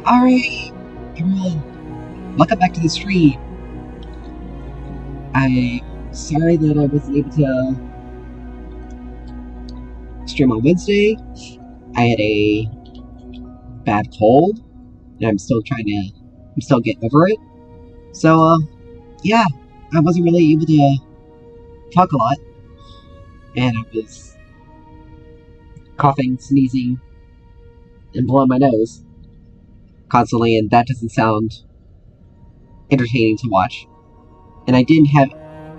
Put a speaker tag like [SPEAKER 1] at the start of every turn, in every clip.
[SPEAKER 1] Alright, everyone, welcome back to the stream. I'm sorry that I wasn't able to stream on Wednesday. I had a bad cold, and I'm still getting over it. So, yeah, I wasn't really able to talk a lot, and I was coughing, sneezing, and blowing my nose constantly, and that doesn't sound entertaining to watch. And I didn't have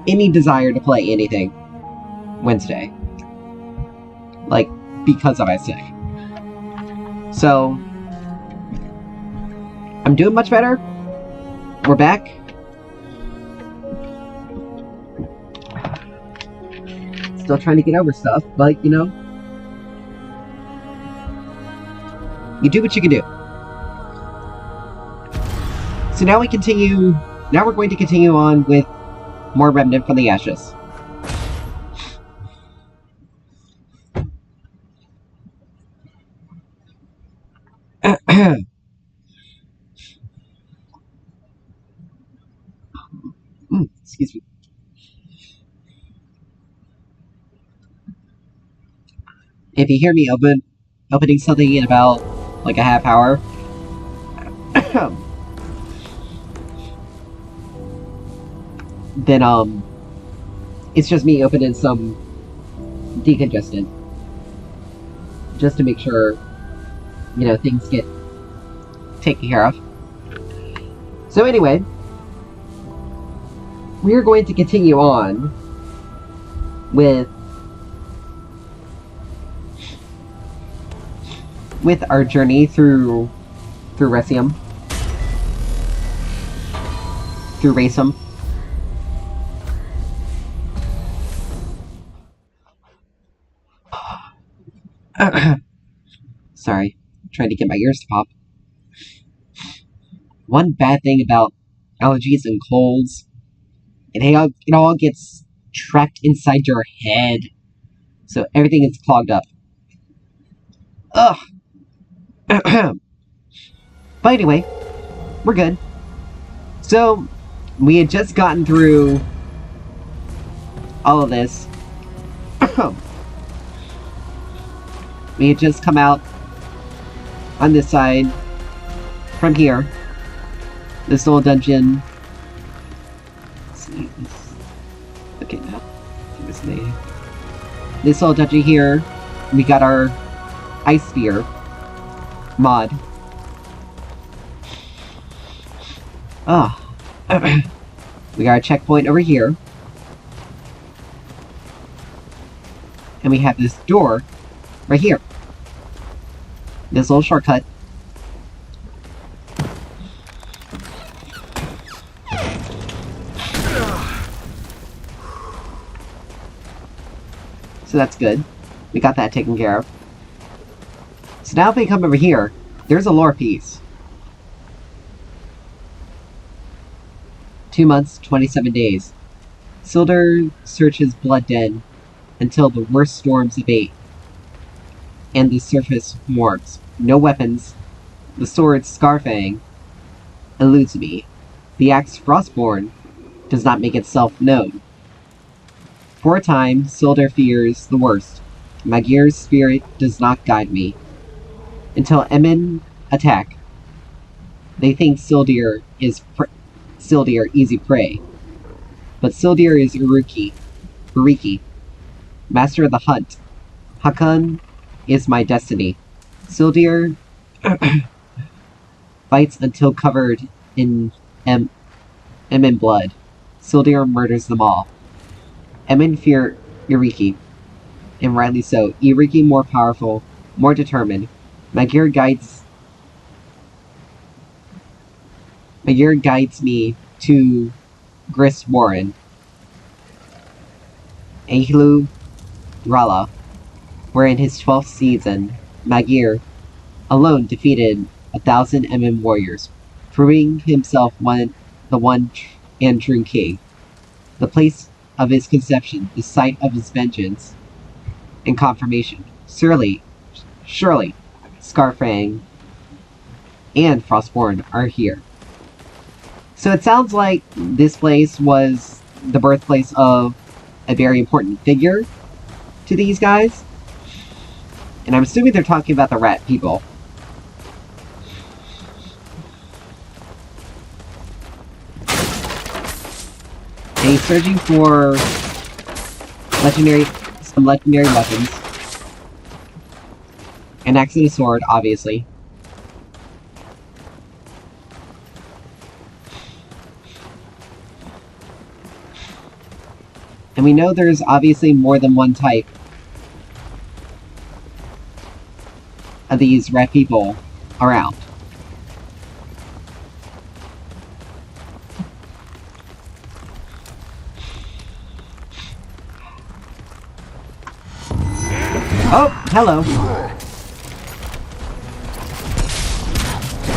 [SPEAKER 1] any desire to play anything Wednesday. Like, because I was sick. So, I'm doing much better. We're back. Still trying to get over stuff, but, you know, you do what you can do. So now we're going to continue on with more Remnant from the Ashes. Excuse me. If you hear me opening something in about, like, a half hour, then, it's just me opening some decongestant. Just to make sure, you know, things get taken care of. So anyway, we're going to continue on with our journey through Recium. Through Racem. Sorry, I'm trying to get my ears to pop. One bad thing about allergies and colds, it all gets trapped inside your head, so everything is clogged up. Ugh. But anyway, we're good. So, we had just gotten through all of this. We had just come out on this side from here. This little dungeon. Let's see. Okay, now. This little dungeon here. We got our ice spear mod. We got a checkpoint over here. And we have this door right here. This little shortcut. So that's good. We got that taken care of. So now if we come over here, there's a lore piece. 2 months, 27 days. Sildur searches Blood Den until the worst storms abate and the surface warms. No weapons. The sword Scarfang eludes me. The axe Frostborn does not make itself known. For a time, Sildur fears the worst. Magir's spirit does not guide me. Until Emin attack. They think Sildur is easy prey. But Sildur is Uriki, master of the hunt. Hakon is my destiny. Sildur fights until covered in Emin blood. Sildur murders them all. Emin fear Uriki, and rightly so. Uriki more powerful, more determined. Magir guides me to Gris Warren. Ahlu Rala, where in his 12th season, Magir alone defeated 1,000 Emin warriors, proving himself the one and true king. The place of his conception, the site of his vengeance and confirmation. Surely, Scarfang and Frostborn are here. So it sounds like this place was the birthplace of a very important figure to these guys. And I'm assuming they're talking about the rat people. And he's searching for some legendary weapons. An axe and a sword, obviously. And we know there's obviously more than one type of these red people around. Oh, hello.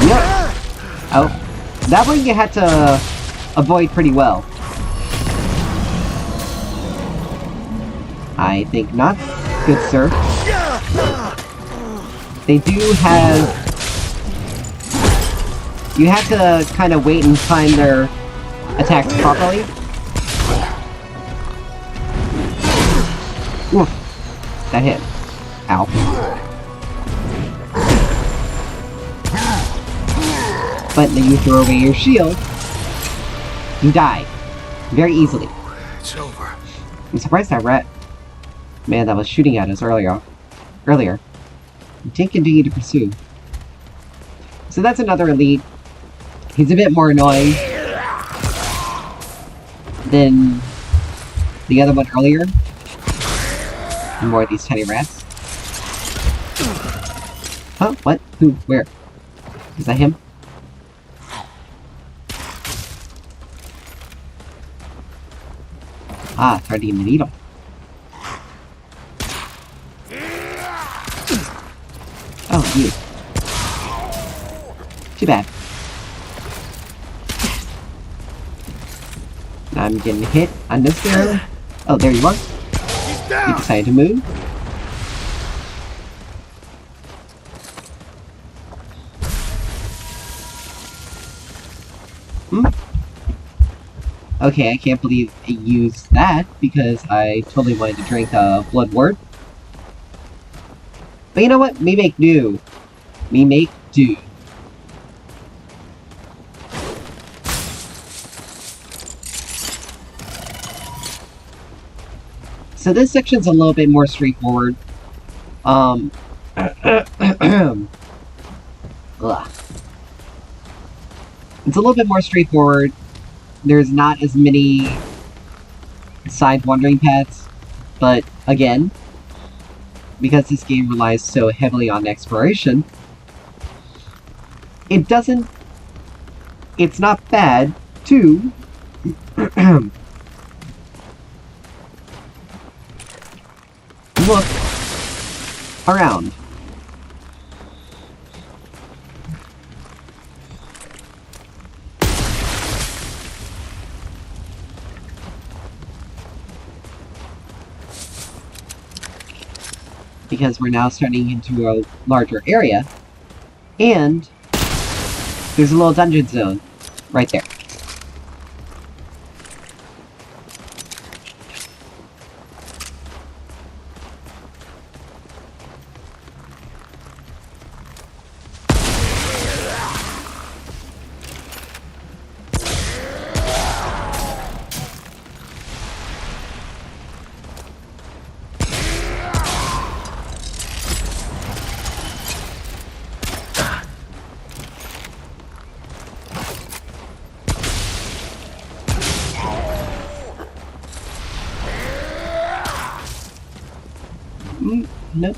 [SPEAKER 1] Yep. Oh, that one you had to avoid pretty well. I think not, good sir. They do have... You have to kind of wait and time their attacks properly. Oof. That hit. Ow. But then you throw away your shield, you die. Very easily.
[SPEAKER 2] It's over.
[SPEAKER 1] I'm surprised that rat man that was shooting at us earlier didn't continue to pursue. So that's another elite. He's a bit more annoying than the other one earlier. More of these tiny rats. Huh? What? Who? Where? Is that him? Ah, threading the needle. Oh, you. Too bad. Now I'm getting hit unnecessarily. Oh, there you are. You decided to move. Okay, I can't believe I used that, because I totally wanted to drink Blood Wort. But you know what? We make do. We make do. So this section's a little bit more straightforward. Ugh. It's a little bit more straightforward. There's not as many side wandering paths, but again, because this game relies so heavily on exploration, it's not bad to look around. Because we're now starting into a larger area, and there's a little dungeon zone right there. Nope.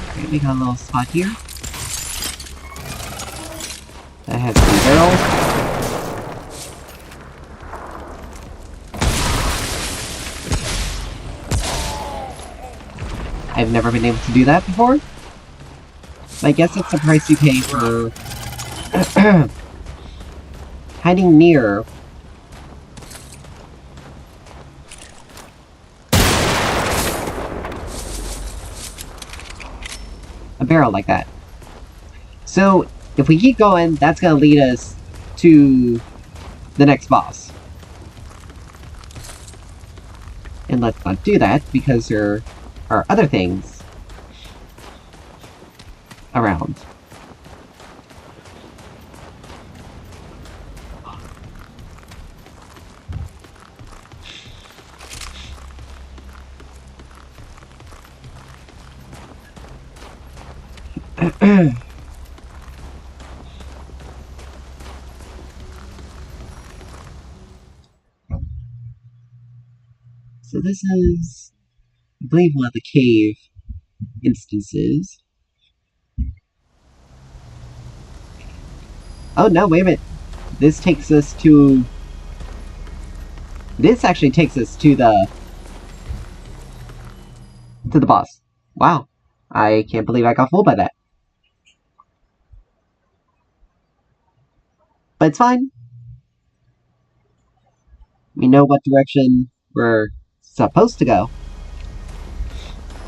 [SPEAKER 1] Alright, we got a little spot here. That has some barrels. I've never been able to do that before. But I guess it's the price you pay for hiding near a barrel like that. So, if we keep going, that's gonna lead us to the next boss. And let's not do that, because there are other things around. So this is, I believe, one of the cave instances. Oh no, wait a minute. This takes us to... This actually takes us to the boss. Wow. I can't believe I got fooled by that. But it's fine. We know what direction we're supposed to go.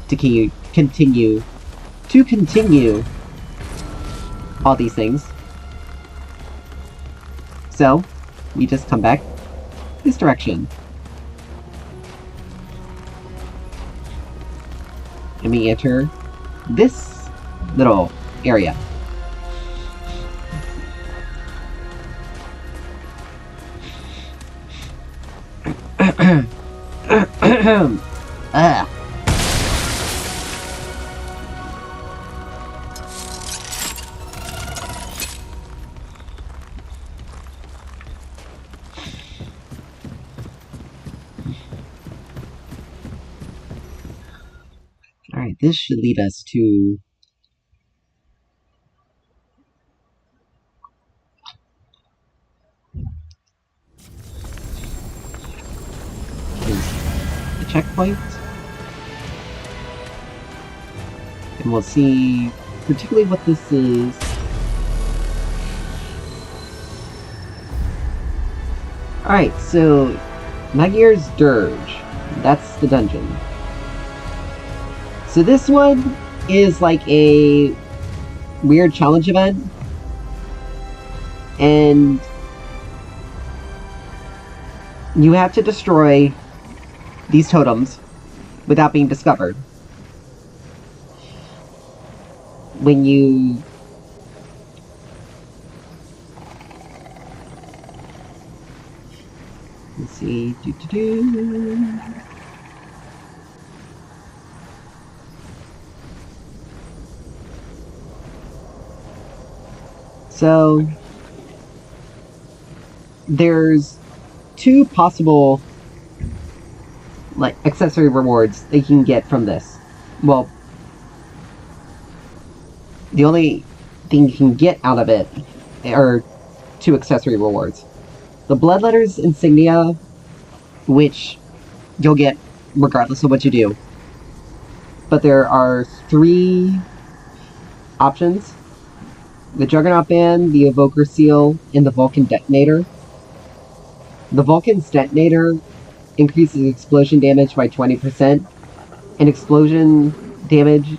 [SPEAKER 1] To continue all these things. So, we just come back this direction. And we enter this little area. Ah. Alright, this should lead us to... the checkpoint. And we'll see particularly what this is. Alright, so Magir's Dirge. That's the dungeon. So this one is like a weird challenge event. And you have to destroy these totems without being discovered. When you... Let's see... So... there's two possible like accessory rewards that you can get from this. Well, the only thing you can get out of it are two accessory rewards. The Bloodletter's Insignia, which you'll get regardless of what you do. But there are three options. The Juggernaut Band, the Evoker Seal, and the Vulcan Detonator. The Vulcan's Detonator increases explosion damage by 20%, and explosion damage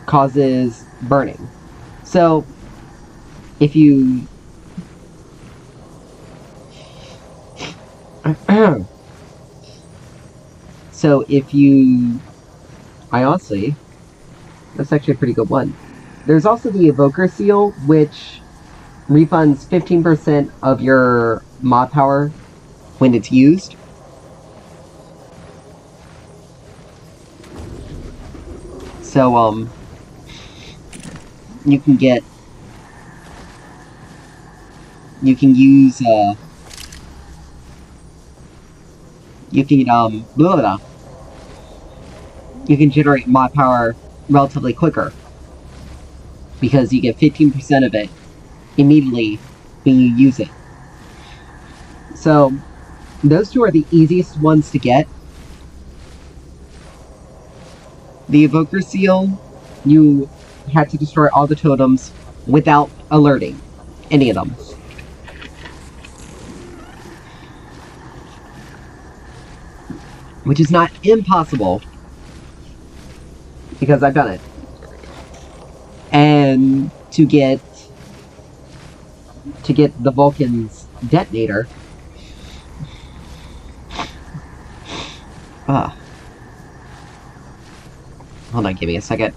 [SPEAKER 1] causes burning. So, if you... So, if you... I honestly... That's actually a pretty good one. There's also the Evoker Seal, which refunds 15% of your mod power when it's used. So, you can get... You can use, you can, blah, blah, blah. You can generate mod power relatively quicker. Because you get 15% of it immediately when you use it. So, those two are the easiest ones to get. the evoker seal, you had to destroy all the totems without alerting any of them. Which is not impossible, because I've done it. And to get the Vulcan's detonator, hold on, give me a second.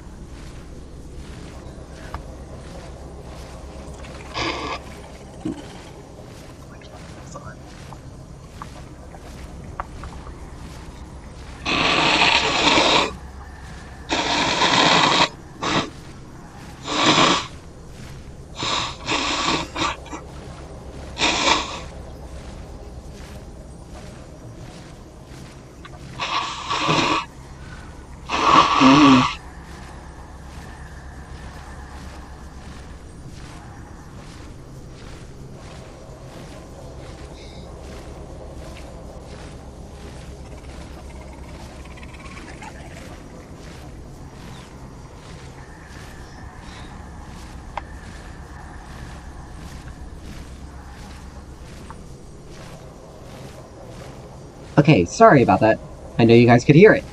[SPEAKER 1] Okay, sorry about that. I know you guys could hear it,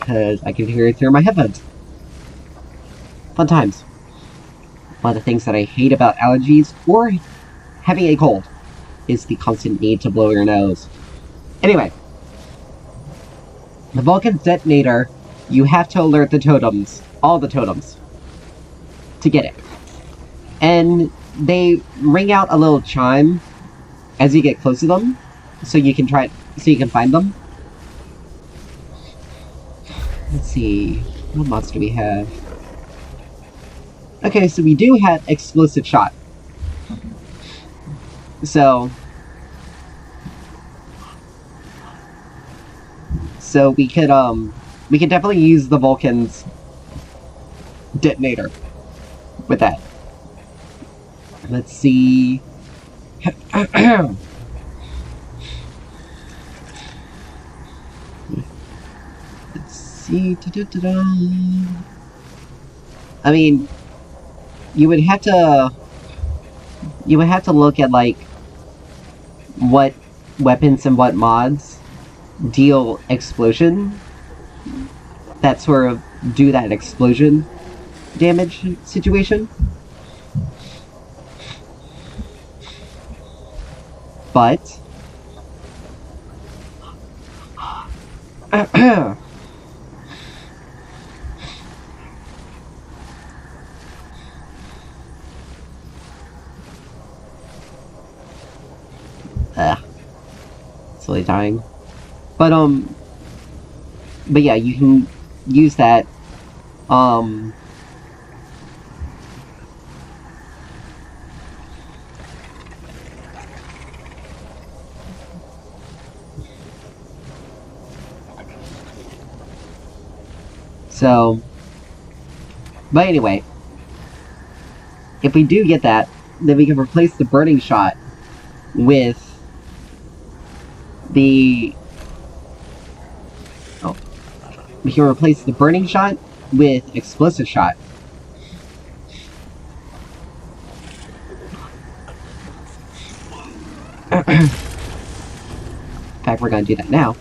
[SPEAKER 1] because I could hear it through my headphones. Fun times. One of the things that I hate about allergies, or having a cold, is the constant need to blow your nose. Anyway. The Vulcan's detonator, you have to alert the totems, all the totems, to get it. And they ring out a little chime as you get close to them, so you can find them. Let's see, what mods do we have? Okay, so we do have explosive shot. So we could definitely use the Vulcan's detonator with that. Let's see. Let's see. I mean, you would have to look at like what weapons and what mods deal explosion, that sort of do that explosion damage situation. But slowly dying. But yeah, you can use that, but anyway, if we do get that, then we can replace the burning shot with we can replace the burning shot with explosive shot. In fact, we're gonna do that now.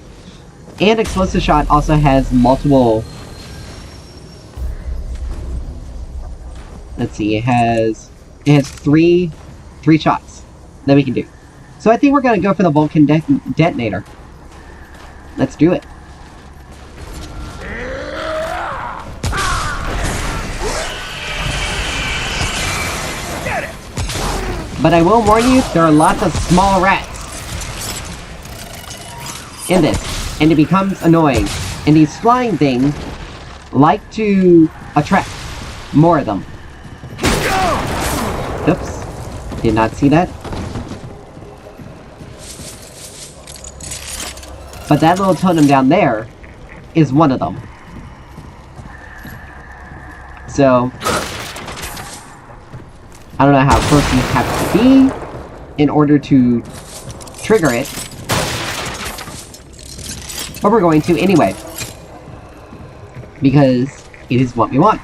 [SPEAKER 1] And explosive shot also has multiple. Let's see, it has three shots that we can do. So I think we're gonna go for the Vulcan detonator. Let's do it. But I will warn you, there are lots of small rats in this, and it becomes annoying. And these flying things like to attract more of them. Oops, did not see that. But that little totem down there is one of them. So I don't know how close you have to be in order to trigger it. But we're going to anyway. because it is what we want.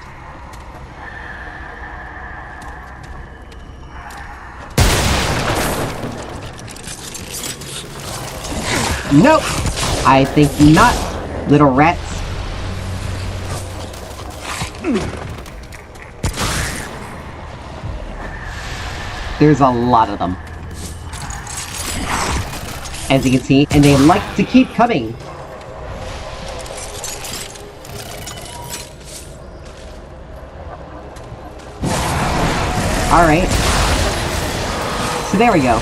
[SPEAKER 1] Nope! I think not, little rats. There's a lot of them. As you can see, and they like to keep coming. Alright. So there we go.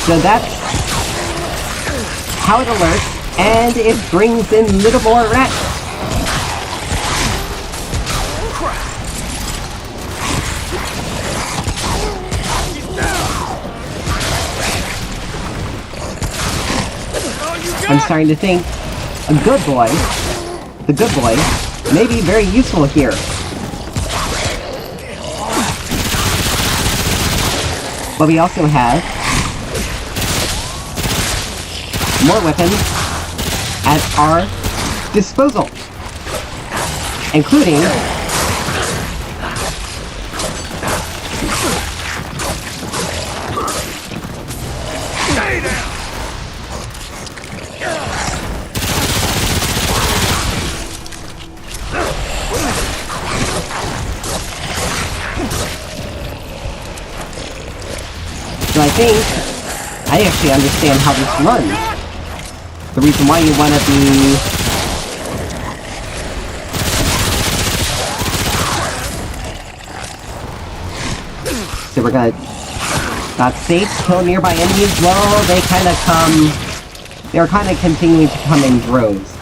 [SPEAKER 1] So that's how it alerts, and it brings in little more rats. I'm starting to think the good boy may be very useful here. But we also have more weapons at our disposal, including so I think I actually understand how this runs. The reason why you want to be so we're gonna not safe kill nearby enemies. Well, they kind of come. They're kind of continuing to come in droves.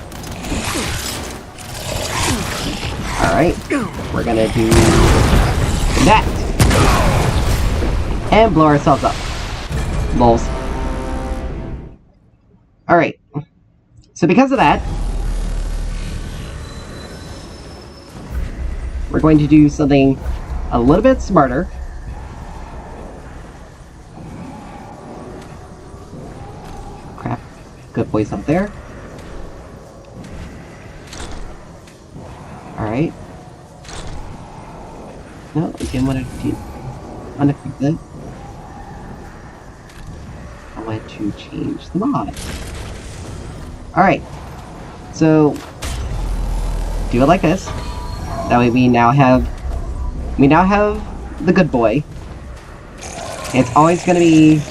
[SPEAKER 1] All right, we're gonna do that and blow ourselves up. Lols. All right. So because of that, we're going to do something a little bit smarter. Crap. Good voice up there. Alright. No, I didn't want to unequip that. I want to change the mod. Alright, so do it like this. That way we now have the good boy. It's always gonna be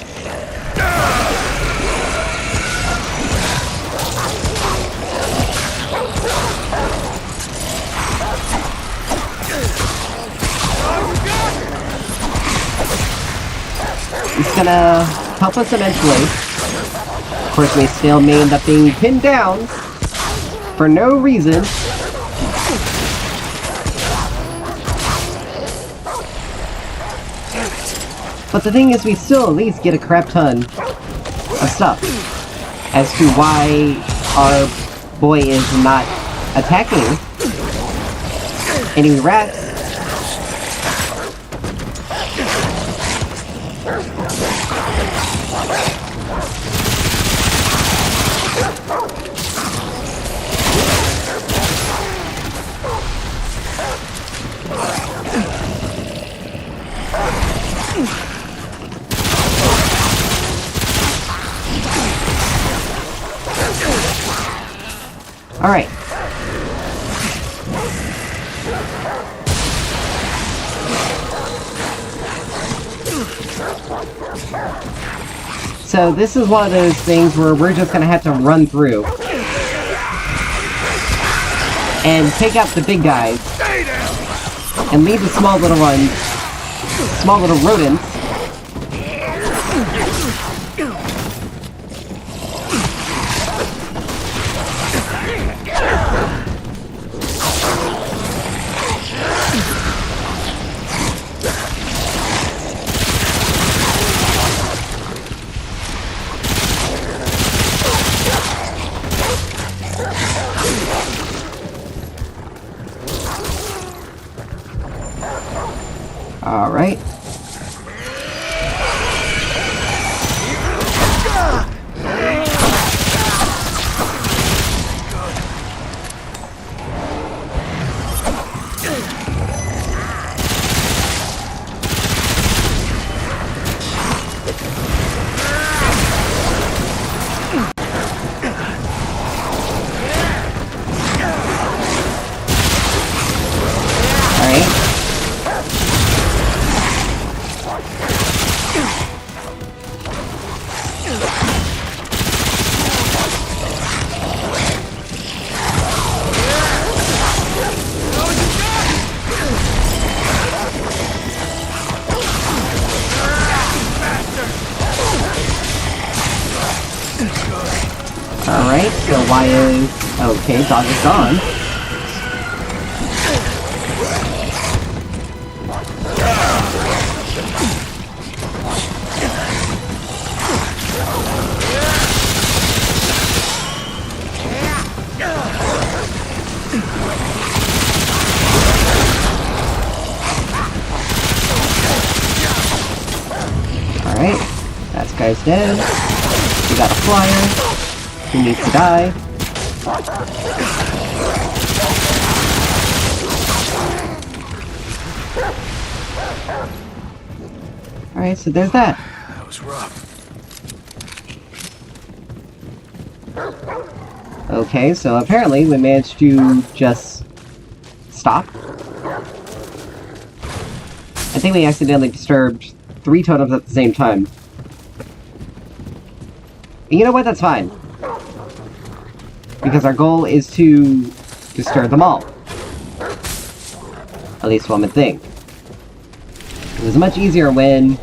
[SPEAKER 1] it's gonna help us eventually. Of course, we still may end up being pinned down for no reason. But the thing is, we still at least get a crap ton of stuff as to why our boy is not attacking any rats. Alright. So this is one of those things where we're just gonna have to run through and take out the big guys and leave the small little ones, small little rodents. All right. Alright, so why is... Okay, dog is gone. Alright, that guy's dead. We got a flyer. He needs to die. Alright, so there's that.
[SPEAKER 2] That was rough.
[SPEAKER 1] Okay, so apparently we managed to just stop. I think we accidentally disturbed 3 totems at the same time. And you know what? That's fine. Because our goal is to disturb them all. At least one would think. It was much easier when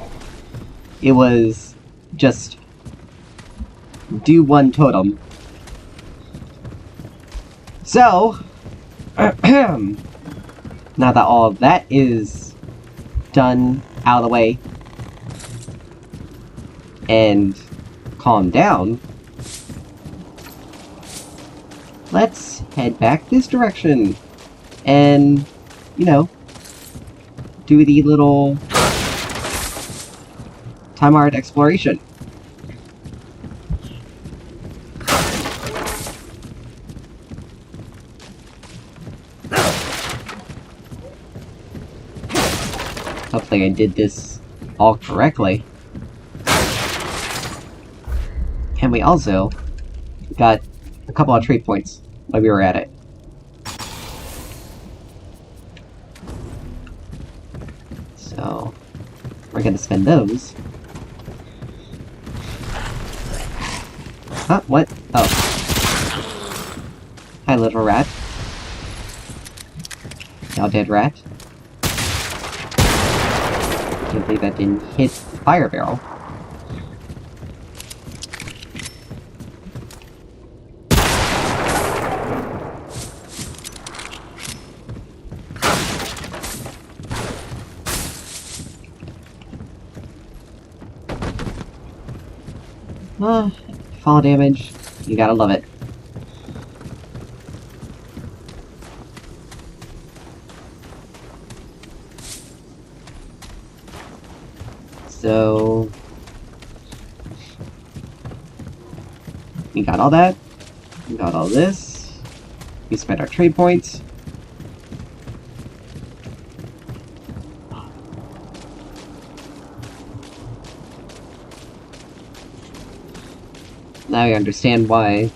[SPEAKER 1] it was just do one totem. So, now that all of that is done, out of the way, and calmed down, let's head back this direction and, you know, do the little time-honored exploration. Hopefully I did this all correctly. And we also got a couple of trade points while we were at it. So, we're gonna spend those. Huh? What? Oh. Hi, little rat. Now dead rat. Can't believe that didn't hit the fire barrel. Fall damage. You gotta love it. So... we got all that. We got all this. We spent our trade points. Now I understand why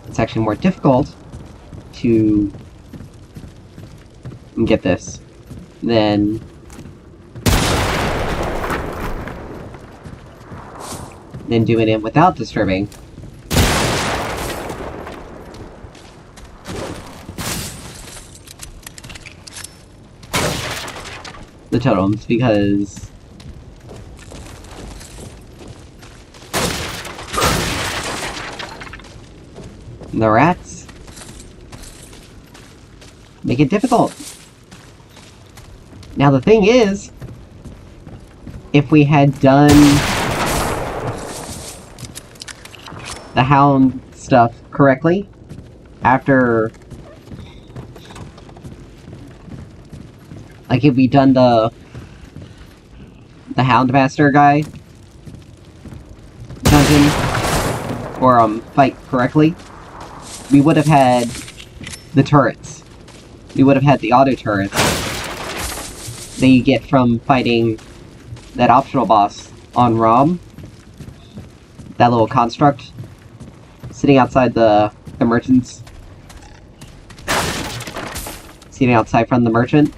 [SPEAKER 1] it's actually more difficult to get this than doing it without disturbing. The totems, because the rats make it difficult. Now the thing is, if we had done the hound stuff correctly, after, like if we done the hound master guy dungeon, or fight correctly, we would have had the turrets. We would have had the auto turrets that you get from fighting that optional boss on ROM. That little construct sitting outside the merchants. Sitting outside from the merchant.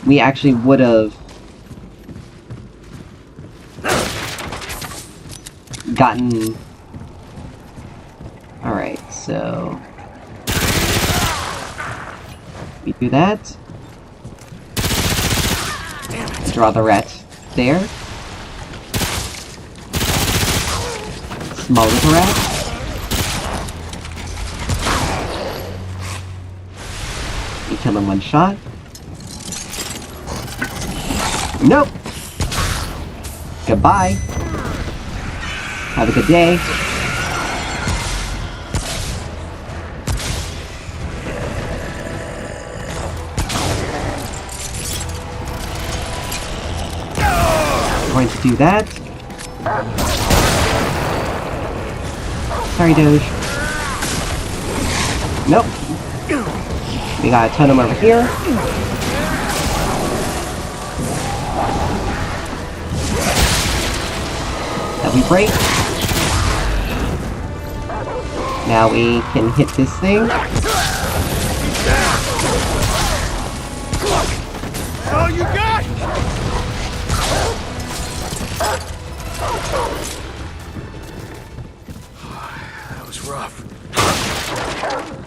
[SPEAKER 1] We actually would have gotten... Alright, so... we do that. Draw the rat there. Molotov rat. You kill him one shot. Nope! Goodbye. Have a good day. I'm going to do that. Sorry, Doge. Nope. We got a totem over here. That we break. Now we can hit this thing.
[SPEAKER 2] All you got! That was rough.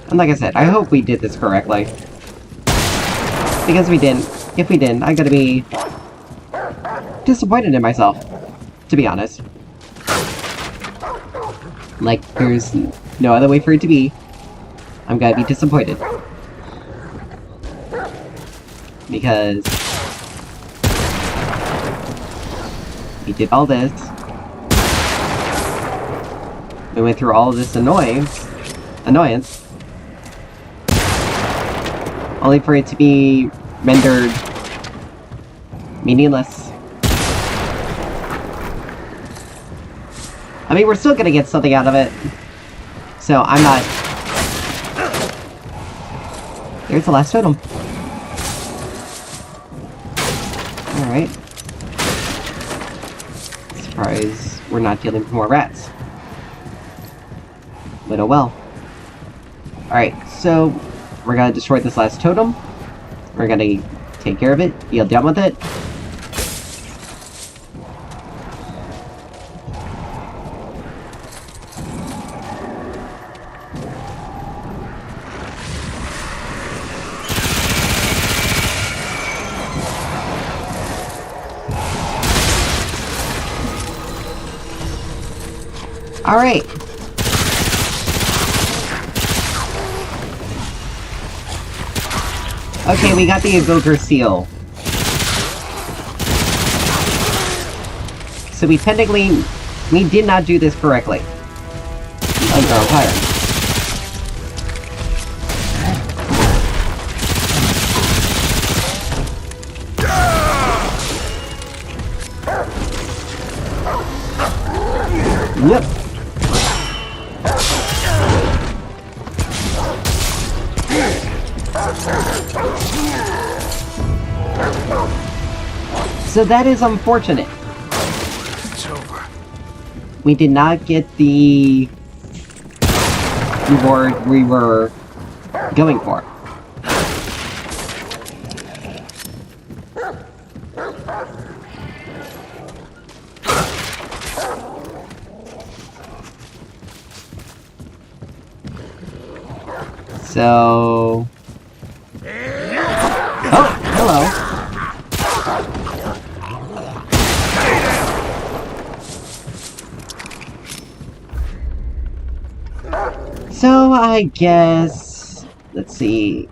[SPEAKER 1] And like I said, I hope we did this correctly. Because we didn't. If we didn't, I'm gonna be disappointed in myself, to be honest. Like, there's no other way for it to be. I'm gonna be disappointed. Because we did all this. We went through all of this annoyance. Only for it to be rendered meaningless. I mean, we're still gonna get something out of it. So, I'm not... There's the last totem. Alright. Surprise, we're not dealing with more rats. But oh well. Alright, so we're gonna destroy this last totem. We're gonna take care of it, deal down with it. Alright. Okay, we got the Evoker Seal. So we technically... we did not do this correctly. Under our fire. Yep. So that is unfortunate.
[SPEAKER 2] It's over.
[SPEAKER 1] We did not get the reward we were going for. So... oh, hello. So, I guess... let's see...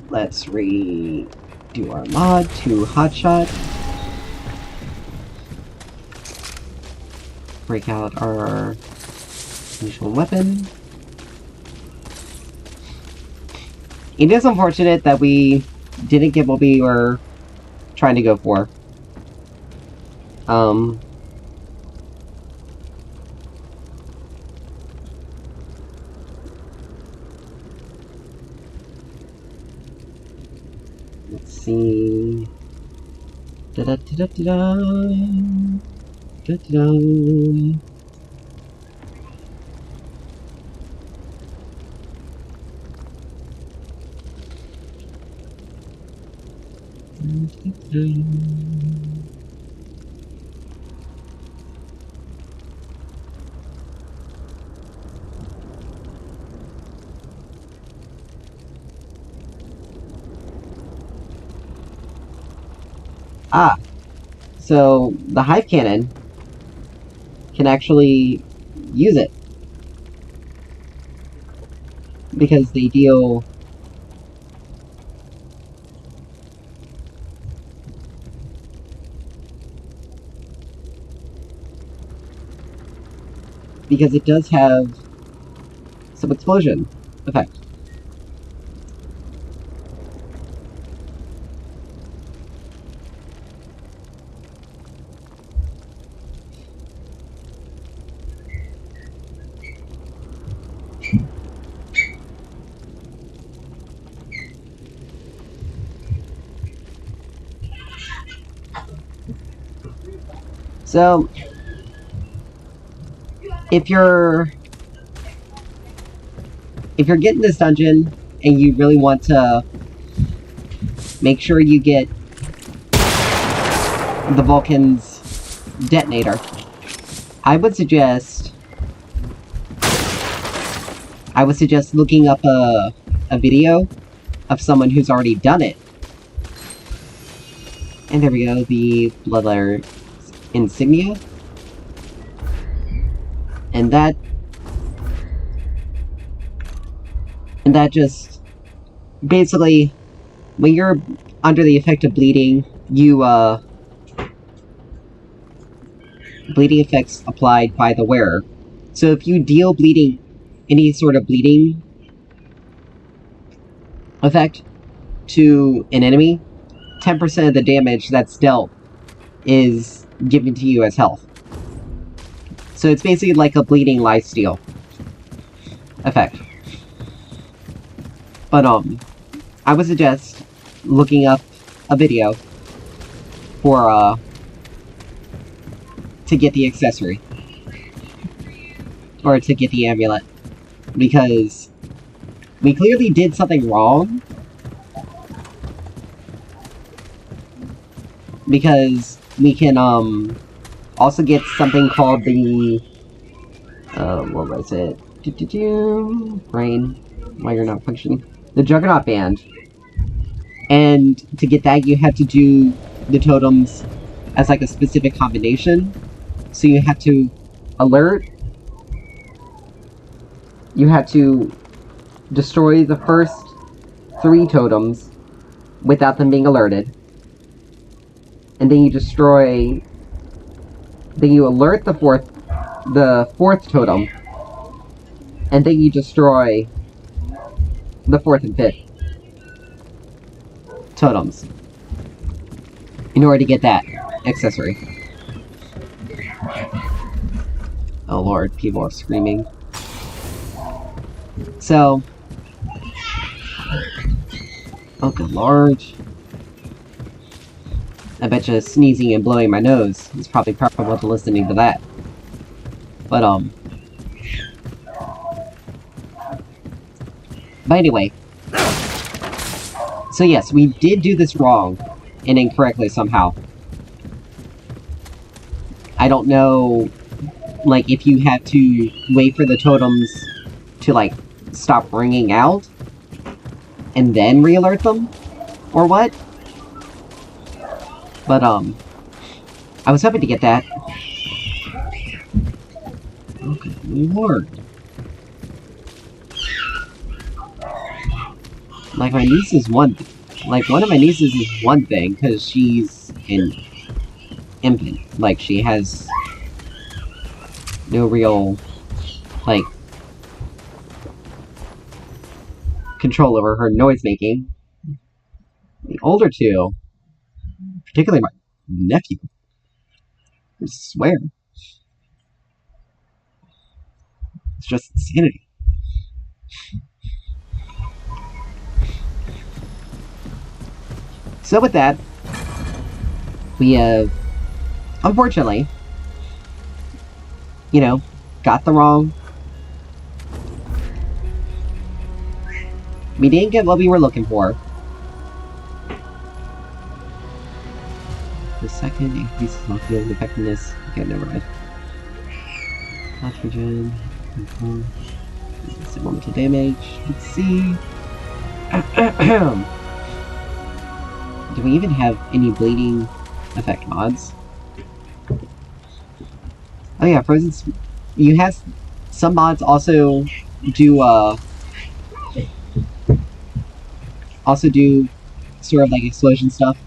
[SPEAKER 1] let's redo our mod to Hotshot. Break out our initial weapon. It is unfortunate that we didn't get what we were trying to go for. Let's see. Da-da-da-da-da. Da-da-da. Ah, so the hive cannon can actually use it. Because they deal... Because it does have some explosion effect. So, if you're getting this dungeon and you really want to make sure you get the Vulcan's detonator, I would suggest looking up a video of someone who's already done it. And there we go, the Bloodletter insignia. And that just basically, when you're under the effect of bleeding, bleeding effects applied by the wearer. So if you deal bleeding, any sort of bleeding effect to an enemy, 10% of the damage that's dealt is given to you as health. So it's basically like a bleeding lifesteal effect. But I would suggest looking up a video for to get the accessory. Or to get the amulet. Because we clearly did something wrong. Because we can also get something called the what was it? Brain. Why you're not functioning. The Juggernaut Band. And to get that, you have to do the totems as like a specific combination. So you have to alert. You have to destroy the first 3 totems without them being alerted. And then you destroy... Then you alert the fourth totem. And then you destroy the 4th and 5th totems in order to get that accessory. Oh lord, people are screaming. So... Oh good lord. I bet you sneezing and blowing my nose is probably preferable to listening to that. But anyway. So yes, we did do this wrong. And incorrectly somehow. I don't know, like, if you have to wait for the totems to, like, stop ringing out, and then re-alert them, or what? But, I was hoping to get that. Oh, good lord. Like, my niece is one of my nieces is one thing, because she's an infant. Like, she has no real, like, control over her noise-making. The older two, particularly my nephew, I swear. It's just insanity. So with that, we have, unfortunately, you know, got the wrong. We didn't get what we were looking for. The second increases knockdown effectiveness. Okay, never mind. Oxygen. Elemental damage. Let's see. Do we even have any bleeding effect mods? Oh yeah, frozen you have some mods do also do sort of like explosion stuff.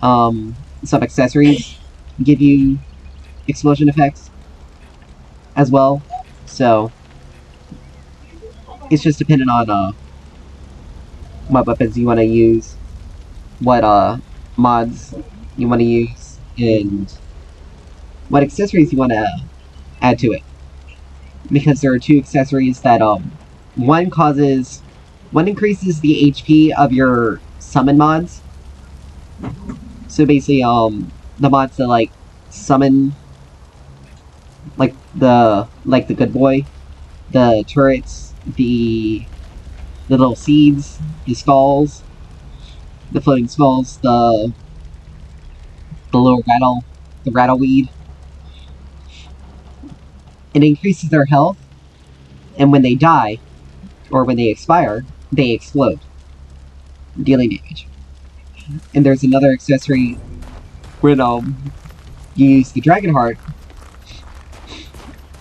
[SPEAKER 1] Some accessories give you explosion effects as well. So it's just dependent on what weapons you want to use, what mods you want to use, and what accessories you want to add to it. Because there are two accessories that one increases the HP of your summon mods. So basically the mods that like summon like the good boy, the turrets, the little seeds, the skulls, the floating skulls, the little the rattleweed. It increases their health, and when they die, or when they expire, they explode, dealing damage. And there's another accessory when you use the Dragon Heart,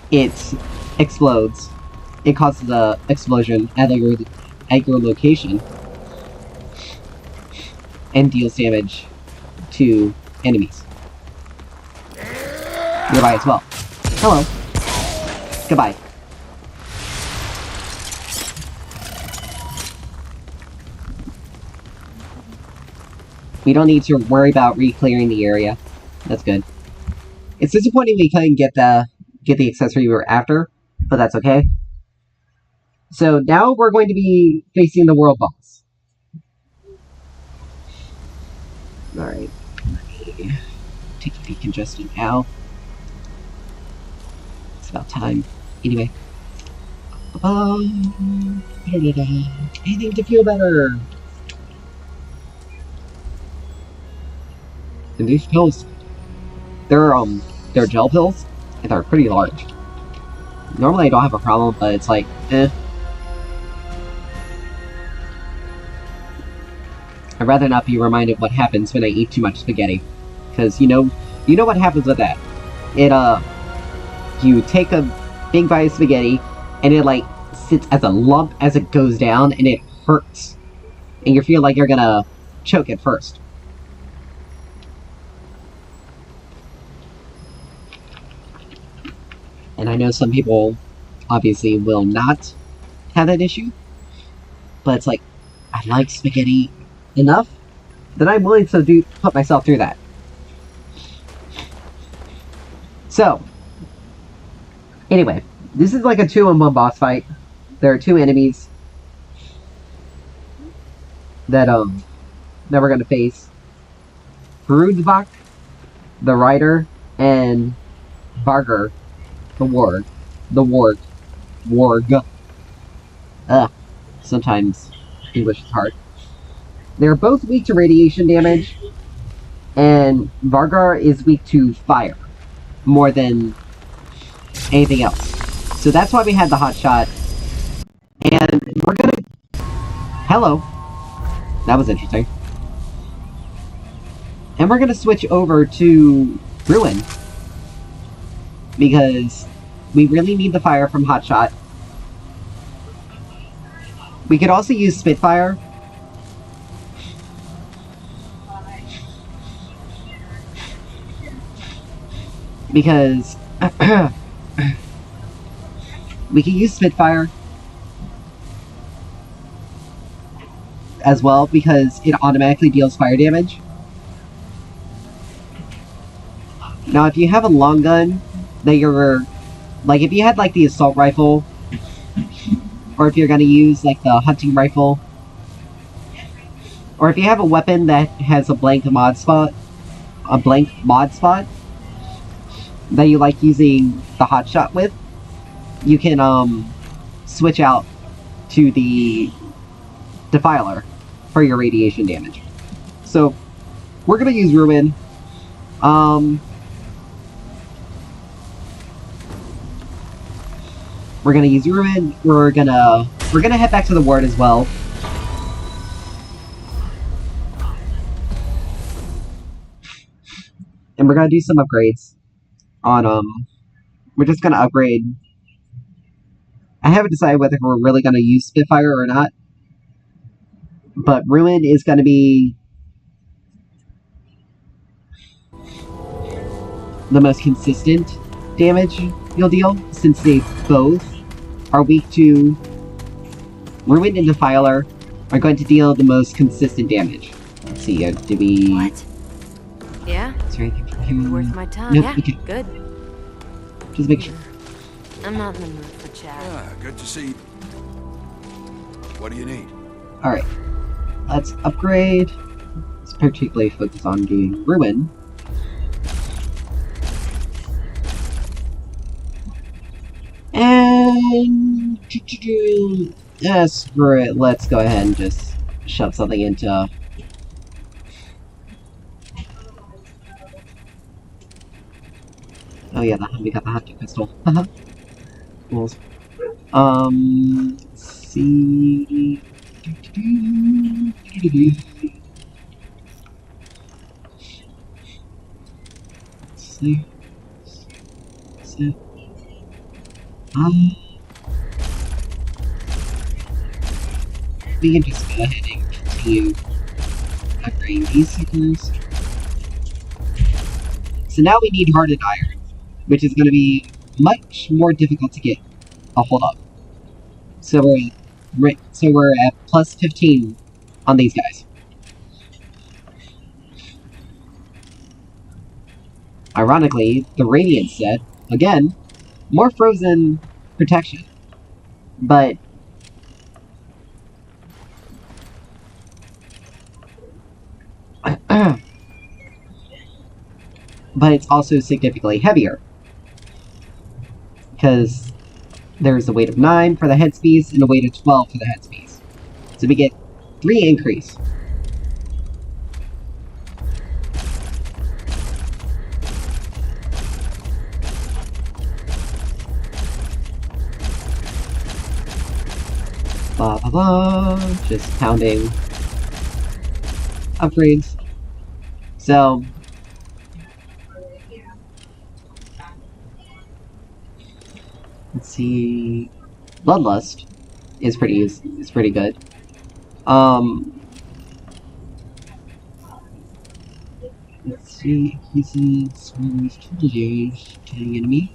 [SPEAKER 1] it explodes. It causes a explosion at your location and deals damage to enemies nearby as well. Hello. Goodbye. We don't need to worry about re-clearing the area. That's good. It's disappointing we couldn't get the accessory we were after, but that's okay. So now we're going to be facing the world boss. Alright. Take a decongestant now. It's about time. Anyway. Anything to feel better. And these pills, they're gel pills, and they're pretty large. Normally I don't have a problem, but it's like, eh. I'd rather not be reminded what happens when I eat too much spaghetti. Because you know what happens with that. You take a big bite of spaghetti, and it like sits as a lump as it goes down, and it hurts. And you feel like you're gonna choke at first. And I know some people obviously will not have that issue, but it's like, I like spaghetti enough that I'm willing to put myself through that. So, anyway, this is like a 2-on-1 boss fight. There are two enemies that we're gonna face. Broodvok, the rider, and Varger, the warg. Warg. Sometimes English is hard. They're both weak to radiation damage, and Vargar is weak to fire more than anything else. So that's why we had the hot shot. And we're gonna... Hello. That was interesting. And we're gonna switch over to Ruin. Because we really need the fire from Hotshot. We could also use Spitfire. Because we can use Spitfire as well, because it automatically deals fire damage. Now, if you have a long gun that you're... Like, if you had, like, the assault rifle, or if you're gonna use, like, the hunting rifle, or if you have a weapon that has a blank mod spot, that you like using the hotshot with, you can, switch out to the Defiler for your radiation damage. So, we're gonna use Ruin. We're gonna use Ruin. We're gonna head back to the ward as well. And we're gonna do some upgrades on We're just gonna upgrade. I haven't decided whether we're really gonna use Spitfire or not, but Ruin is gonna be the most consistent damage you'll deal, since they both are weak to Ruin and Defiler are going to deal the most consistent damage. Let's see, did we...
[SPEAKER 3] What? Yeah?
[SPEAKER 1] Is there anything from here?
[SPEAKER 3] Worth my time?
[SPEAKER 1] Nope,
[SPEAKER 3] Yeah,
[SPEAKER 1] okay.
[SPEAKER 3] good.
[SPEAKER 1] Just make sure.
[SPEAKER 3] I'm not in the mood for chat.
[SPEAKER 2] Ah, good to see you. What do you need?
[SPEAKER 1] Alright. Let's upgrade. Let's particularly focus on doing Ruin. And... Yeah, screw it. Let's go ahead and just shove something into... Oh yeah, we got the Haptic Pistol. Cool. Let's see... So, we can just go ahead and continue upgrading these suckers. So now we need Hardened Iron, which is going to be much more difficult to get a hold of. So we're at plus 15 on these guys. Ironically, the Radiant set, again, more frozen protection, but but it's also significantly heavier, because there's a weight of 9 for the head space and a weight of 12 for the head space. So we get 3 increase. Blah blah blah, just pounding upgrades. So let's see, Bloodlust is pretty good. Let's see, increases damage to the enemy.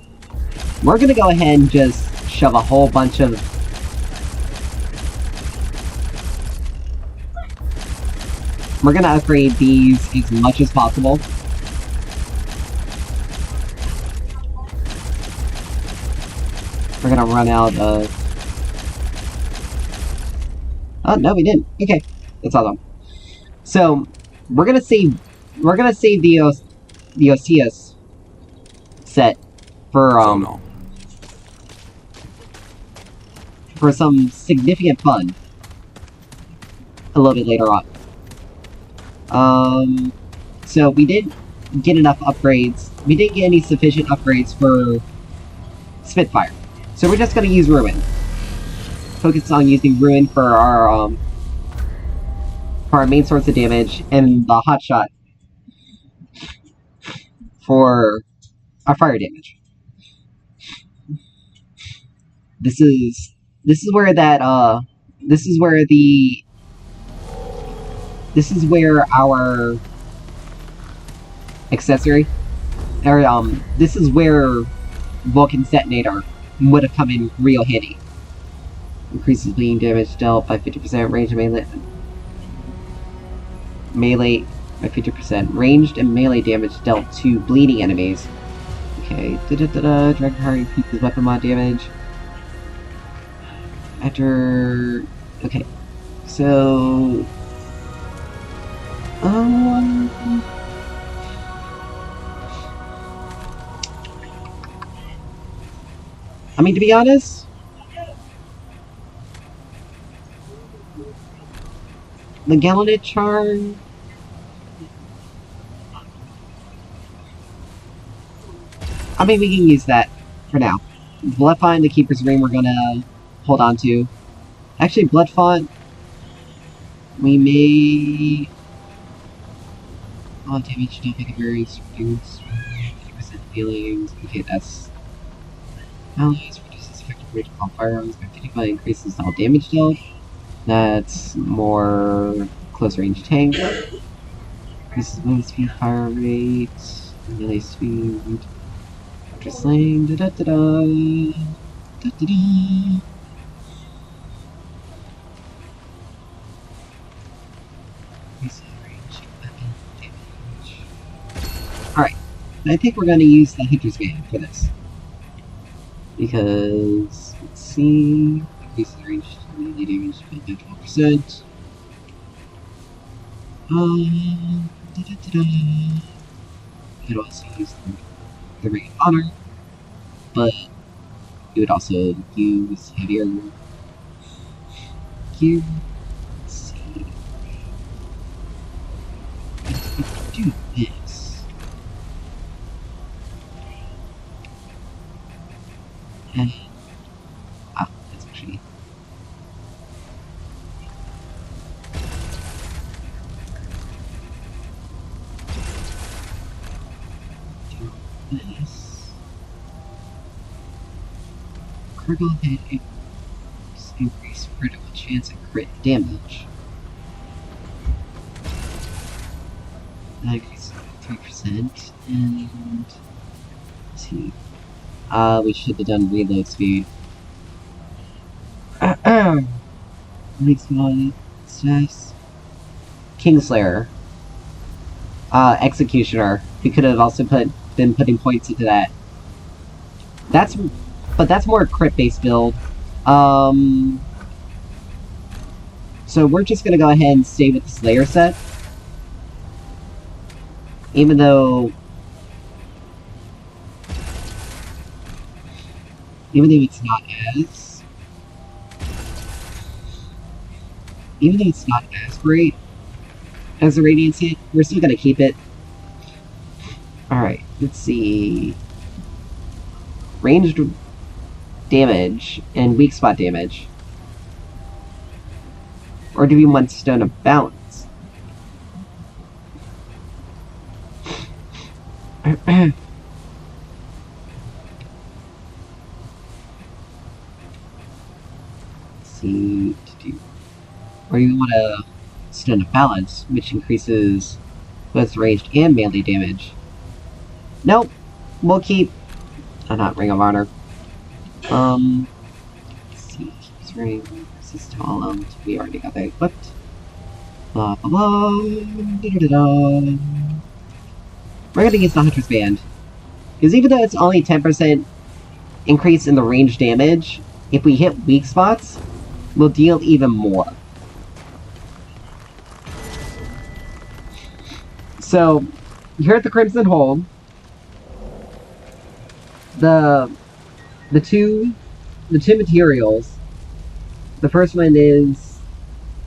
[SPEAKER 1] We're gonna go ahead and just shove a whole bunch of We're gonna upgrade these as much as possible. We're gonna run out of... Oh, no, we didn't. Okay, that's awesome. So, we're gonna save the Osias set for, for some significant fun a little bit later on. So we didn't get enough upgrades. We didn't get any sufficient upgrades for Spitfire. So we're just gonna use Ruin. Focus on using Ruin for our main source of damage, and the Hotshot for our fire damage. This is where that this is where our accessory, or this is where Vulcan's detonator would have come in real handy. Increases bleeding damage dealt by 50%, range and melee by 50%. Ranged and melee damage dealt to bleeding enemies. Okay, Dragon Heart increases weapon mod damage. After... Okay, so... I mean, to be honest, the Gallonit Charm... I mean, we can use that for now. Bloodfont, the Keeper's Ring, we're gonna hold on to. Actually, Bloodfont, we may... Oh, damage, don't make it very reduced. 50% feelings. Okay, that's Allies reduces effective range of all firearms by 55, increases all damage dealt. That's more close range tank. Increases movement speed, fire rate, melee speed. After slaying, da da da da. Da da da. Alright, I think we're going to use the Hunter's Band for this. Because, let's see, increase the range to melee damage by 12%. Da-da-da-da. You could also use the Ring of Honor, but you would also use heavier gear. Let's see. If we do this, and that's actually do this. Critical hit increase critical chance and crit damage. That increases by 3%, and let's see. We should have done reload speed. Makes one success. Kingslayer. Executioner. We could have also been putting points into that. But that's more a crit-based build. So we're just gonna go ahead and stay with the Slayer set. Even though it's not as... Even though it's not as great as the Radiant set, we're still gonna keep it. Alright, let's see. Ranged damage and weak spot damage. Or do we want Stone of Balance? See, or you want a Stone of Balance, which increases both ranged and melee damage. Nope, we'll keep. Not Ring of Honor. Let's see, keeps ring, resist to all elements. We already got that equipped. Blah blah blah. Da-da-da-da. We're gonna use the Hunter's Band. Because even though it's only 10% increase in the range damage, if we hit weak spots, we'll deal even more. So, here at the Crimson Hold, the two materials. The first one is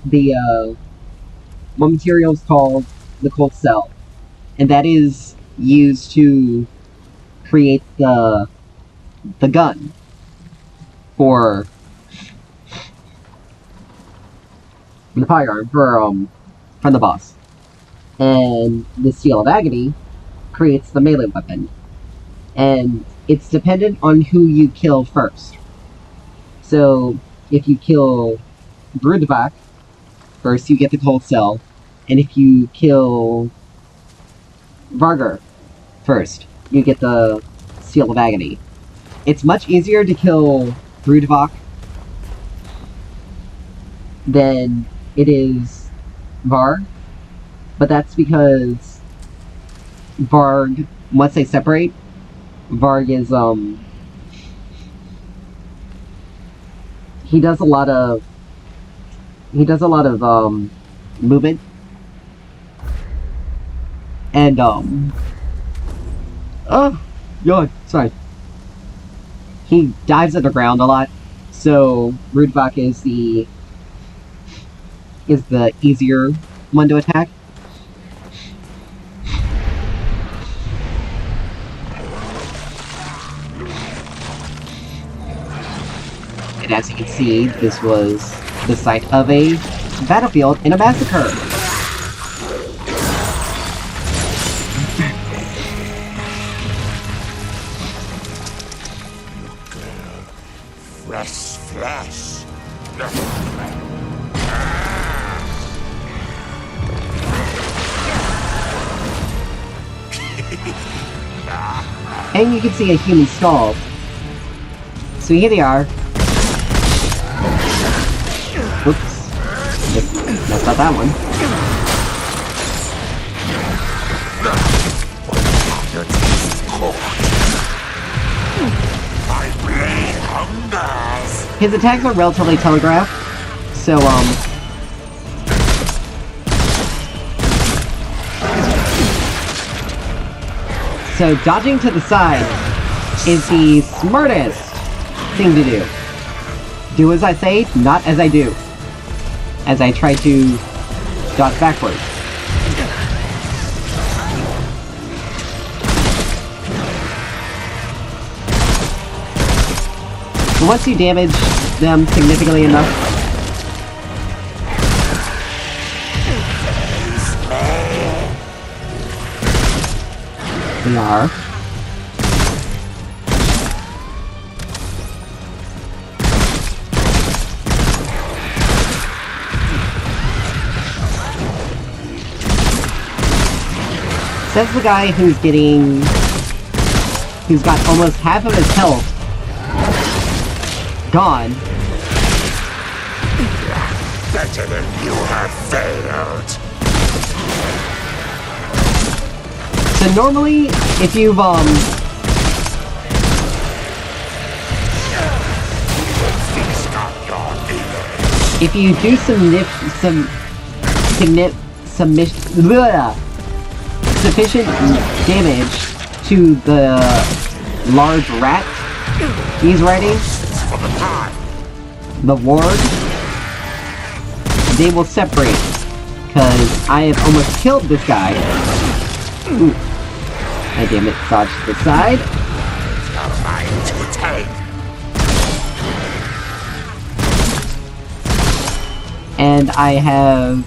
[SPEAKER 1] the one material is called the Cold Cell, and that is used to create the gun for the firearm from the boss. And the Seal of Agony creates the melee weapon. And it's dependent on who you kill first. So, if you kill Brudebach first, you get the Cold Cell. And if you kill Vargar first, you get the Seal of Agony. It's much easier to kill Brudebach than it is Varg. But that's because Varg, once they separate, Varg is, he does a lot of movement. And, oh, yawn, sorry. He dives underground a lot, so Rudebach is the easier one to attack. And as you can see, this was the site of a battlefield in a massacre.
[SPEAKER 2] fresh flesh.
[SPEAKER 1] And you can see a human skull. So here they are. Whoops. That's not that one. His attacks are relatively telegraphed, so, So dodging to the side is the smartest thing to do. Do as I say, not as I do. As I try to dodge backwards. Once you damage them significantly enough, we are. Says the guy who's got almost half of his health gone.
[SPEAKER 2] Better than you have failed.
[SPEAKER 1] So normally, if you've, if you do sufficient damage to the large rat he's riding, the ward, they will separate. Because I have almost killed this guy. Ooh. I damn it, dodge to the side. And I have...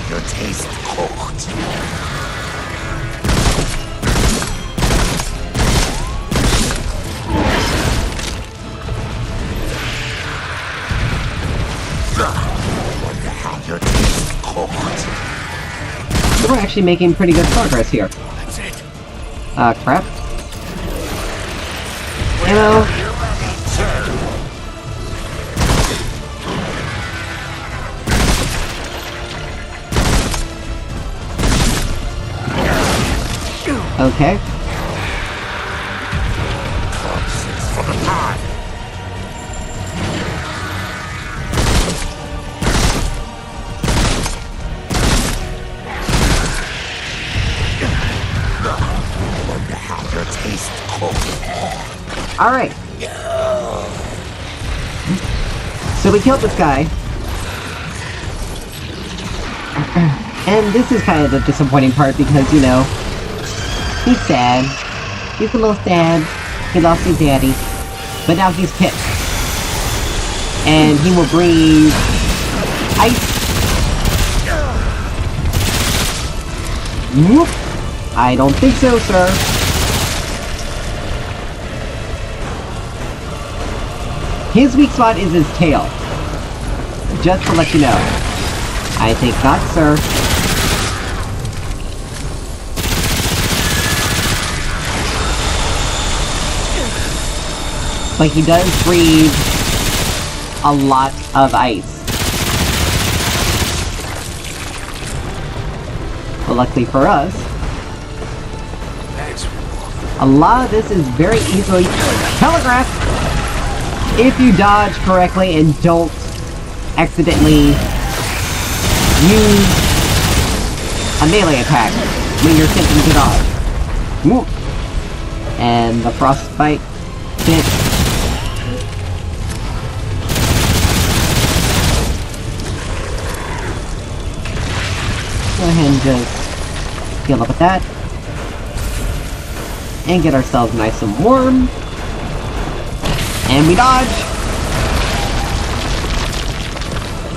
[SPEAKER 2] Your taste cooked. Your taste cooked.
[SPEAKER 1] So we're actually making pretty good progress here.
[SPEAKER 2] That's it.
[SPEAKER 1] Crap. Ammo. Okay.
[SPEAKER 2] For the pie. Wonder how your taste cooked.
[SPEAKER 1] Alright. So we killed this guy. And this is kind of the disappointing part because, you know, he's sad. He's a little sad. He lost his daddy. But now he's pissed. And he will breathe ice. Whoop. I don't think so, sir. His weak spot is his tail. Just to let you know. I think not, sir. But he does breathe a lot of ice. But luckily for us, a lot of this is very easily telegraphed if you dodge correctly and don't accidentally use a melee attack when you're attempting to dodge. Whoop. And the frostbite hit. Go ahead and just heal up with that. And get ourselves nice and warm. And we dodge!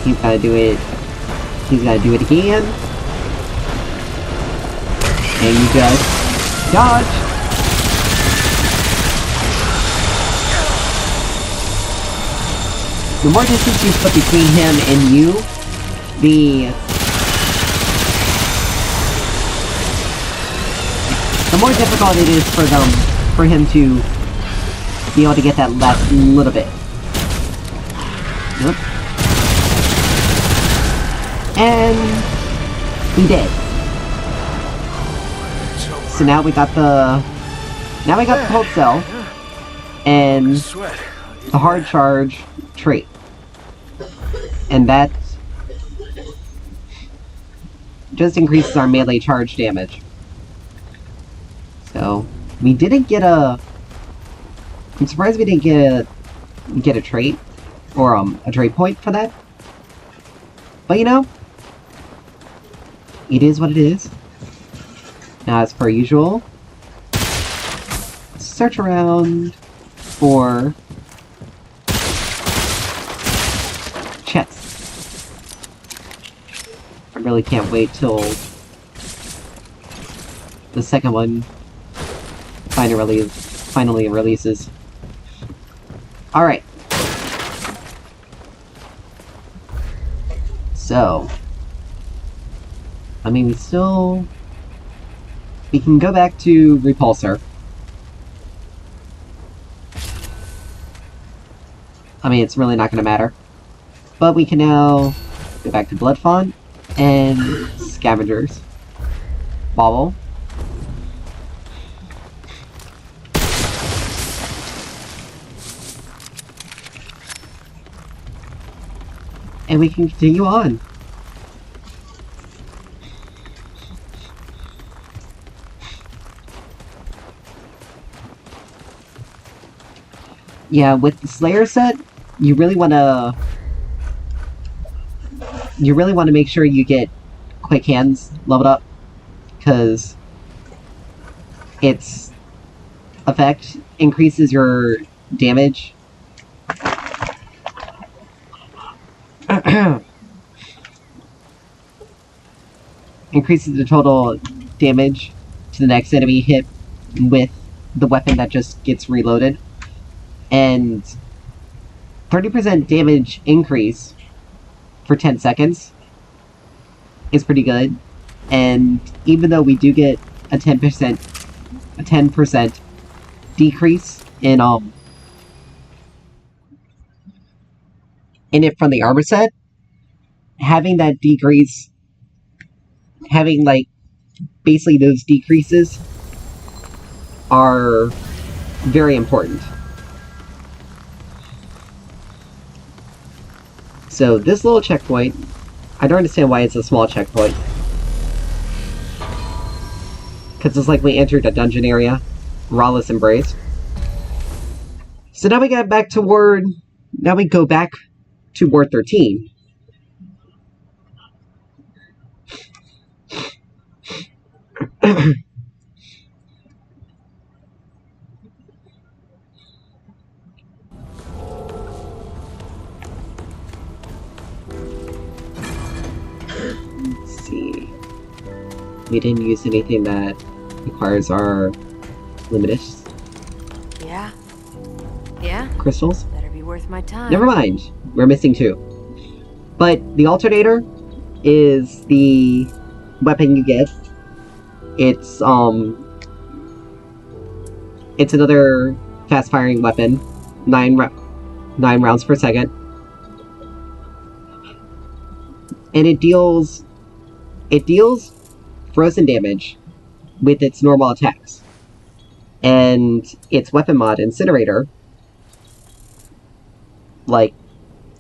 [SPEAKER 1] He's gotta do it. He's gotta do it again. And you just dodge. the more distance you put between him and you, the more difficult it is for him to be able to get that last little bit. Yep. And he did. So now we got the cold cell and the hard charge trait. And that just increases our melee charge damage. So we didn't get a... I'm surprised we didn't get a trait or a trait point for that. But you know, it is what it is. Now, as per usual, search around for chests. I really can't wait till the second one finally releases. Alright. So, I mean, we can go back to Repulsor. I mean, it's really not going to matter. But we can now go back to Blood Font and Scavengers. Bobble. And we can continue on. Yeah, with the Slayer set, you really want to make sure you get Quick Hands leveled up, because its effect increases your damage. Increases the total damage to the next enemy hit with the weapon that just gets reloaded. And 30% damage increase for 10 seconds is pretty good. And even though we do get a 10% decrease in it from the armor set, having that decrease, having like basically those decreases are very important. So this little checkpoint, I don't understand why it's a small checkpoint. Because it's like we entered a dungeon area. Rawless Embrace. So now we go back to Ward 13. Let's see. We didn't use anything that requires our limitless crystals.
[SPEAKER 3] Better be worth my time.
[SPEAKER 1] Never mind. We're missing 2. But the alternator is the weapon you get. It's another fast-firing weapon. 9 rounds per second. And it deals frozen damage with its normal attacks. And its weapon mod, Incinerator, like,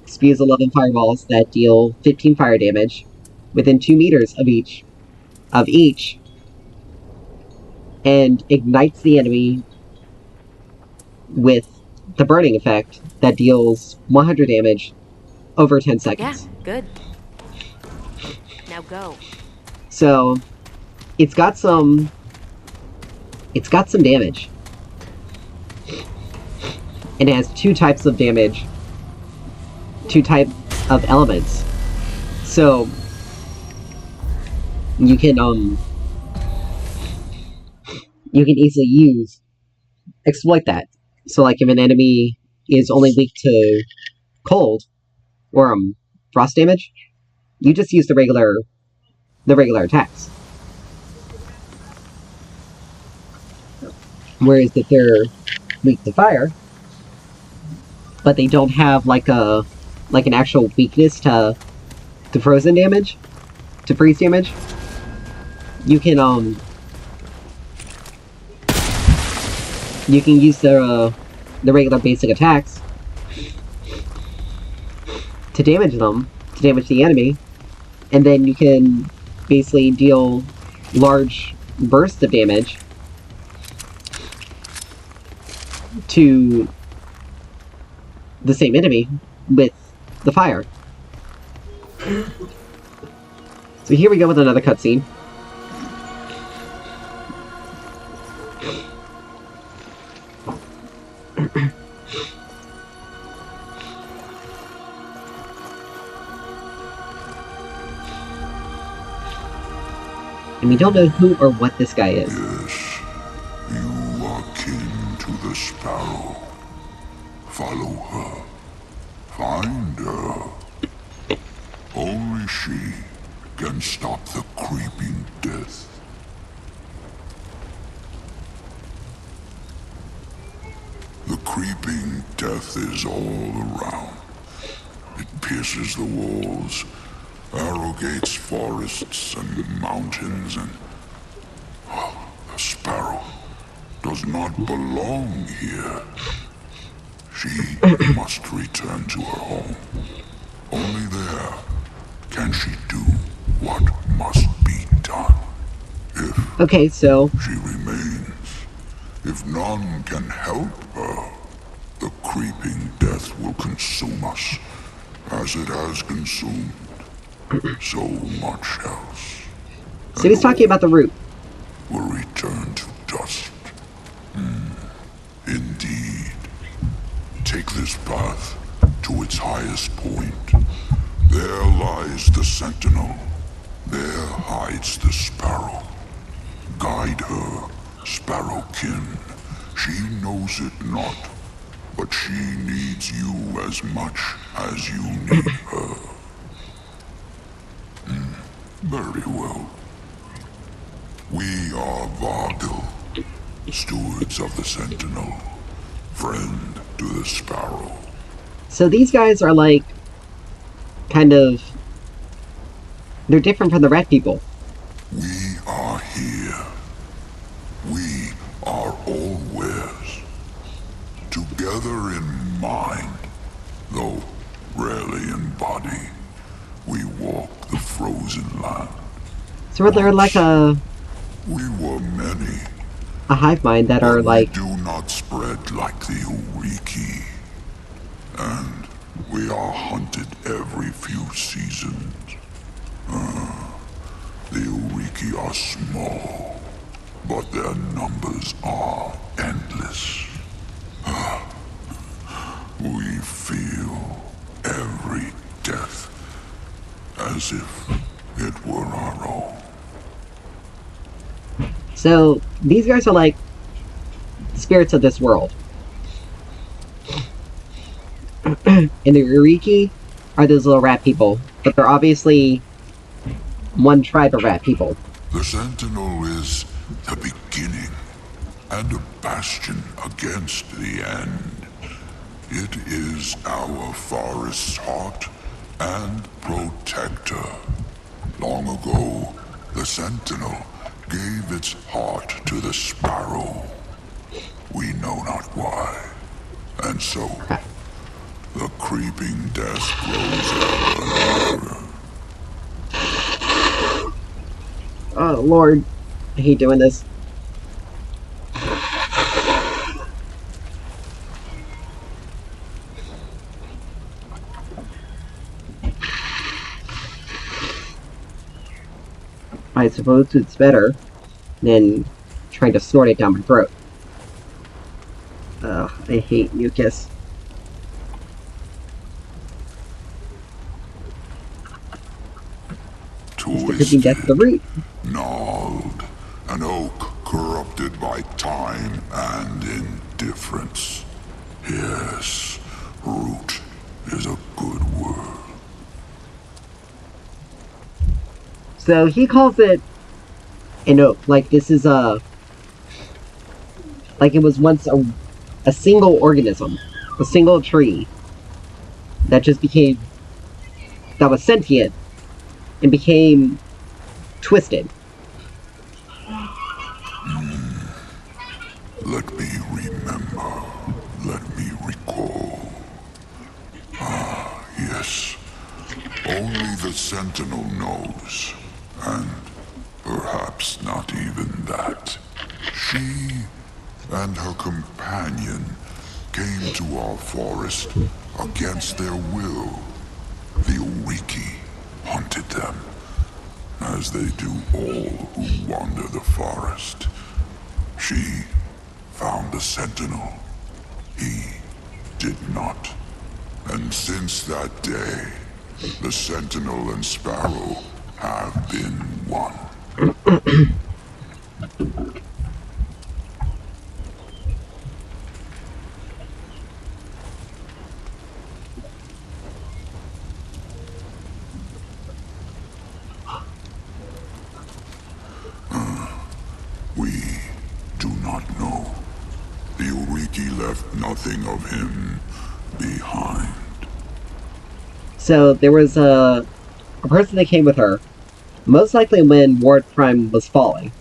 [SPEAKER 1] spews 11 fireballs that deal 15 fire damage within 2 meters of each, and ignites the enemy with the burning effect that deals 100 damage over 10 seconds.
[SPEAKER 3] Yeah, good. Now go.
[SPEAKER 1] So, it's got some damage. And it has 2 types of damage. 2 types of elements. So, you can easily exploit that. So, like, if an enemy is only weak to cold or frost damage, you just use the regular attacks. Whereas if they're weak to fire, but they don't have like an actual weakness to frozen damage, to freeze damage, you can use the regular basic attacks to damage them, to damage the enemy, and then you can basically deal large bursts of damage to the same enemy with the fire. So here we go with another cutscene. And we don't know who or what this guy is.
[SPEAKER 4] Yes, you are kin to the sparrow. Follow her. Find her. Only she can stop the creeping death. The creeping death is all around. It pierces the walls, arrogates forests and mountains, and the sparrow does not belong here. She must return to her home. Only there can she do what must be done. If
[SPEAKER 1] Okay, so
[SPEAKER 4] she remains, if none can help her, the creeping death will consume us, as it has consumed so much else.
[SPEAKER 1] So he's talking about the root.
[SPEAKER 4] Will return to dust. Indeed. Take this path to its highest point. There lies the sentinel. There hides the sparrow. Guide her, sparrowkin. She knows it not, but she needs you as much as you need her. Very well. We are Vargil, stewards of the sentinel, friend to the sparrow.
[SPEAKER 1] So these guys are like, kind of, they're different from the rat people.
[SPEAKER 4] We are here. We are always together in mind, though rarely in body. We walk the frozen land.
[SPEAKER 1] So they're like
[SPEAKER 4] We were many,
[SPEAKER 1] a hive mind that are
[SPEAKER 4] but
[SPEAKER 1] like,
[SPEAKER 4] we do not spread like the Uriki. And we are hunted every few seasons. The Uriki are small, but their numbers are endless. We feel every death as if it were our own.
[SPEAKER 1] so these guys are like spirits of this world. And the Uriki are those little rat people, but they're obviously one tribe of rat people.
[SPEAKER 4] The Sentinel is the beginning and a bastion against the end. It is our forest's heart and protector. Long ago, the Sentinel gave its heart to the sparrow. We know not why. And so, the creeping death grows ever nearer.
[SPEAKER 1] Oh lord, I hate doing this. I suppose it's better than trying to snort it down my throat. Ugh, I hate mucus. It's the creeping death of the root.
[SPEAKER 4] Gnarled, an oak corrupted by time and indifference. Yes, root is a good word.
[SPEAKER 1] So he calls it an oak. Like this is a... Like it was once a single organism. A single tree. That just became... That was sentient. And became... twisted.
[SPEAKER 4] Let me remember. Let me recall. Ah, yes. Only the Sentinel knows. And perhaps not even that. She and her companion came to our forest against their will. The Oriki hunted them, as they do all who wander the forest. She found the Sentinel. He did not. And since that day, the Sentinel and Sparrow have been one. We do not know. The Oriki left nothing of him behind.
[SPEAKER 1] So there was a person that came with her. Most likely when Ward Prime was falling.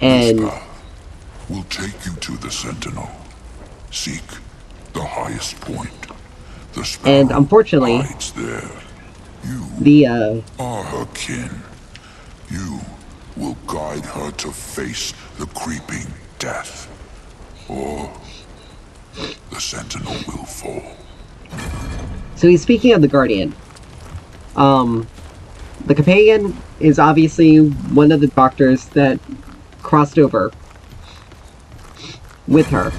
[SPEAKER 1] And...
[SPEAKER 4] This path will take you to the Sentinel. Seek the highest point. The Sparrow
[SPEAKER 1] and unfortunately...
[SPEAKER 4] hides there. You
[SPEAKER 1] The,
[SPEAKER 4] are her kin. You will guide her to face the creeping death. Or the Sentinel will fall.
[SPEAKER 1] So he's speaking of the Guardian. The companion is obviously one of the doctors that crossed over with her.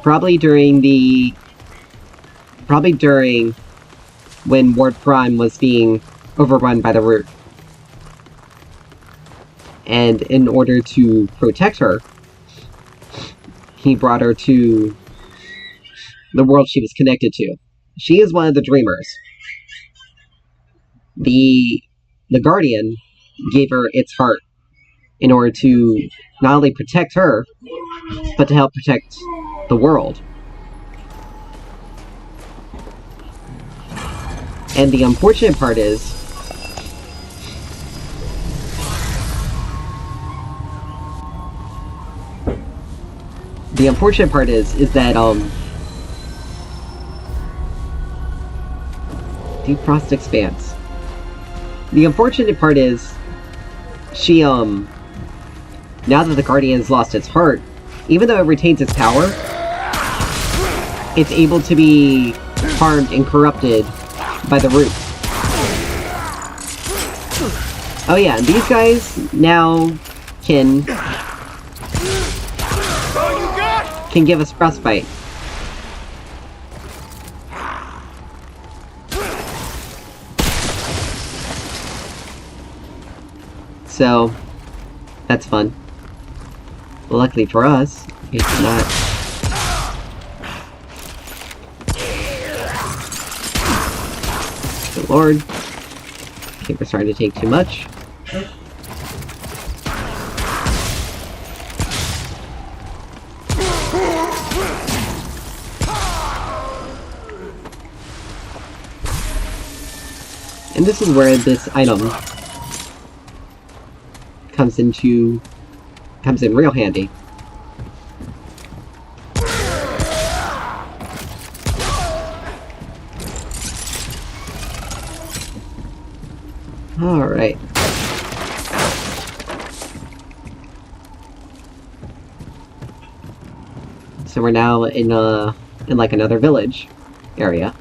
[SPEAKER 1] Probably during when Ward Prime was being overrun by the Root. And in order to protect her, he brought her to the world she was connected to. She is one of the Dreamers. The Guardian gave her its heart in order to not only protect her, but to help protect the world. And the unfortunate part is... is that, Deep Frost Expanse. The unfortunate part is, she, now that the Guardian's lost its heart, even though it retains its power, it's able to be harmed and corrupted by the Root. Oh yeah, and these guys now can give us frostbite. So, that's fun. Luckily for us, it's not. Good lord. Okay, we're starting to take too much. And this is where this item comes in real handy. Alright. So we're now in like another village area.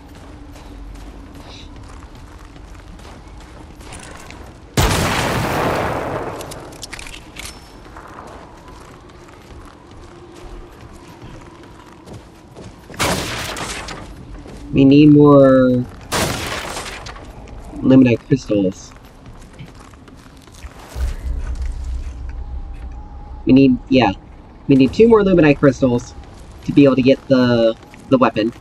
[SPEAKER 1] We need more Luminite crystals. We need 2 more Luminite crystals to be able to get the the weapon.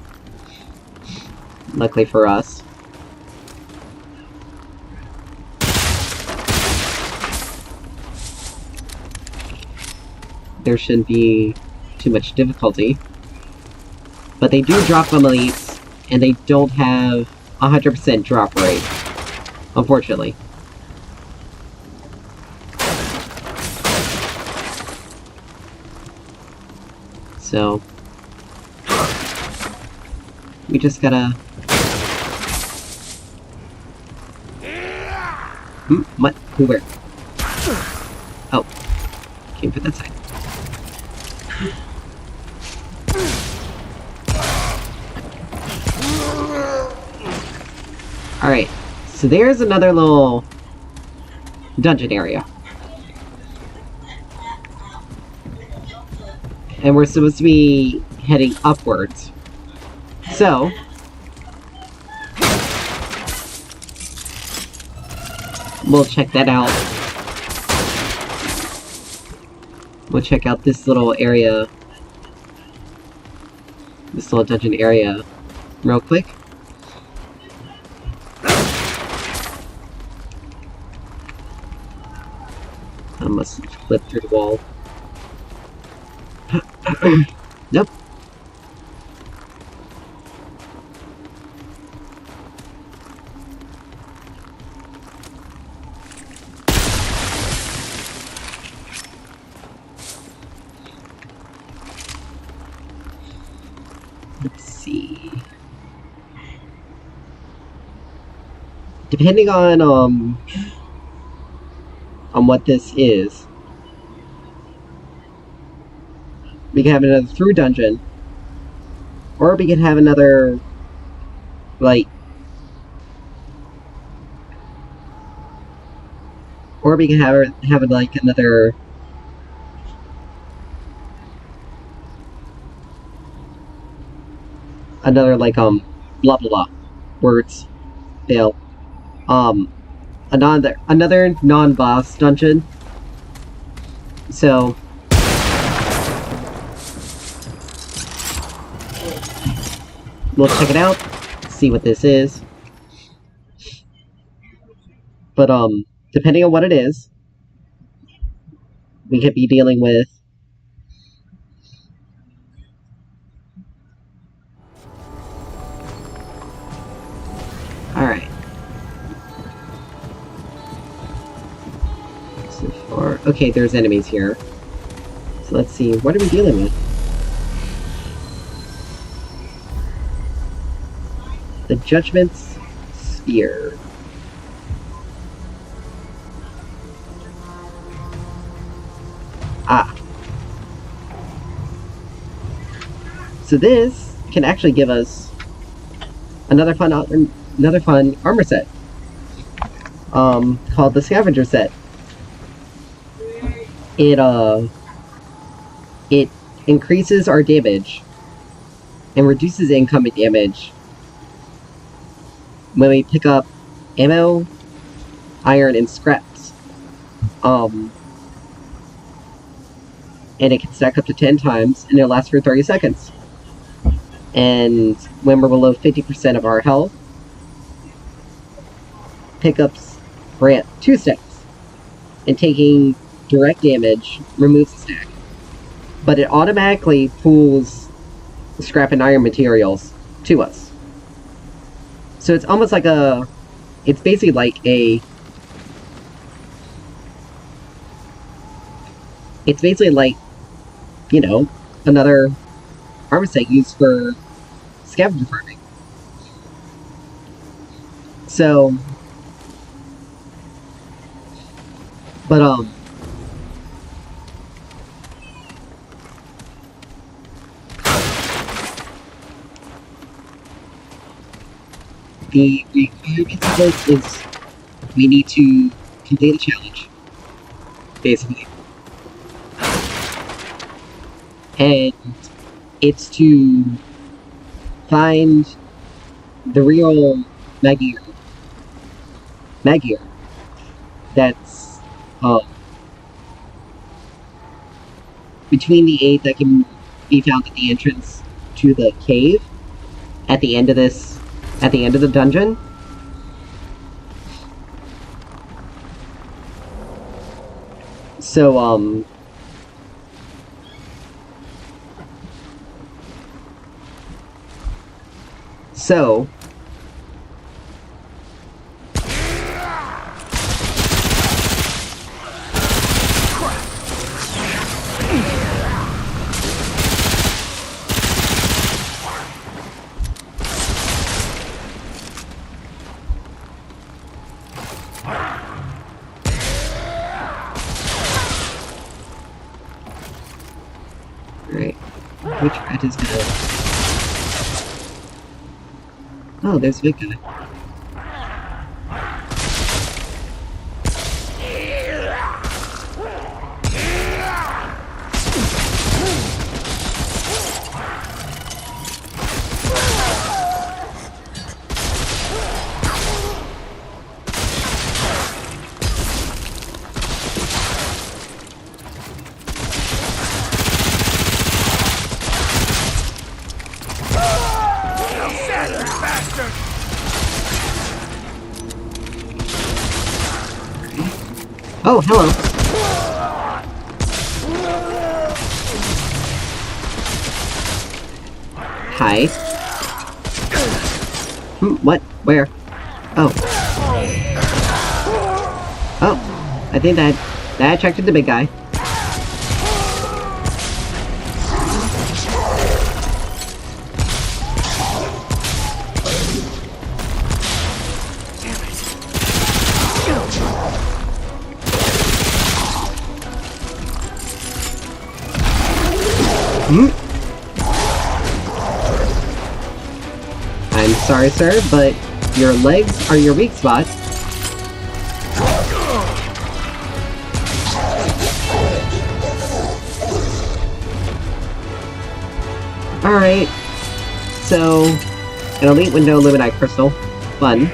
[SPEAKER 1] Luckily for us. There shouldn't be too much difficulty. But they do drop from elites, and they don't have 100% drop rate. Unfortunately. So... we just gotta... what? Who, where? Oh. Came for that side. Alright, so there's another little dungeon area. And we're supposed to be heading upwards. So... we'll check that out. We'll check out this little area. This little dungeon area real quick. I must have flipped through the wall. Nope. Let's see. Depending on what this is, we can have another through dungeon, or we can have another, like, or we can have it like another like blah blah blah words fail another non-boss dungeon. So we'll check it out, see what this is. But depending on what it is, we could be dealing with alright. So far, okay, there's enemies here. So let's see, what are we dealing with? The Judgment's Sphere. Ah. So this can actually give us another fun armor set. Called the Scavenger set. It increases our damage and reduces incoming damage when we pick up ammo, iron, and scraps. And it can stack up to 10 times, and it'll last for 30 seconds. And when we're below 50% of our health, pickups grant 2 stacks. And taking direct damage removes a stack. But it automatically pulls scrap and iron materials to us. So it's almost like it's basically like it's basically like, you know, another armor set used for scavenger farming. So, but the requirements of this is we need to complete a challenge, basically. And it's to find the real Magyar that's between the 8 that can be found at the entrance to to the cave at the end of the dungeon. So, So... Alright. Which rat is gonna... Oh, there's a big guy. Oh, hello. Hi. What? Where? Oh. Oh. I think that attracted the big guy. I'm sorry, sir, but your legs are your weak spot. Alright. So, an elite window luminite crystal. Fun.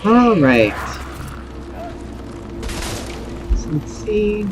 [SPEAKER 1] Alright. So let's see.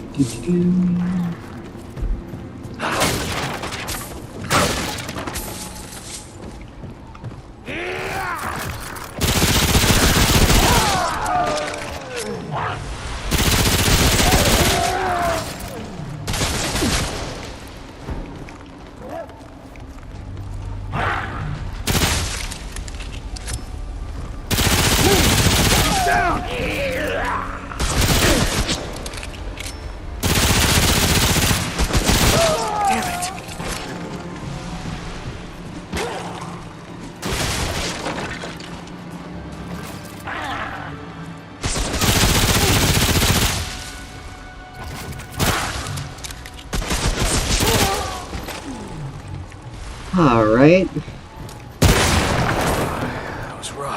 [SPEAKER 1] Alright.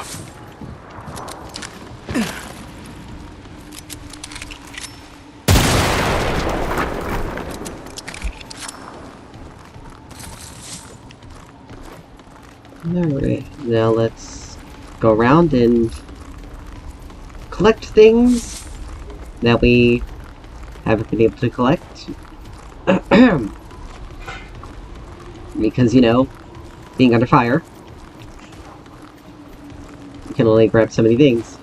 [SPEAKER 2] enough.
[SPEAKER 1] Alright, now let's go around and collect things that we haven't been able to collect. Because, you know, being under fire, you can only grab so many things.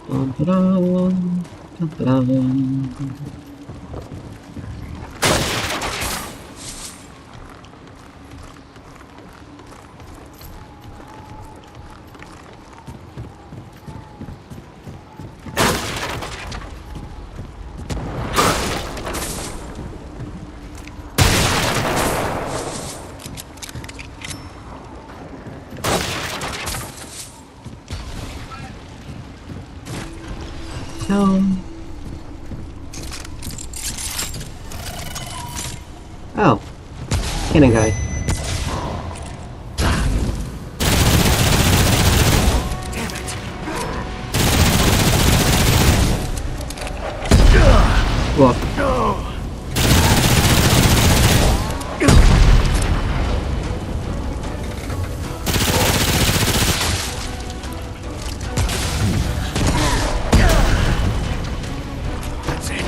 [SPEAKER 1] Dum-ba-dum, dum-ba-dum. Oh, cannon guy.
[SPEAKER 2] Damn it.
[SPEAKER 1] Whoa.
[SPEAKER 2] That's it.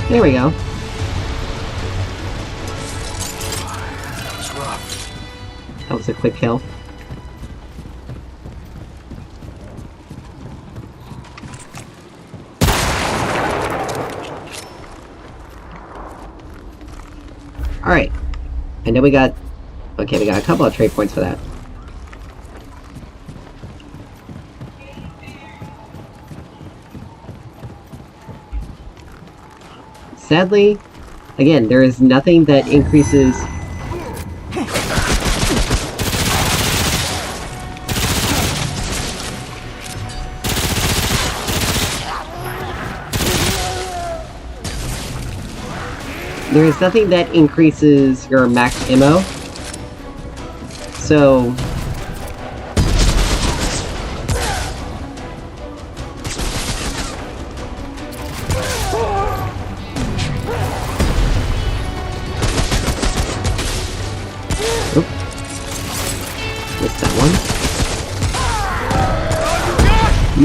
[SPEAKER 1] There we go.
[SPEAKER 2] That was rough.
[SPEAKER 1] That was a quick kill. Alright. And then we got... Okay, we got a couple of trade points for that. Sadly, again, there is nothing that increases... There is nothing that increases your max ammo. So... Oop. Missed that one.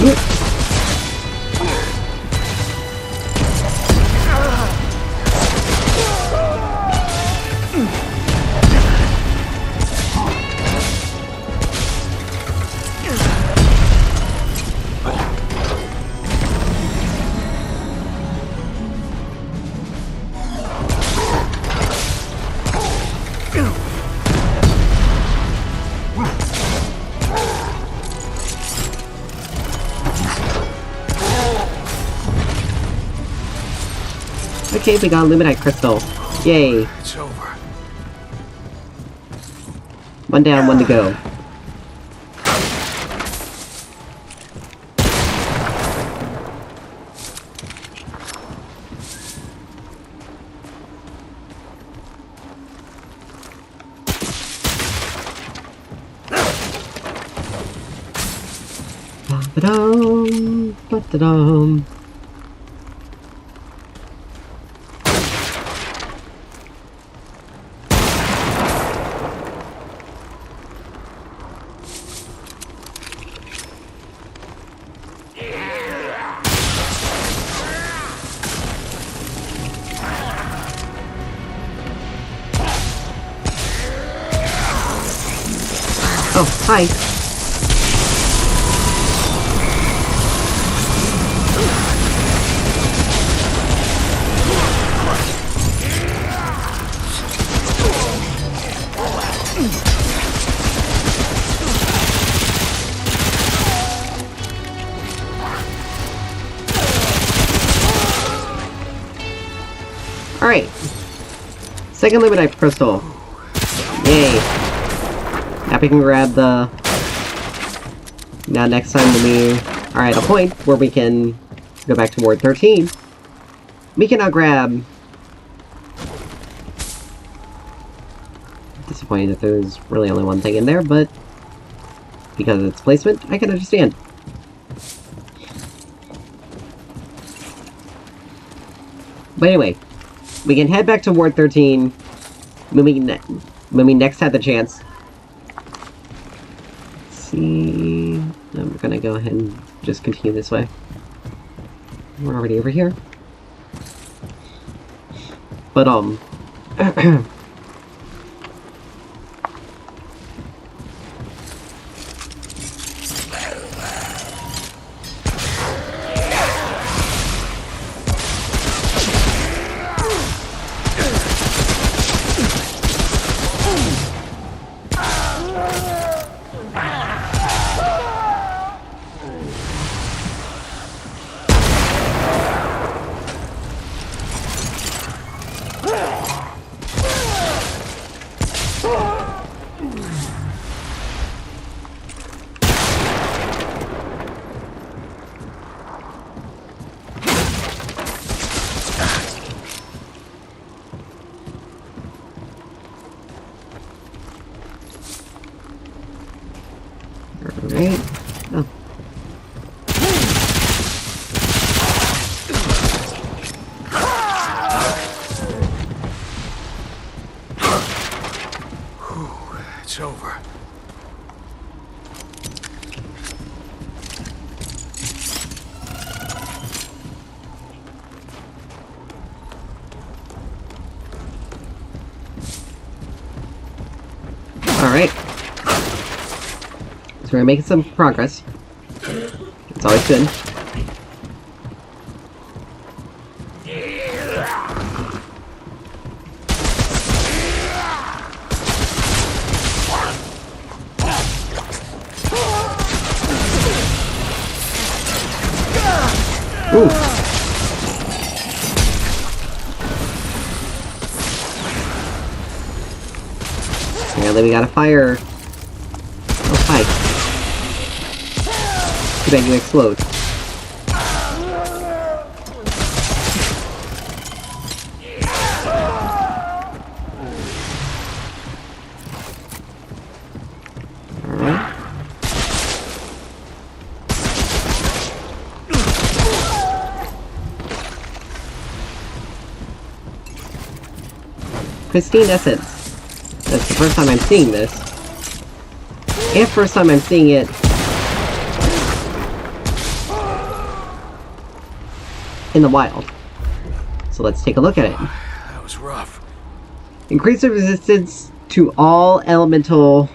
[SPEAKER 1] Yep. Okay, we got a Luminite crystal. Yay.
[SPEAKER 2] It's over.
[SPEAKER 1] One down, one to go. Ba-da-dum, ba-da-dum. Oh, hi. Alright. Second Limonite crystal. Yay. Now we can grab the... Now next time when we are at a point where we can go back to Ward 13, we can now grab... Disappointing that there's really only one thing in there, but because of its placement, I can understand. But anyway, we can head back to Ward 13 when we next have the chance. Let's see... I'm gonna go ahead and just continue this way. We're already over here. But, Alright. Oh.
[SPEAKER 2] It's over.
[SPEAKER 1] Alright. So we're making some progress. It's always good. Ooh. Apparently we gotta fire. Oh, hi. Too bad you explode. Alright. Pristine Essence. That's the first time I'm seeing this. And first time I'm seeing it in the wild. So let's take a look at it.
[SPEAKER 2] That was rough.
[SPEAKER 1] Increases resistance to all elemental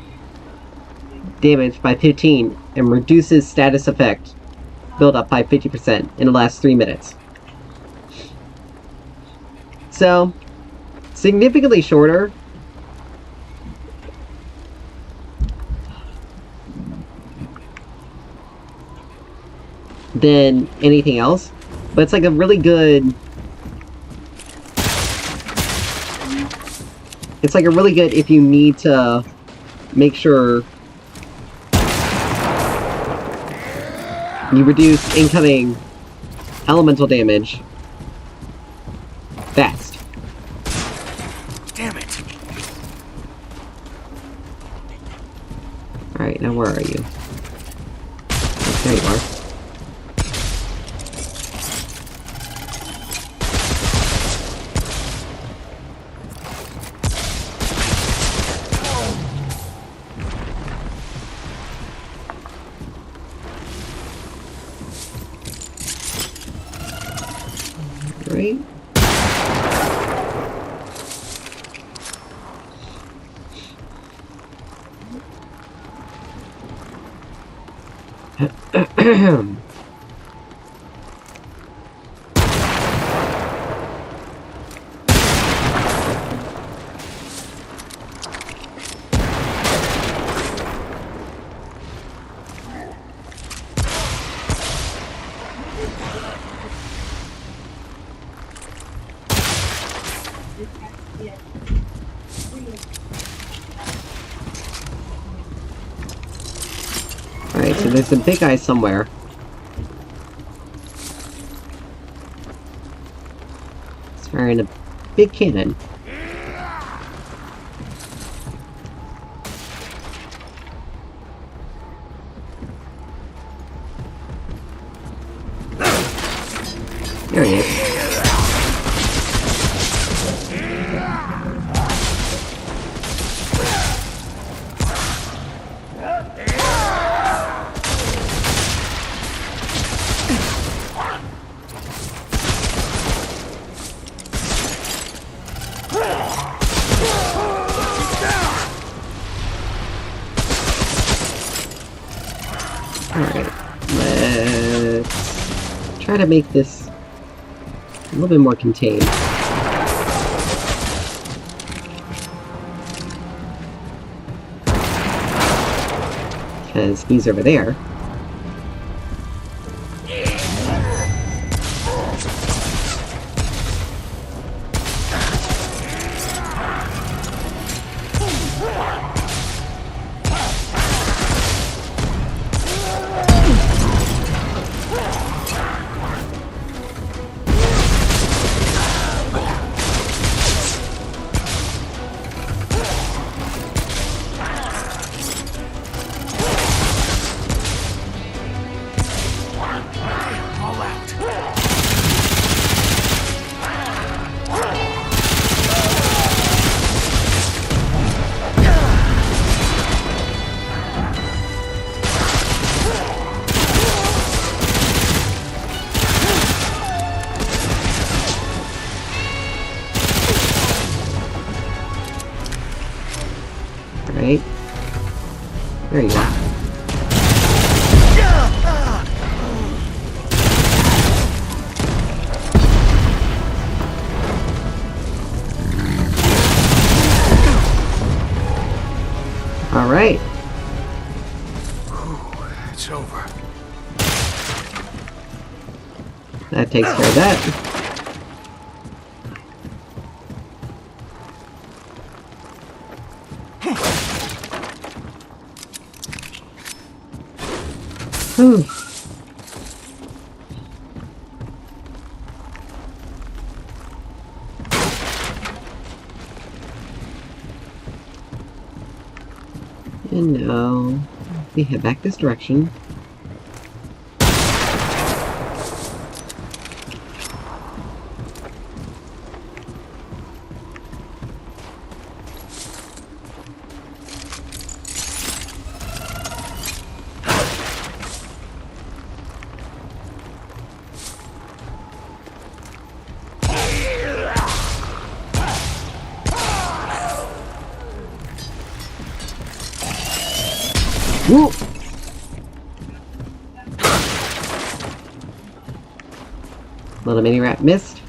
[SPEAKER 1] damage by 15 and reduces status effect build up by 50% in the last 3 minutes. So, significantly shorter. Than anything else, but it's like a really good... It's like a really good if you need to make sure you reduce incoming elemental damage fast.
[SPEAKER 2] Damn it.
[SPEAKER 1] Alright, now where are you? There you are. Right? Alright, so there's a big guy somewhere. He's firing a big cannon. There he is. Alright, let's try to make this a little bit more contained. Because he's over there. Right? There you go. Alright.
[SPEAKER 2] It's over.
[SPEAKER 1] That takes care of that. Whew. And now we head back this direction. Whoa! Little mini rat missed.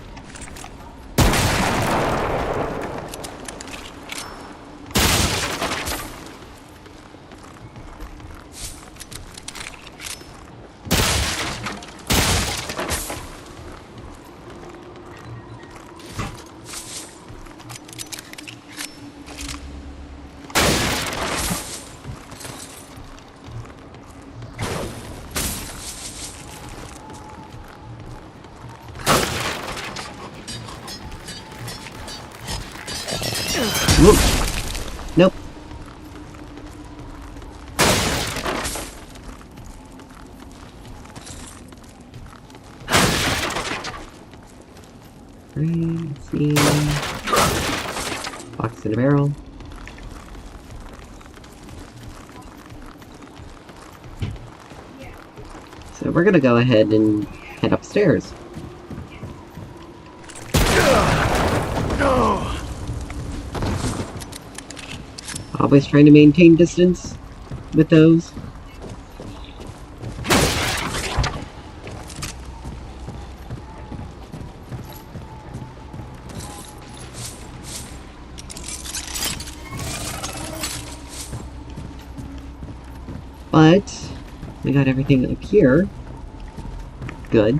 [SPEAKER 1] Whoop. Nope. Right, let's see. Box in a barrel. So we're gonna go ahead and head upstairs. Always trying to maintain distance with those. But we got everything up here. Good.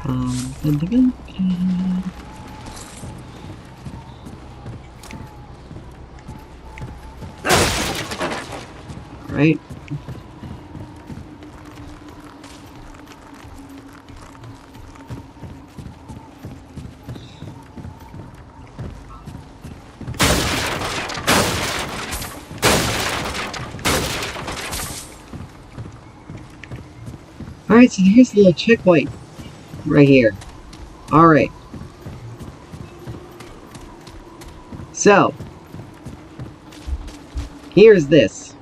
[SPEAKER 1] Dun, dun, dun, dun. Right. Alright, so here's the little checkpoint. Right here. Alright. So. Here's this.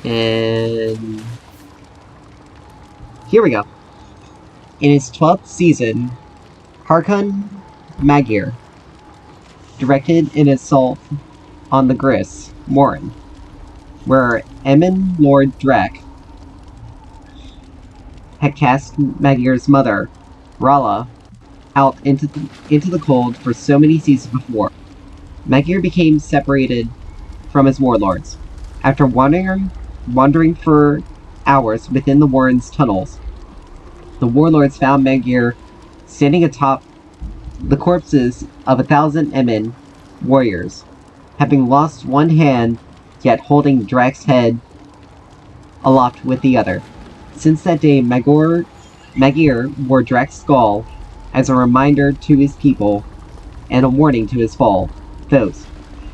[SPEAKER 1] And here we go. In its 12th season, Harkon Magir directed an assault on the Gris, Morin, where Emin Lord Drek had cast Magir's mother, Rala, out into the cold for so many seasons before. Magir became separated from his warlords. After wandering for hours within the Warren's tunnels, the warlords found Magir standing atop the corpses of 1,000 Emin warriors, having lost one hand, yet holding Drak's head aloft with the other. Since that day, Magir wore Drak's skull as a reminder to his people and a warning to his foes.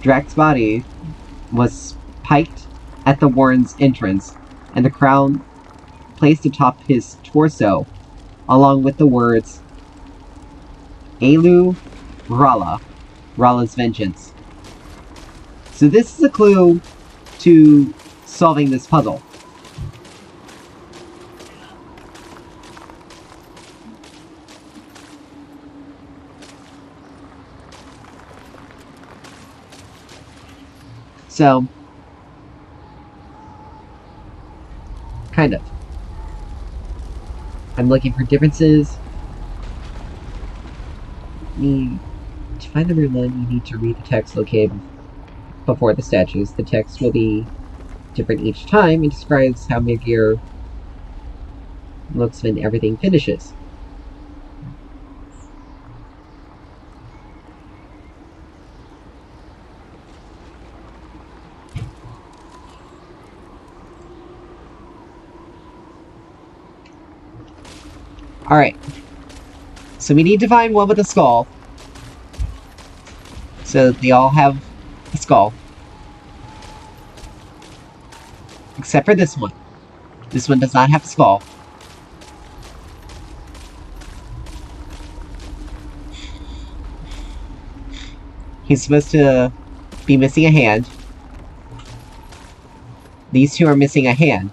[SPEAKER 1] Drak's body was piked at the Warren's entrance, and the crown placed atop his torso, along with the words, Elu Rala, Rala's vengeance. So this is a clue to solving this puzzle. So, kind of. I'm looking for differences. To find the room one, you need to read the text located before the statues. The text will be different each time. It describes how Magir looks when everything finishes. Alright. So we need to find one with a skull. So they all have a skull. Except for this one. This one does not have a skull. He's supposed to be missing a hand. These two are missing a hand.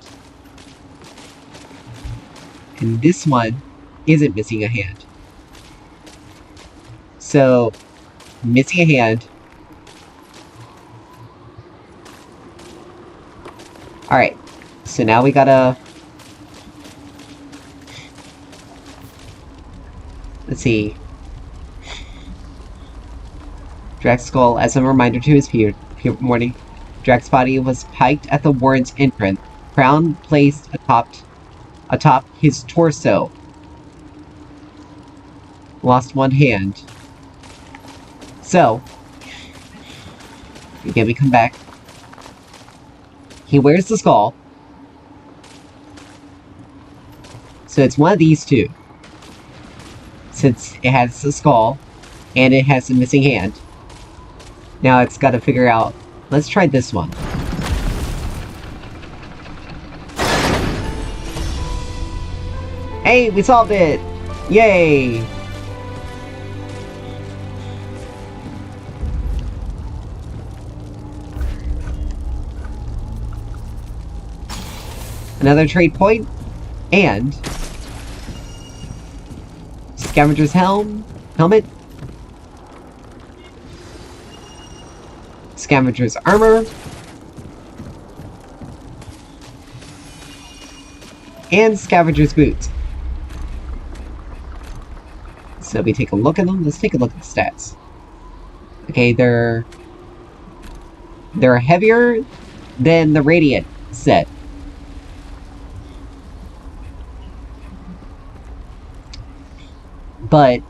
[SPEAKER 1] And this one isn't missing a hand. So, missing a hand. Alright, so now we gotta... Let's see. Drak's skull, as a reminder to his warning. Drak's body was piked at the Warren's entrance, crown placed atop his torso. Lost one hand. So, again we come back. He wears the skull. So it's one of these two. Since it has the skull, and it has a missing hand. Now it's gotta figure out... Let's try this one. Hey, we solved it! Yay! Another trade point, and Scavenger's helmet, Scavenger's armor, and Scavenger's boots. So we take a look at them. Let's take a look at the stats. Okay, they're heavier than the Radiant set. but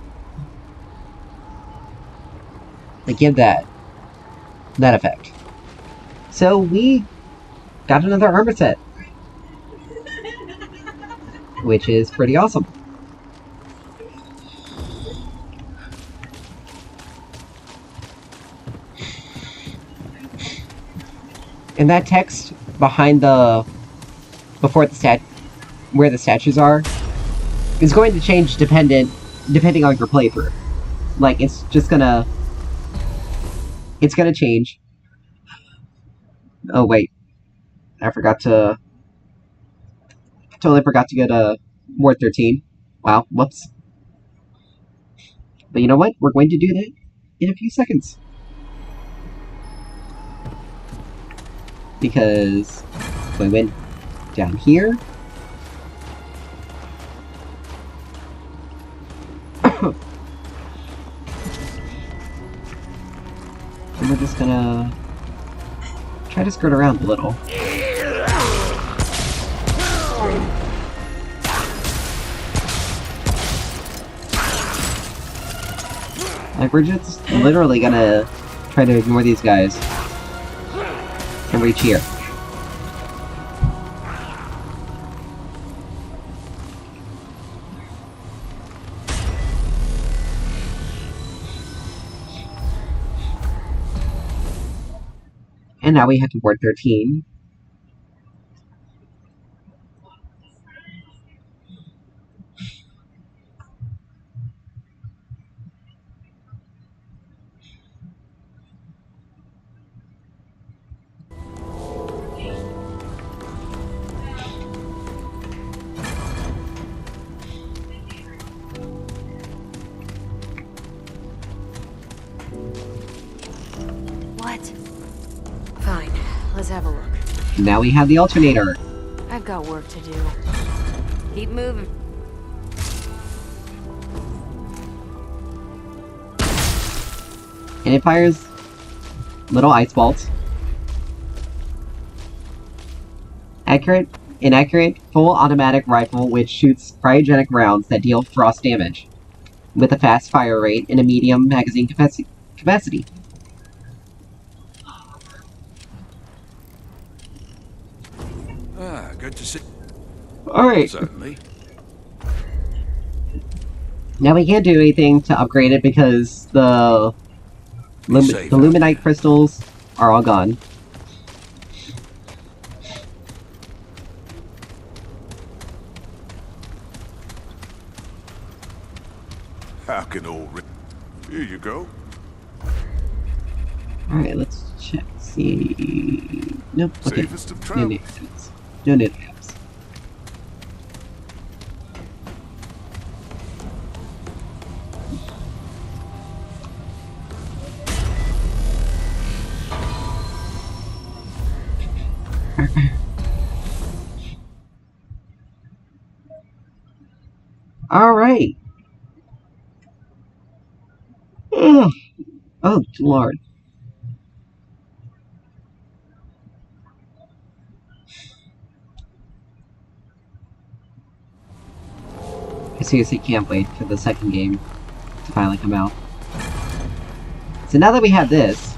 [SPEAKER 1] they give that effect. So we got another armor set, which is pretty awesome. And that text behind where the statues are, is going to change depending on your playthrough. Like, it's gonna change. Oh wait, totally forgot to go to Ward 13. Wow, whoops. But you know what? We're going to do that in a few seconds. Because we went down here. And we're just gonna try to skirt around a little. Like, we're just literally gonna try to ignore these guys and reach here. And now we head to Ward 13.
[SPEAKER 3] What? Fine, let's have a look.
[SPEAKER 1] Now we have the alternator.
[SPEAKER 3] I've got work to do. Keep moving.
[SPEAKER 1] And it fires little ice bolts. Inaccurate, full automatic rifle which shoots cryogenic rounds that deal frost damage, with a fast fire rate and a medium magazine capacity.
[SPEAKER 2] Good to see.
[SPEAKER 1] Alright.
[SPEAKER 2] Certainly.
[SPEAKER 1] Now we can't do anything to upgrade it because the Luminite crystals are all gone.
[SPEAKER 2] How can all... Here you go.
[SPEAKER 1] Alright, let's check. See... Nope, okay.
[SPEAKER 2] Safest of travel.
[SPEAKER 1] No need items. Alright. Oh, Lord. I seriously can't wait for the second game to finally come out. So now that we have this,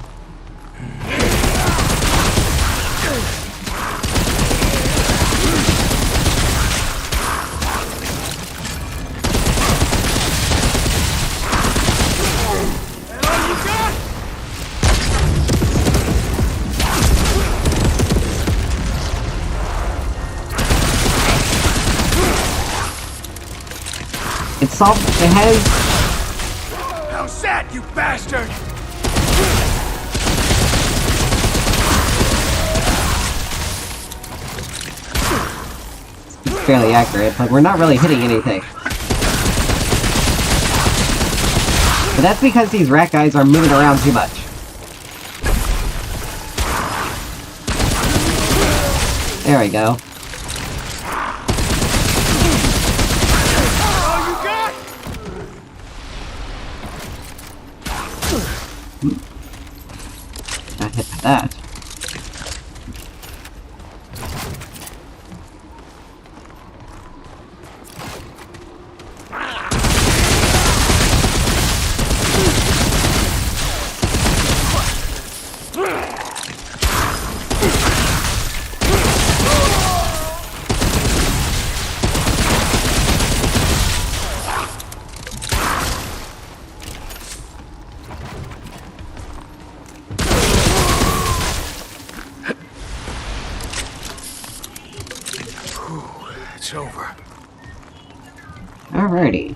[SPEAKER 1] it has...
[SPEAKER 2] How's that, you bastard?
[SPEAKER 1] It's fairly accurate, but we're not really hitting anything. But that's because these rat guys are moving around too much. There we go. Got hit by that.
[SPEAKER 2] It's over.
[SPEAKER 1] Alrighty.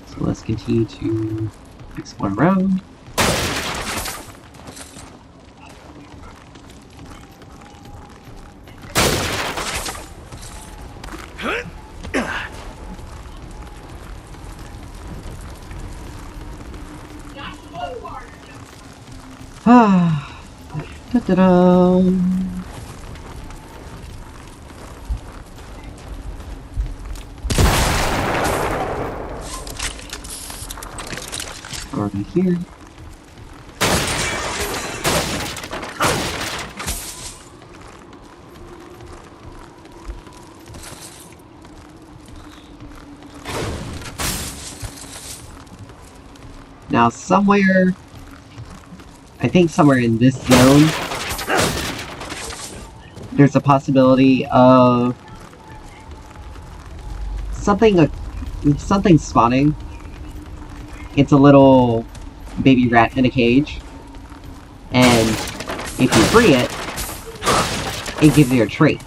[SPEAKER 1] So let's continue to explore around. Ah, da-da-da. Over here. Now somewhere, I think somewhere in this zone, there's a possibility of something spawning. It's a little baby rat in a cage, and if you free it, it gives you a trait.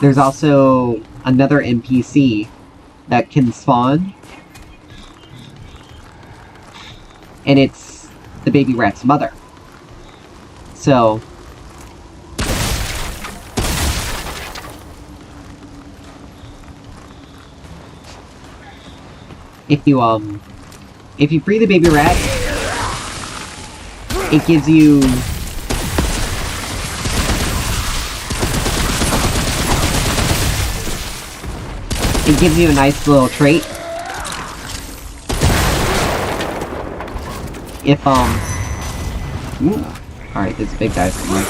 [SPEAKER 1] There's also another NPC that can spawn, and it's the baby rat's mother. So, if you free the baby rat, it gives you a nice little trait. If ooh, alright, this big guy's coming.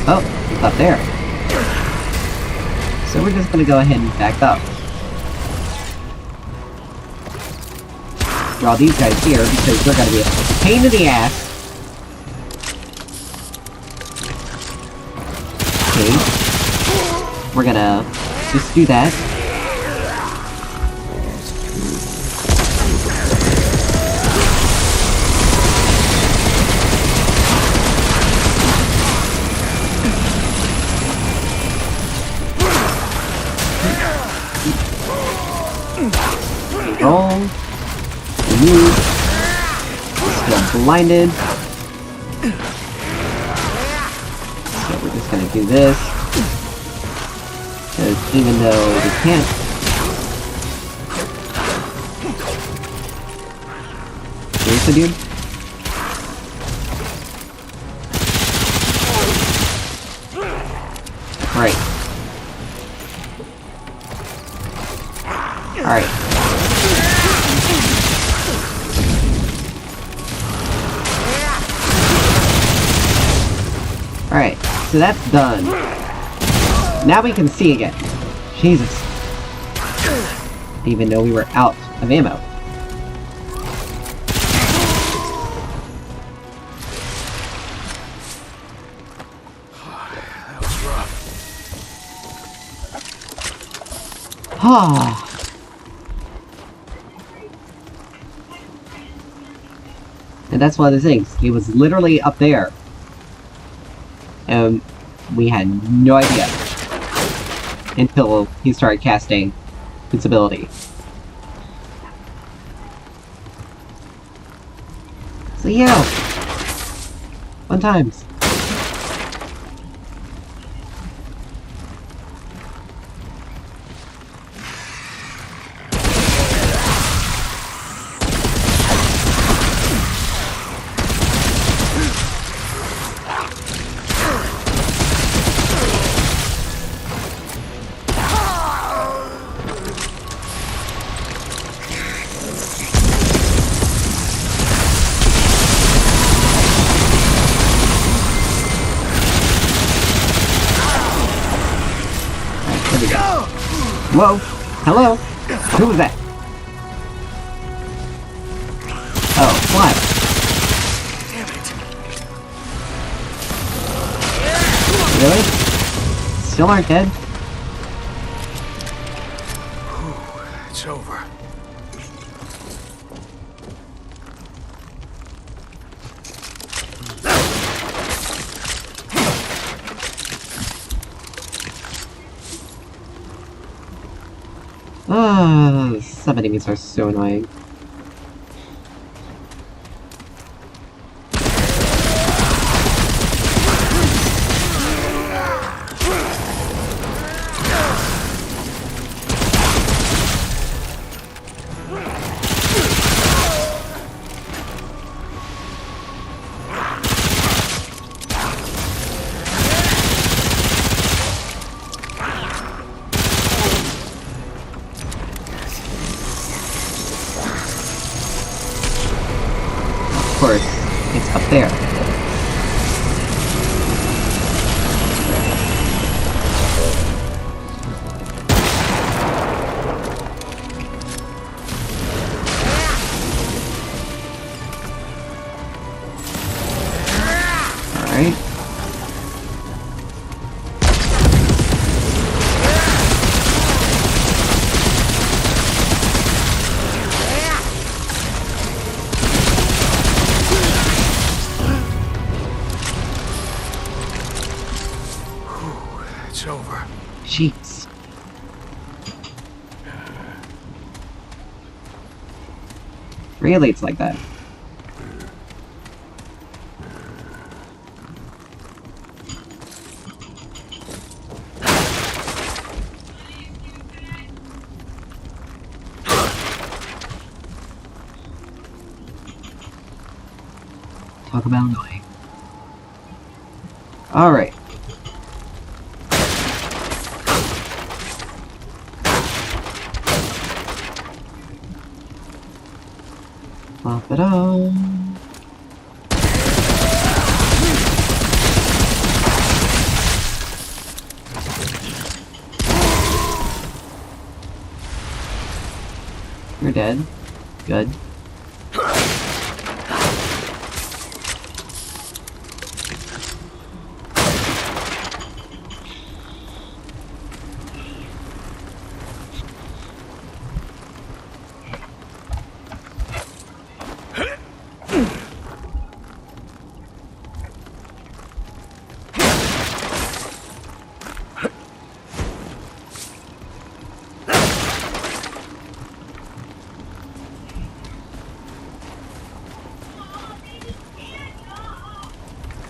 [SPEAKER 1] Oh, he's up there. So we're just gonna go ahead and back up. Draw these guys here because they're gonna be a pain in the ass. Okay. We're gonna just do that. Roll. Move. Still blinded. So we're just gonna do this. Because even though we can't... Seriously, dude? Right. Alright. Alright, so that's done. Now we can see again. Jesus. Even though we were out of ammo.
[SPEAKER 2] That was rough.
[SPEAKER 1] Ah. And that's one of the things. He was literally up there. And we had no idea. Until he started casting his ability. So yeah. Fun times. Whoa! Hello? Who was that? Oh, what?
[SPEAKER 2] Damn it.
[SPEAKER 1] Good. Still aren't dead.
[SPEAKER 2] It's over.
[SPEAKER 1] Some enemies are so annoying. Of course, it's up there. Alright.
[SPEAKER 2] It's over.
[SPEAKER 1] Jeez. Really, it's like that. Talk about annoying. Alright. Pop it on. You're dead. Good.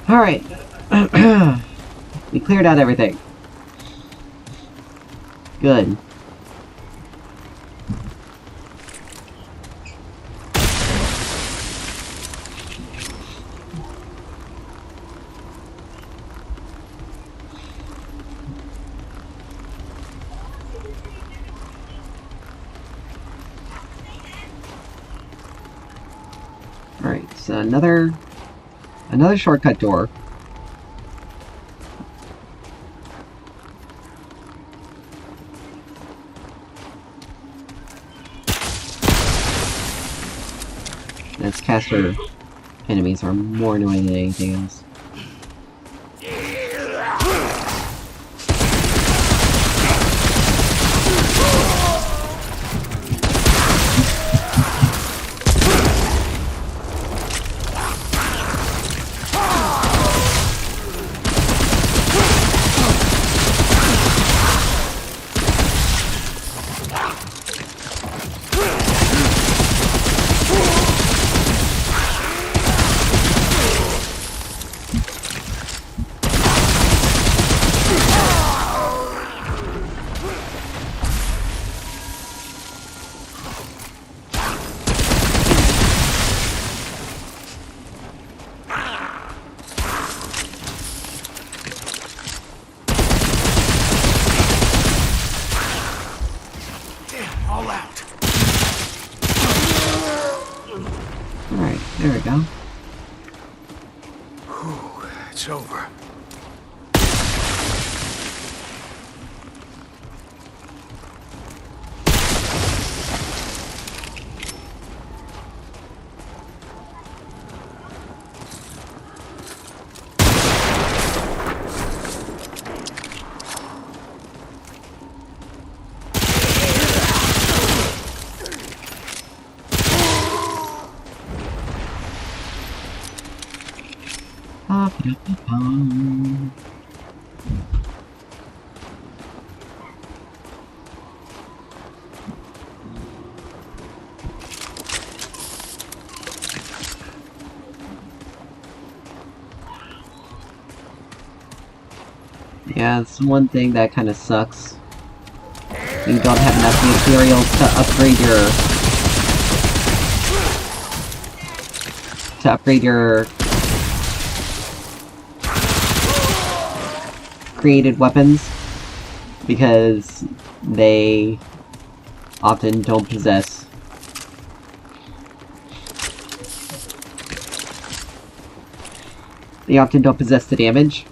[SPEAKER 1] Alright. We cleared out everything. Good. Alright, so another shortcut door. Its caster enemies are more annoying than anything else. Alright, there we go.
[SPEAKER 2] Whew, it's over.
[SPEAKER 1] Ba-ba-da-ba-bum. Yeah, it's one thing that kind of sucks. You don't have enough materials to upgrade your created weapons, because they often don't possess the damage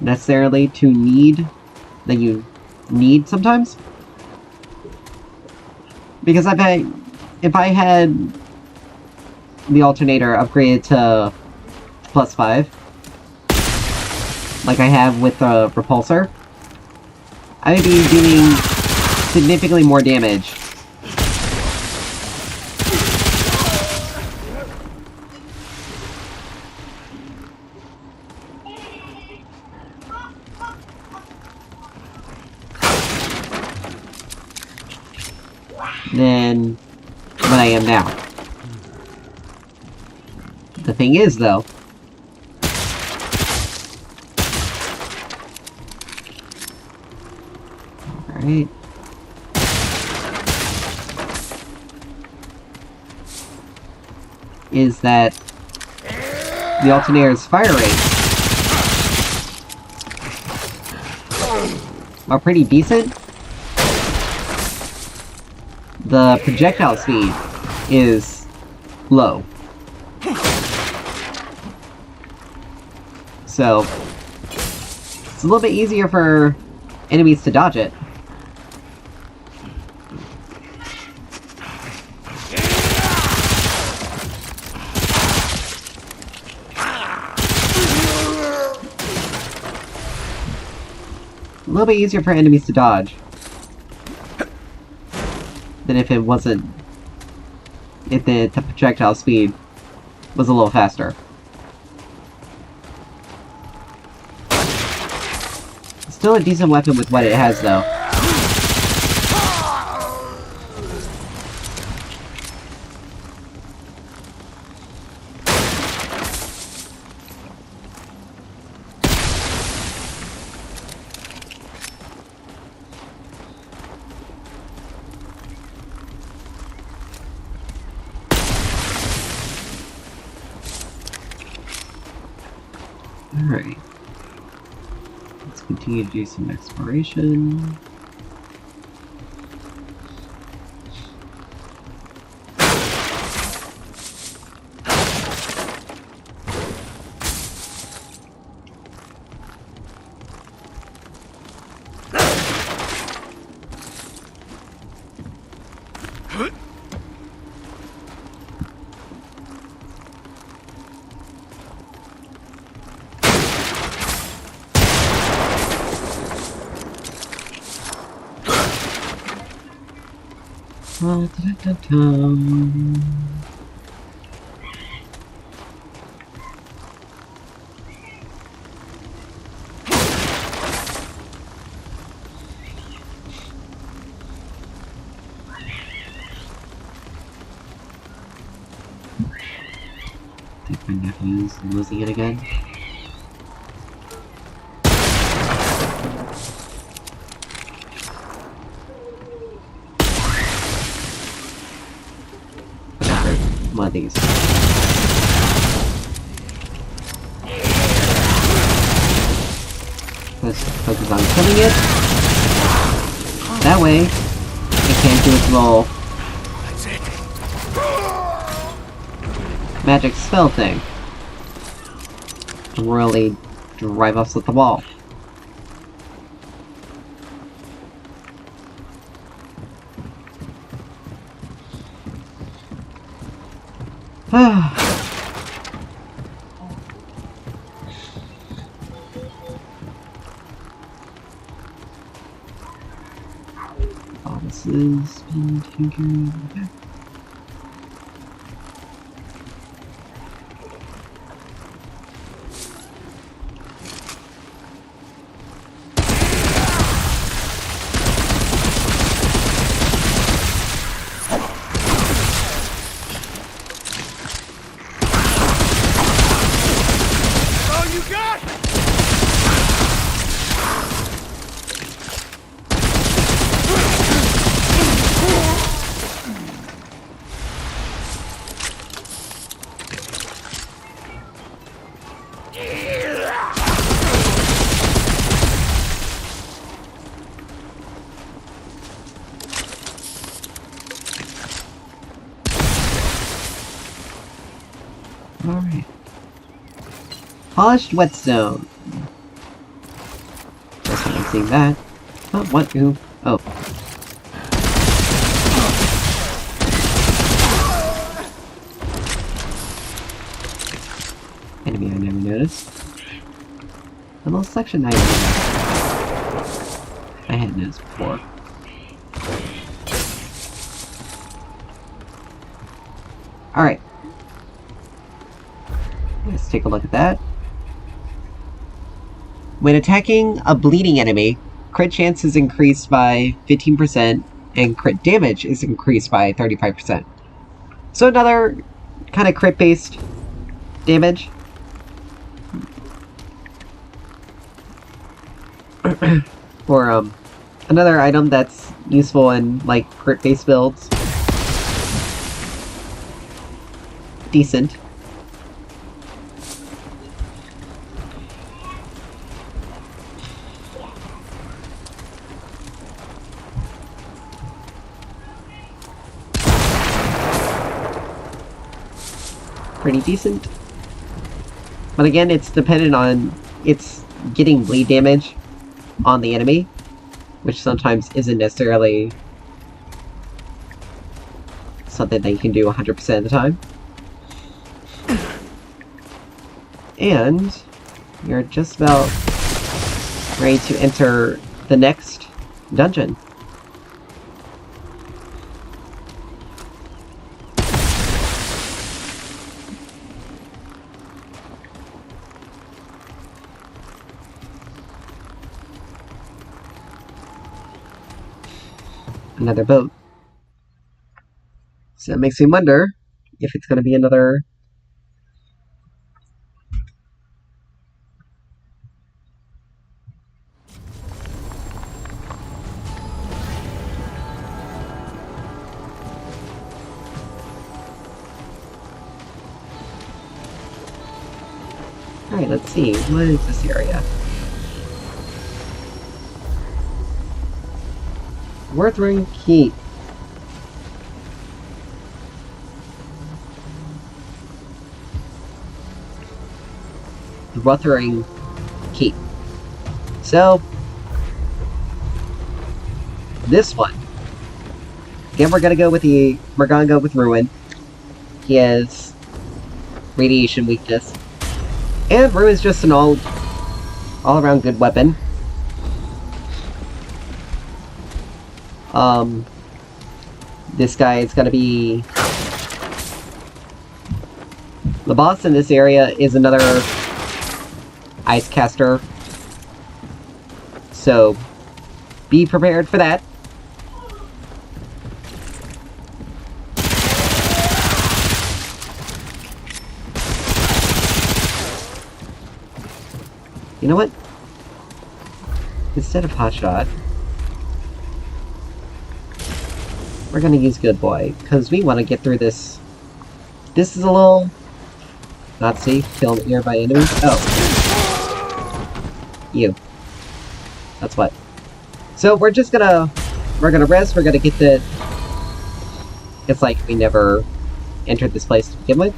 [SPEAKER 1] necessarily that you need sometimes. Because if I had the alternator upgraded to +5, like I have with the repulsor, I would be doing significantly more damage. Than what I am now. The thing is, though, alright. Is that the alternator's fire rates are pretty decent. The projectile speed is low. So, it's a little bit easier for enemies to dodge it. A little bit easier for enemies to dodge than if it wasn't... if the projectile speed was a little faster. Still a decent weapon with what it has, though. Alright. Let's continue to do some exploration. I think my nephew's losing it again. One of these. Let's focus on killing it. That way, it can't do its little magic spell thing and really drive us at the wall. All this is been taken back. Alright. Polished whetstone. First time I'm seeing that. Oh, what? Who? Oh. Enemy I never noticed. A little section I hadn't noticed before. Alright. Let's take a look at that. When attacking a bleeding enemy, crit chance is increased by 15%, and crit damage is increased by 35%. So another kind of crit-based damage. Or, another item that's useful in, like, crit-based builds. Decent. Pretty decent. But again, it's dependent on it's getting bleed damage on the enemy, which sometimes isn't necessarily something that you can do 100% of the time. And you're just about ready to enter the next dungeon. Another boat. So it makes me wonder if it's going to be another... Alright, let's see. What is this area? Wuthering Keep. Wuthering Keep. So, this one. Again, we're gonna go with Ruin. He has radiation weakness. And Ruin's just an all-around good weapon. This guy is gonna be... The boss in this area is another ice caster. So, be prepared for that. You know what? Instead of Hotshot, we're gonna use Good Boy, because we want to get through this. This is a little... not safe, killed nearby enemies. Oh. You. That's what. So we're just gonna... we're gonna rest, we're gonna get the... It's like we never entered this place to begin with.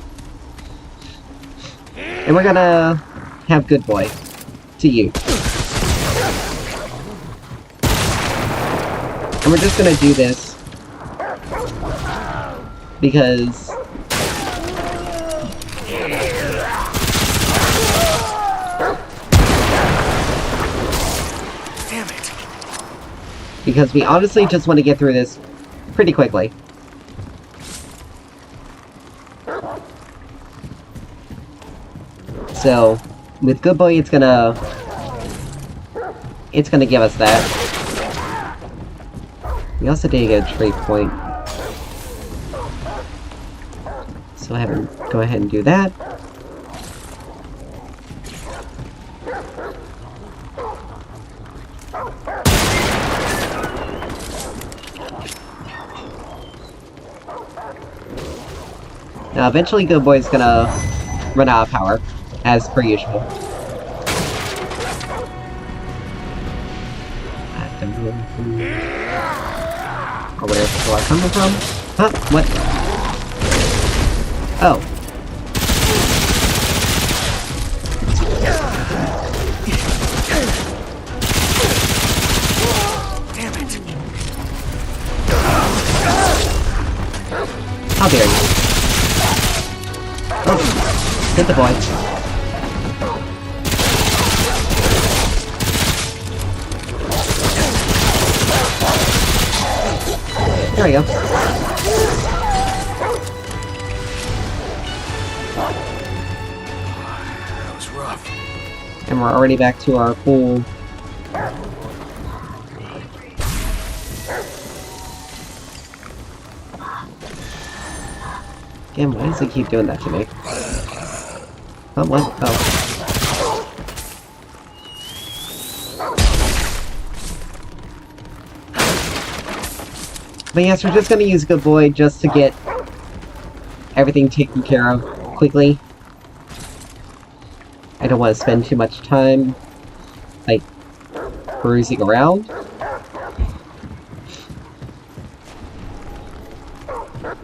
[SPEAKER 1] And we're gonna have Good Boy to you. And we're just gonna do this because
[SPEAKER 2] Damn it.
[SPEAKER 1] because we honestly just want to get through this pretty quickly. So, with Good Boy, it's gonna give us that. We also did get a trade point. So go ahead and do that. Now eventually Good Boy's gonna run out of power, as per usual. Or where people are coming from? Huh? What? Oh. Hit the boy. There we go.
[SPEAKER 2] That was rough.
[SPEAKER 1] And we're already back to our pool. Again, why does it keep doing that to me? Oh, what? Oh. But yes, we're just gonna use Good Boy just to get everything taken care of quickly. I don't want to spend too much time, like, perusing around.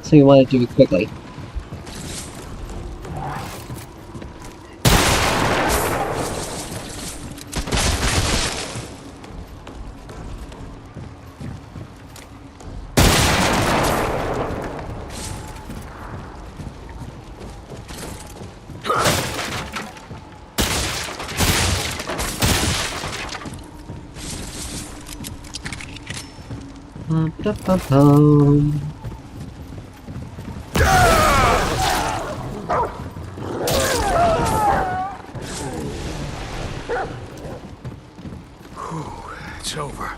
[SPEAKER 1] So you want to do it quickly. Bum-da-bum-bum.
[SPEAKER 2] It's over.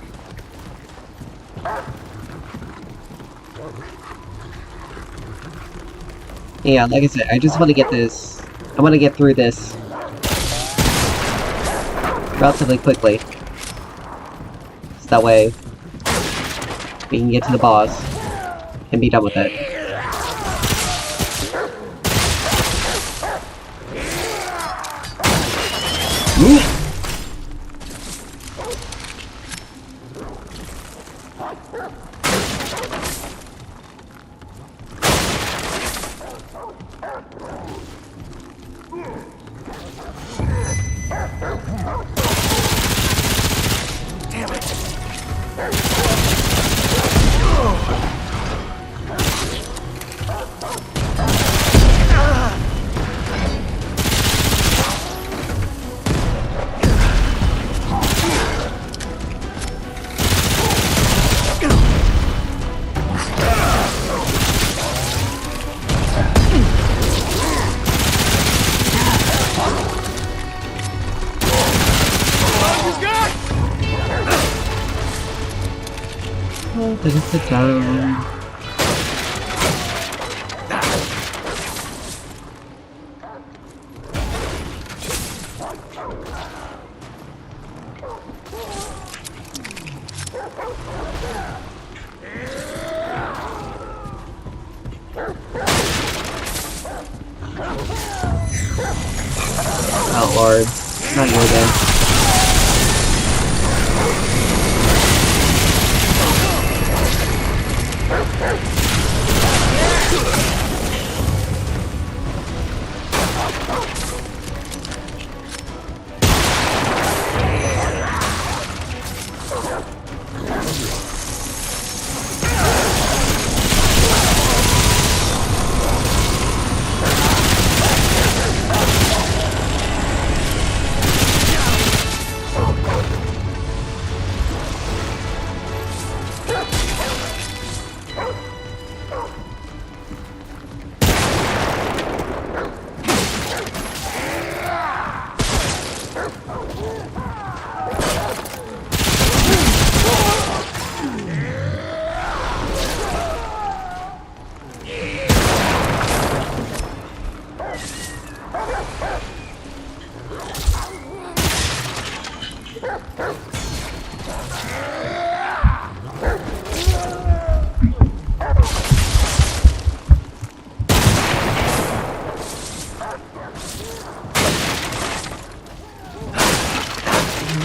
[SPEAKER 1] Yeah, like I said, I just want to get this... I want to get through this relatively quickly. So that way, we can get to the boss and be done with it. Ooh. Oh, sit down. Oh lord, not you again.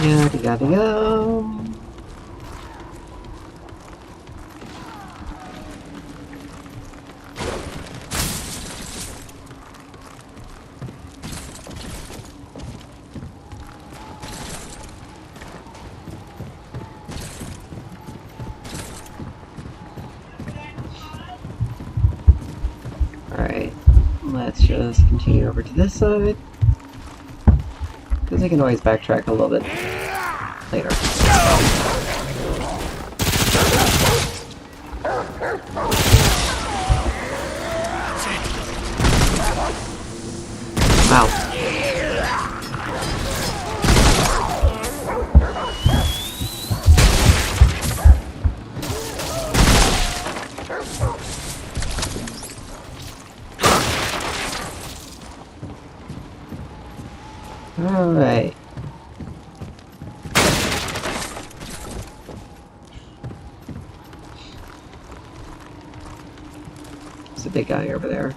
[SPEAKER 1] Yada yada yo. Alright, let's just just continue over to this side. Because I can always backtrack a little bit later. Wow. Alright. There's a big guy over there.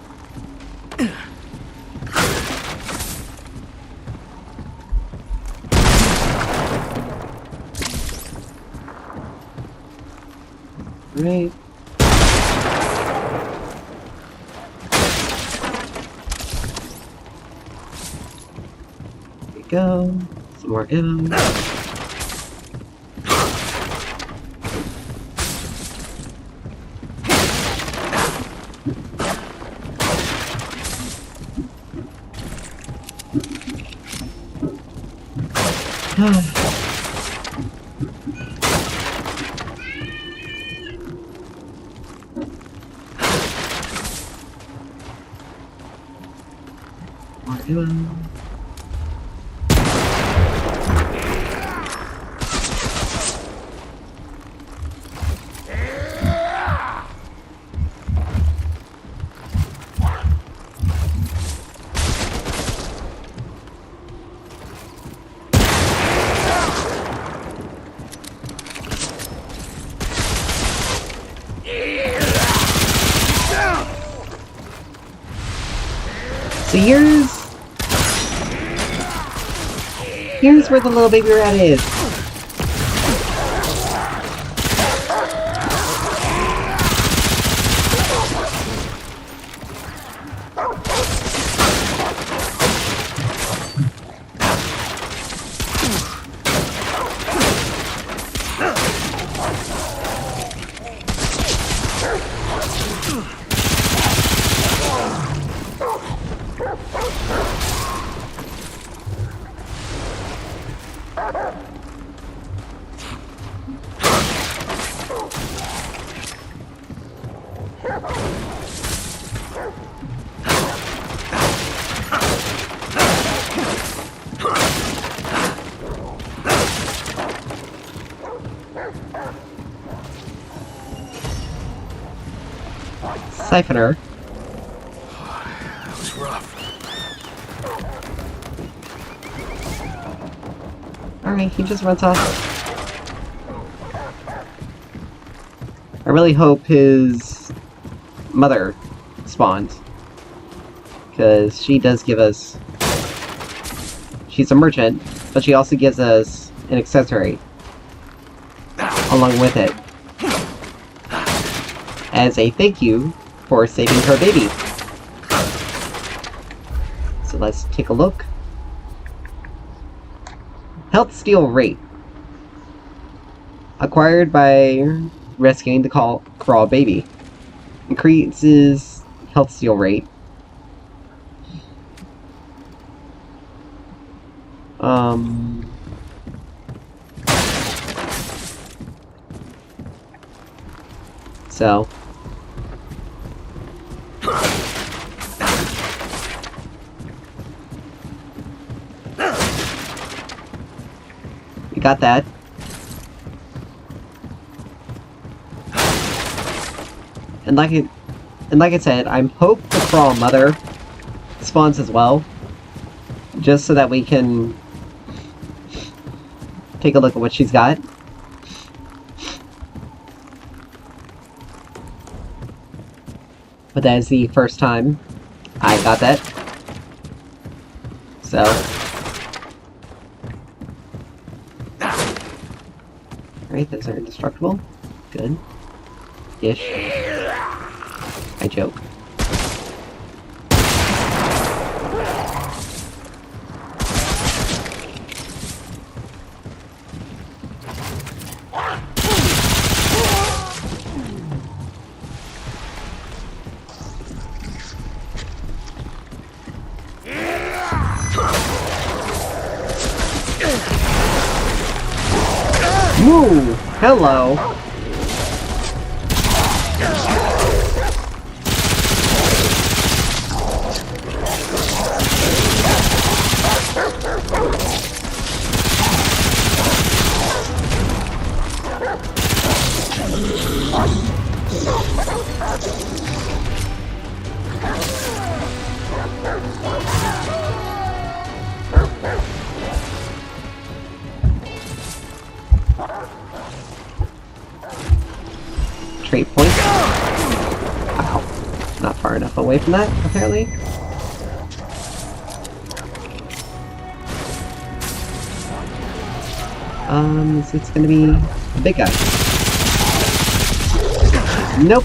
[SPEAKER 1] Right. There we go. Some more ammo. More ammo. So here's where the little baby rat is. Siphoner.
[SPEAKER 2] That was rough.
[SPEAKER 1] Alright, he just runs off. I really hope his mother spawns. Because she does give us... She's a merchant, but she also gives us an accessory along with it. As a thank you for saving her baby. So let's take a look. Health steal rate. Acquired by rescuing the crawl baby. Increases health steal rate. So we got that. And like I said, I hope the crawl mother spawns as well. Just so that we can take a look at what she's got. But that is the first time I got that. So. Alright, those are indestructible. Good. Ish. I joke. Woo! Hello! Trait point. Ow. Not far enough away from that, apparently. So it's gonna be a big guy. Nope.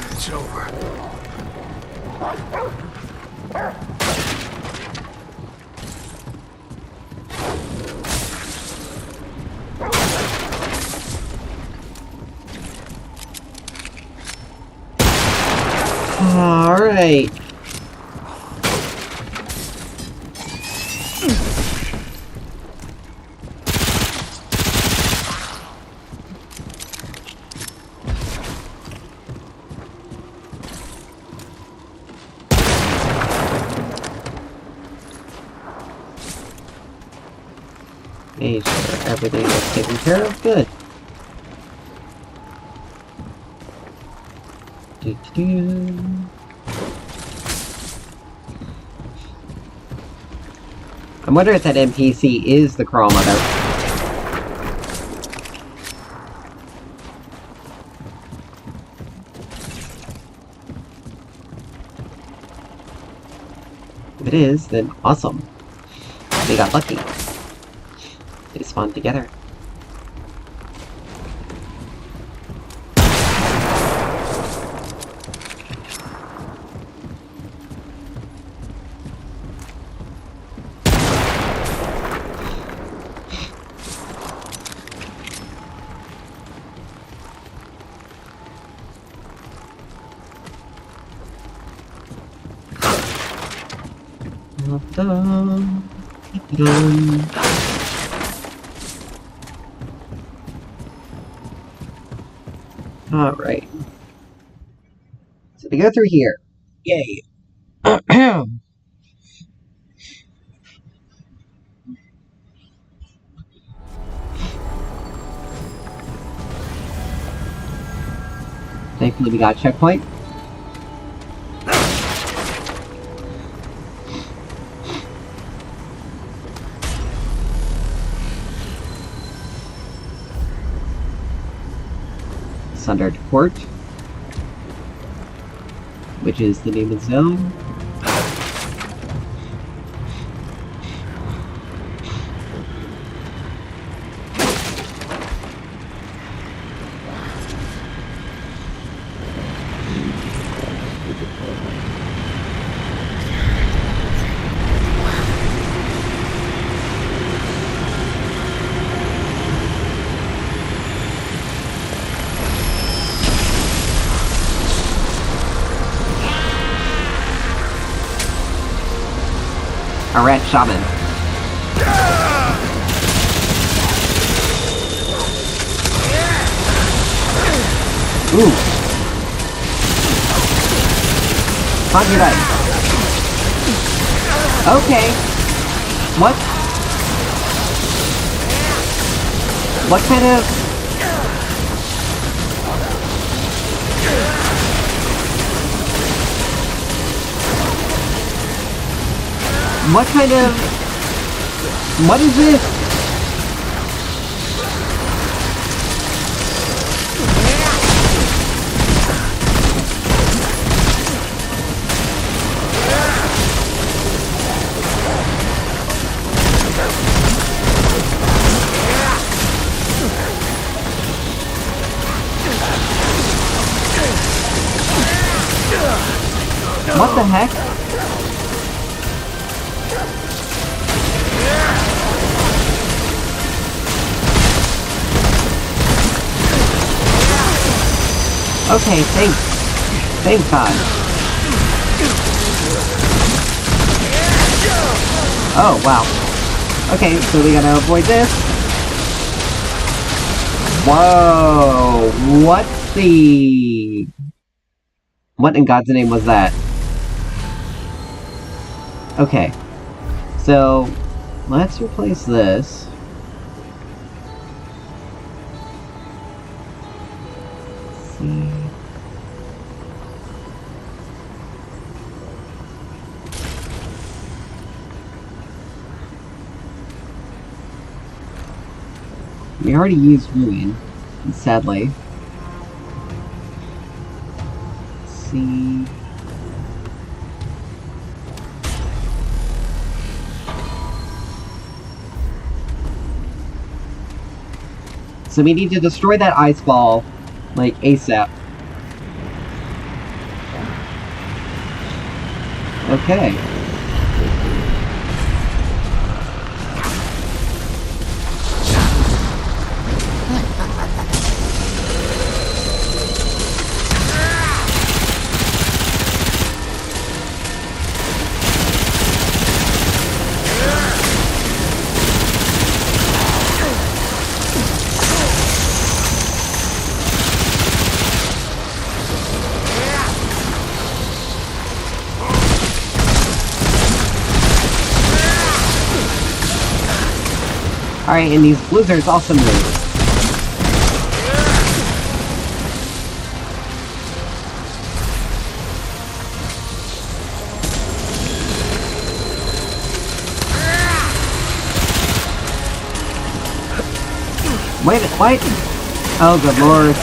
[SPEAKER 2] It's over.
[SPEAKER 1] Alright. Make sure everything is taken care of. Good. Do-do-do. I wonder if that NPC is the Crawl Mother. If it is, then awesome. We got lucky. They spawned together. Alright. So we go through here. Yay. Thankfully we got a checkpoint. Sundered Port, which is the name of the zone. A rat shaman. Ooh. Conjure dice. Okay. What? What kind of... What kind of... What is this? What the heck? Okay, thanks. Thank God. Oh, wow. Okay, so we gotta avoid this. Whoa! What's the... What in God's name was that? Okay. So, let's replace this. Let's see... We already used Ruin, sadly. Let's see... So we need to destroy that ice ball, like, ASAP. Okay. Alright, and these blizzards also move. Wait, what? Oh, good lord.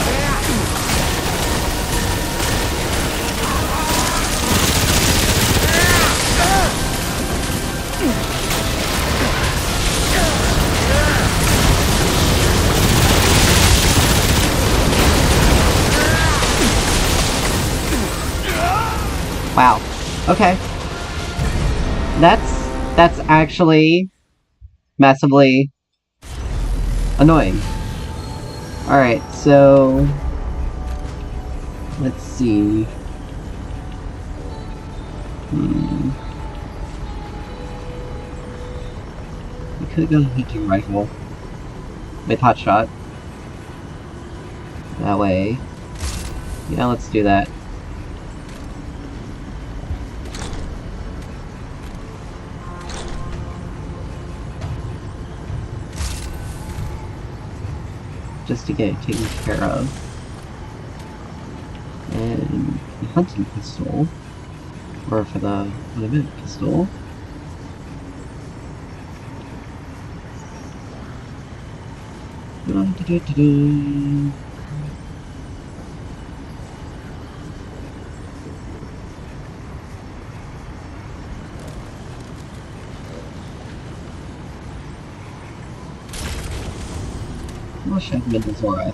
[SPEAKER 1] Wow. Okay. That's actually massively annoying. Alright, so... Let's see... We could go hunting rifle. With hot shot. That way. Yeah, let's do that. Just to get it taken care of. And the hunting pistol. Or for the minute pistol. We'll shove him into Zora.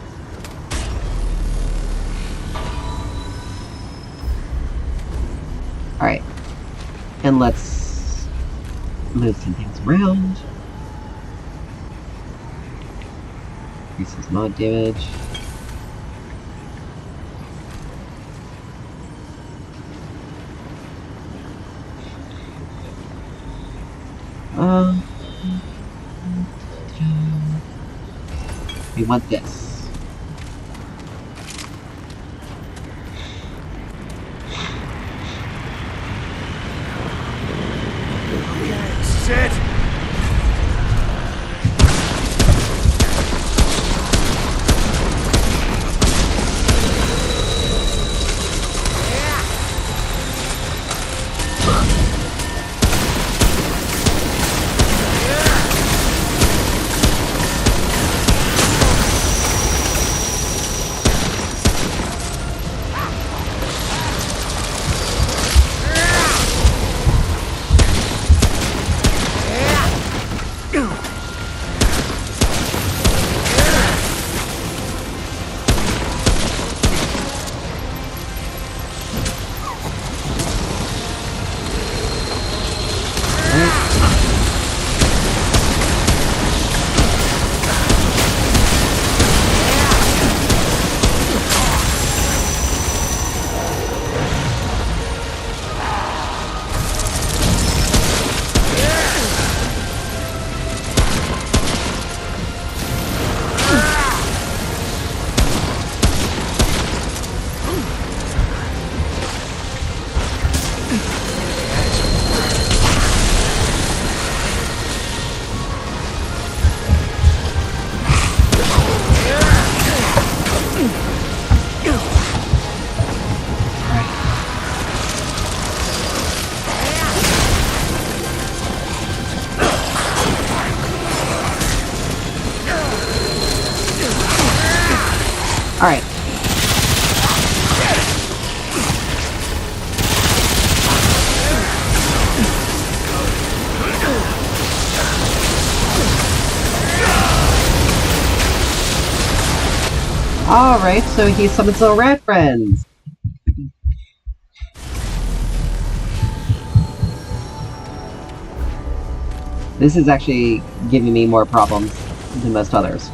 [SPEAKER 1] Alright. And let's move some things around. Increases mod damage. We want this. Alright, so he summons little rat friends. This is actually giving me more problems than most others.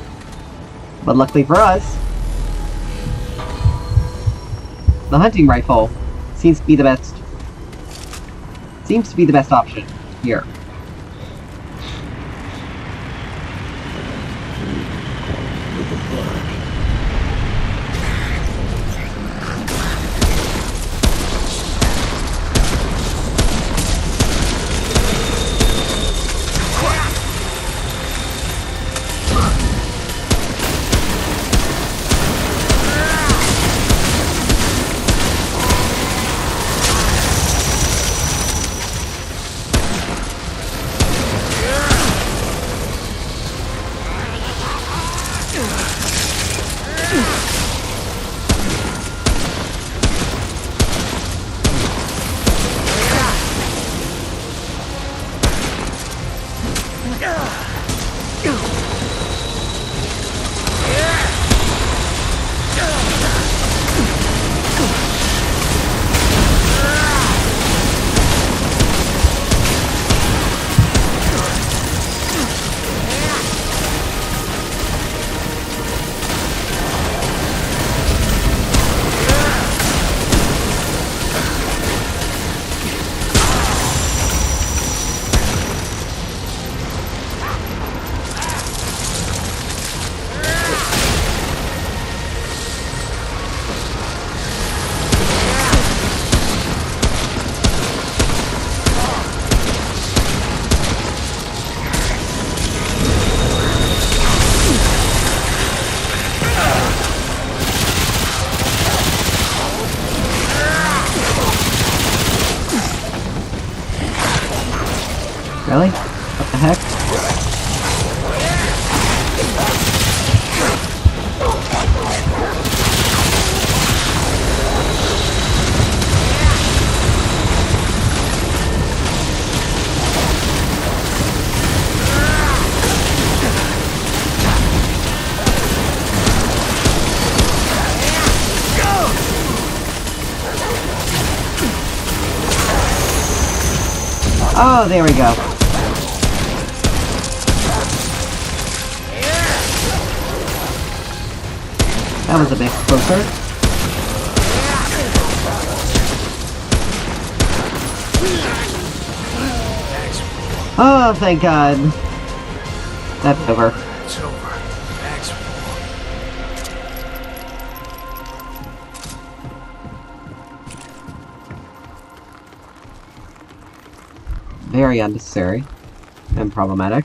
[SPEAKER 1] But luckily for us, the hunting rifle seems to be the best option here. Really? What the heck? Oh, there we go. That was a bit closer. Oh, thank God. That's over.
[SPEAKER 2] It's over. Thanks.
[SPEAKER 1] Very unnecessary and problematic.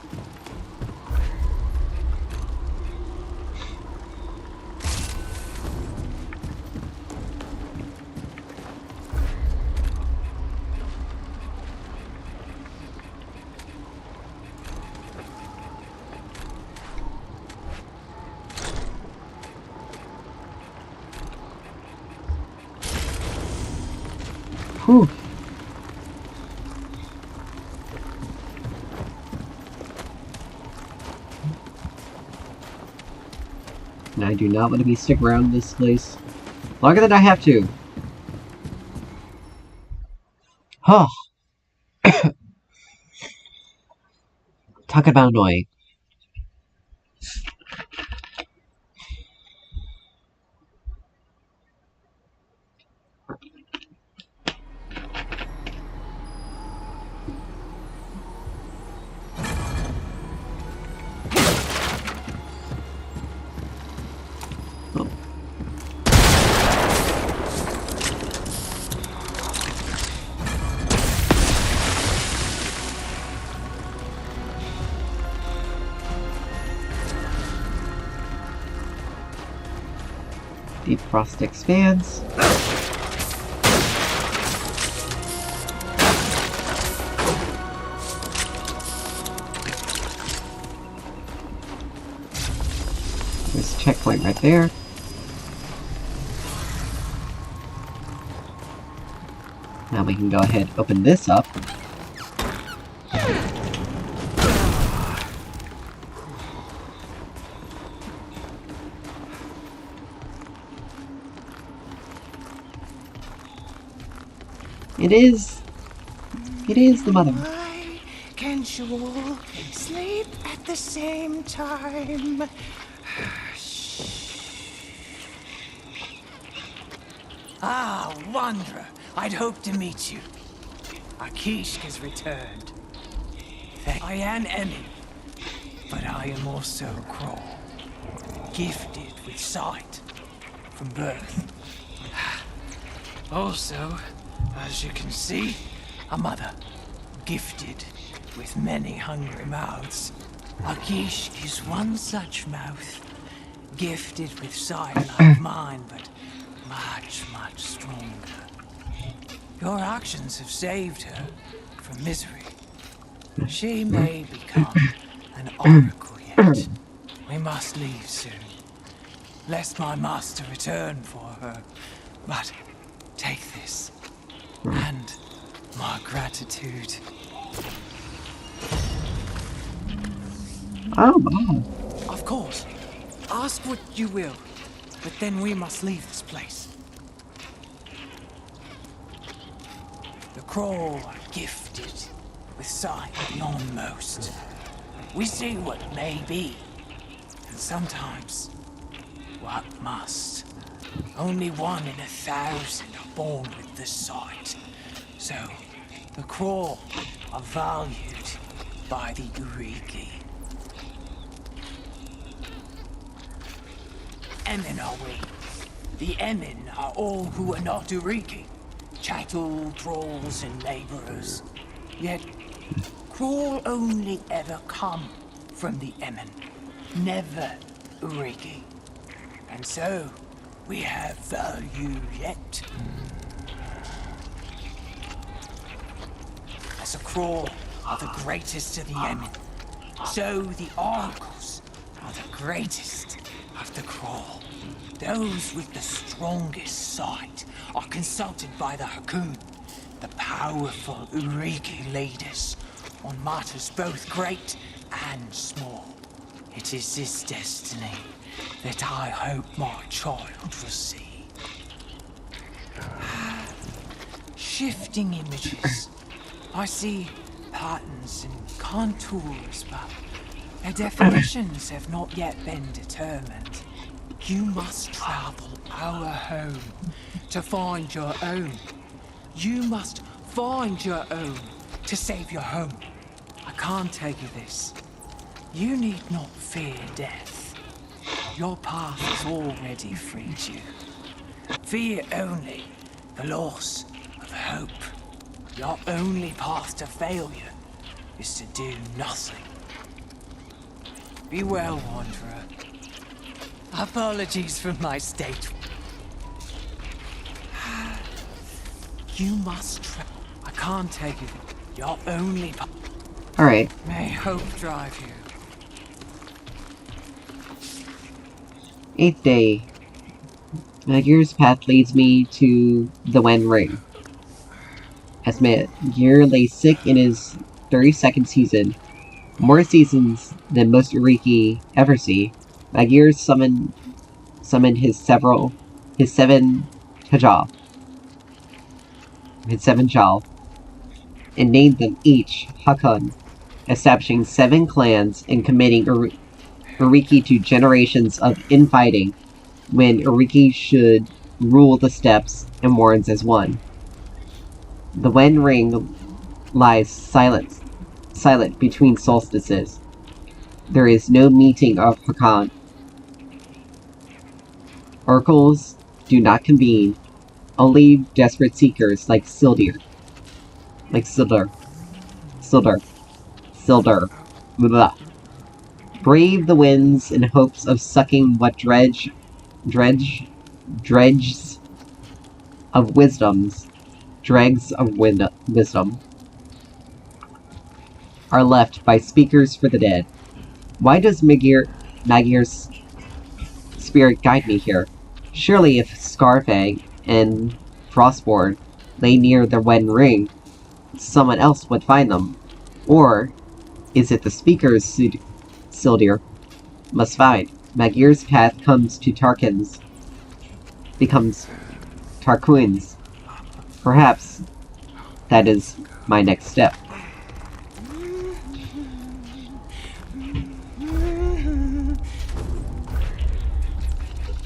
[SPEAKER 1] Whew. And I do not want to be stuck around this place longer than I have to. Huh. Talk about annoying. Deep frost expands. There's a checkpoint right there. Now we can go ahead and open this up. It is the mother.
[SPEAKER 5] Why can't you all sleep at the same time? Ah, Wanderer, I'd hoped to meet you. Akish has returned. I am Emmy, but I am also a Kroll, gifted with sight from birth. Also, as you can see, a mother, gifted with many hungry mouths. Akish is one such mouth, gifted with sight like mine, but much, much stronger. Your actions have saved her from misery. She may become an oracle yet. We must leave soon, lest my master return for her. But take this, and my gratitude.
[SPEAKER 1] Oh, wow.
[SPEAKER 5] Of course, ask what you will, but then we must leave this place. The Kroll are gifted with sight beyond most. We see what may be, and sometimes what must. Only 1 in 1,000 are born with this sight. So, the Kroll are valued by the Uriki. Emin are we. The Emin are all who are not Uriki. Chattel, trolls, and laborers. Yet, Kroll only ever come from the Emin, never Uriki. And so, we have value yet. As a Kroll are the greatest of the Emin, so the Oracles are the greatest of the Kroll. Those with the strongest sight are consulted by the Hakun, the powerful Uriki leaders, on matters both great and small. It is this destiny that I hope my child will see. Shifting images. I see patterns and contours, but their definitions have not yet been determined. You must travel our home to find your own. You must find your own to save your home. I can't tell you this. You need not fear death. Your path has already freed you. Fear only the loss of hope. Your only path to failure is to do nothing. Be well, Wanderer. Apologies for my state. You must travel. I can't tell you. Your only path.
[SPEAKER 1] Alright.
[SPEAKER 5] May hope drive you.
[SPEAKER 1] 8th day. Magir's path leads me to the Wen Ring. As Magir lay sick in his 32nd season, more seasons than most Uriki ever see, Magir summoned his 7 Tajal, and named them each Hakon, establishing 7 clans and committing Uriki to generations of infighting when Uriki should rule the steppes and warrens as one. The Wen Ring lies silent between solstices. There is no meeting of Hakon. Oracles do not convene, only desperate seekers like Sildar. Blah. Brave the winds in hopes of sucking what dregs of wisdom are left by speakers for the dead. Why does Magir's spirit guide me here? Surely if Scarfang and Frostborn lay near the Wen Ring, someone else would find them. Or is it the speakers Sildar must find? Magir's path becomes Tarquin's. Perhaps that is my next step.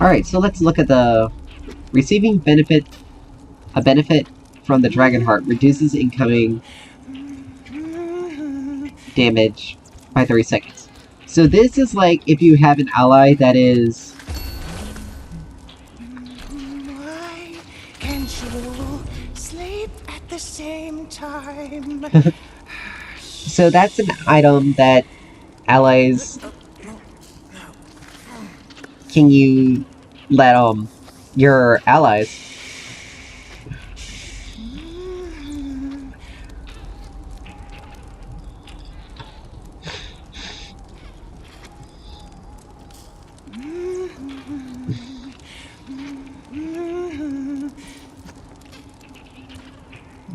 [SPEAKER 1] Alright, so let's look at the... Receiving benefit... A benefit from the Dragon Heart reduces incoming damage by 30 seconds. So this is like if you have an ally that is...
[SPEAKER 6] Why can't you sleep at the same time?
[SPEAKER 1] So that's an item that allies can you let your allies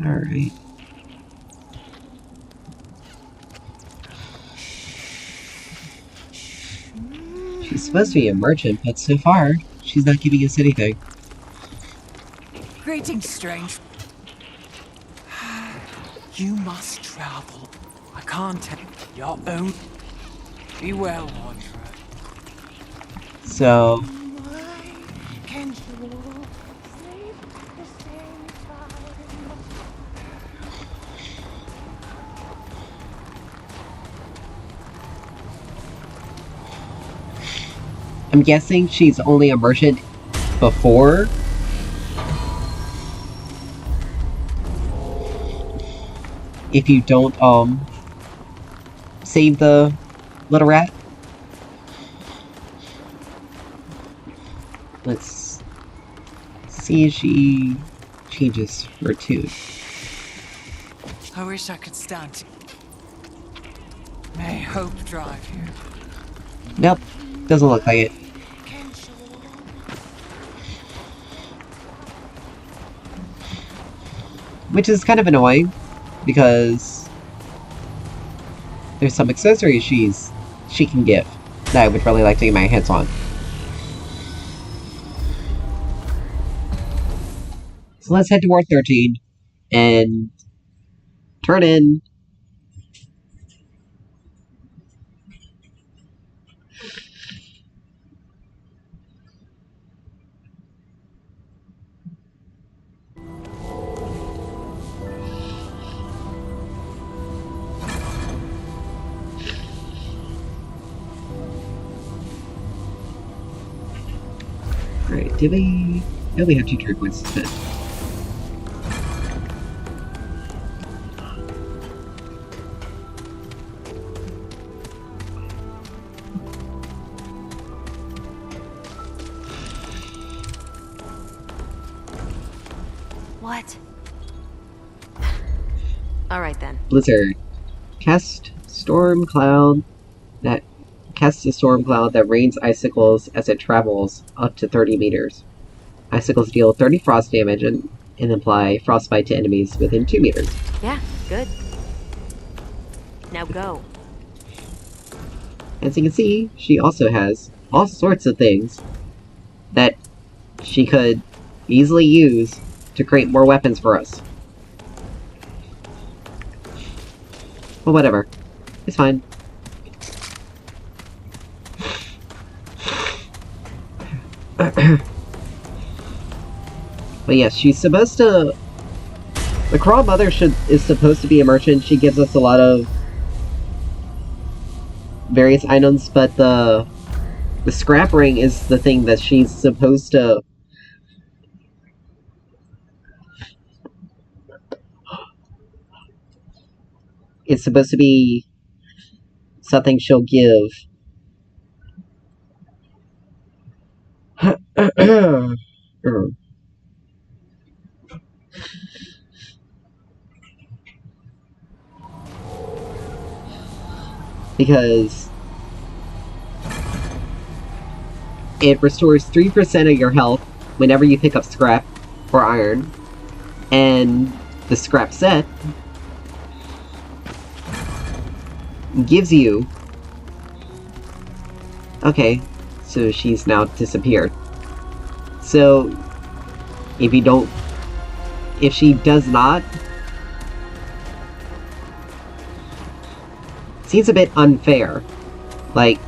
[SPEAKER 1] Alright. She's supposed to be a merchant, but so far, she's not giving us anything.
[SPEAKER 5] Greetings, strange. You must travel. I can't tell your own. Be well, wanderer.
[SPEAKER 1] So...
[SPEAKER 6] Why can't you sleep at the same time?
[SPEAKER 1] I'm guessing she's only a merchant before? If you don't, save the little rat? Let's see if she changes her tune.
[SPEAKER 5] I wish I could stand to. May hope drive you.
[SPEAKER 1] Nope, doesn't look like it.
[SPEAKER 6] Can't you?
[SPEAKER 1] Which is kind of annoying, because there's some accessories she can give that I would really like to get my hands on. So let's head to Ward 13 and turn in Alright, did we... No, we have 2 trade points to spend.
[SPEAKER 3] What? Alright then.
[SPEAKER 1] Blizzard. Cast storm cloud that casts a storm cloud that rains icicles as it travels up to 30 meters. Icicles deal 30 frost damage and apply frostbite to enemies within 2 meters.
[SPEAKER 3] Yeah, good. Now go.
[SPEAKER 1] As you can see, she also has all sorts of things that she could easily use to create more weapons for us. Well, whatever. It's fine. But yes, she's supposed to... The Crawl Mother is supposed to be a merchant. She gives us a lot of various items, but the scrap ring is the thing that she's supposed to... It's supposed to be something she'll give. Because it restores 3% of your health whenever you pick up scrap or iron, and the scrap set gives you... Okay, so she's now disappeared. So, if you don't... If she does not seems a bit unfair. Like,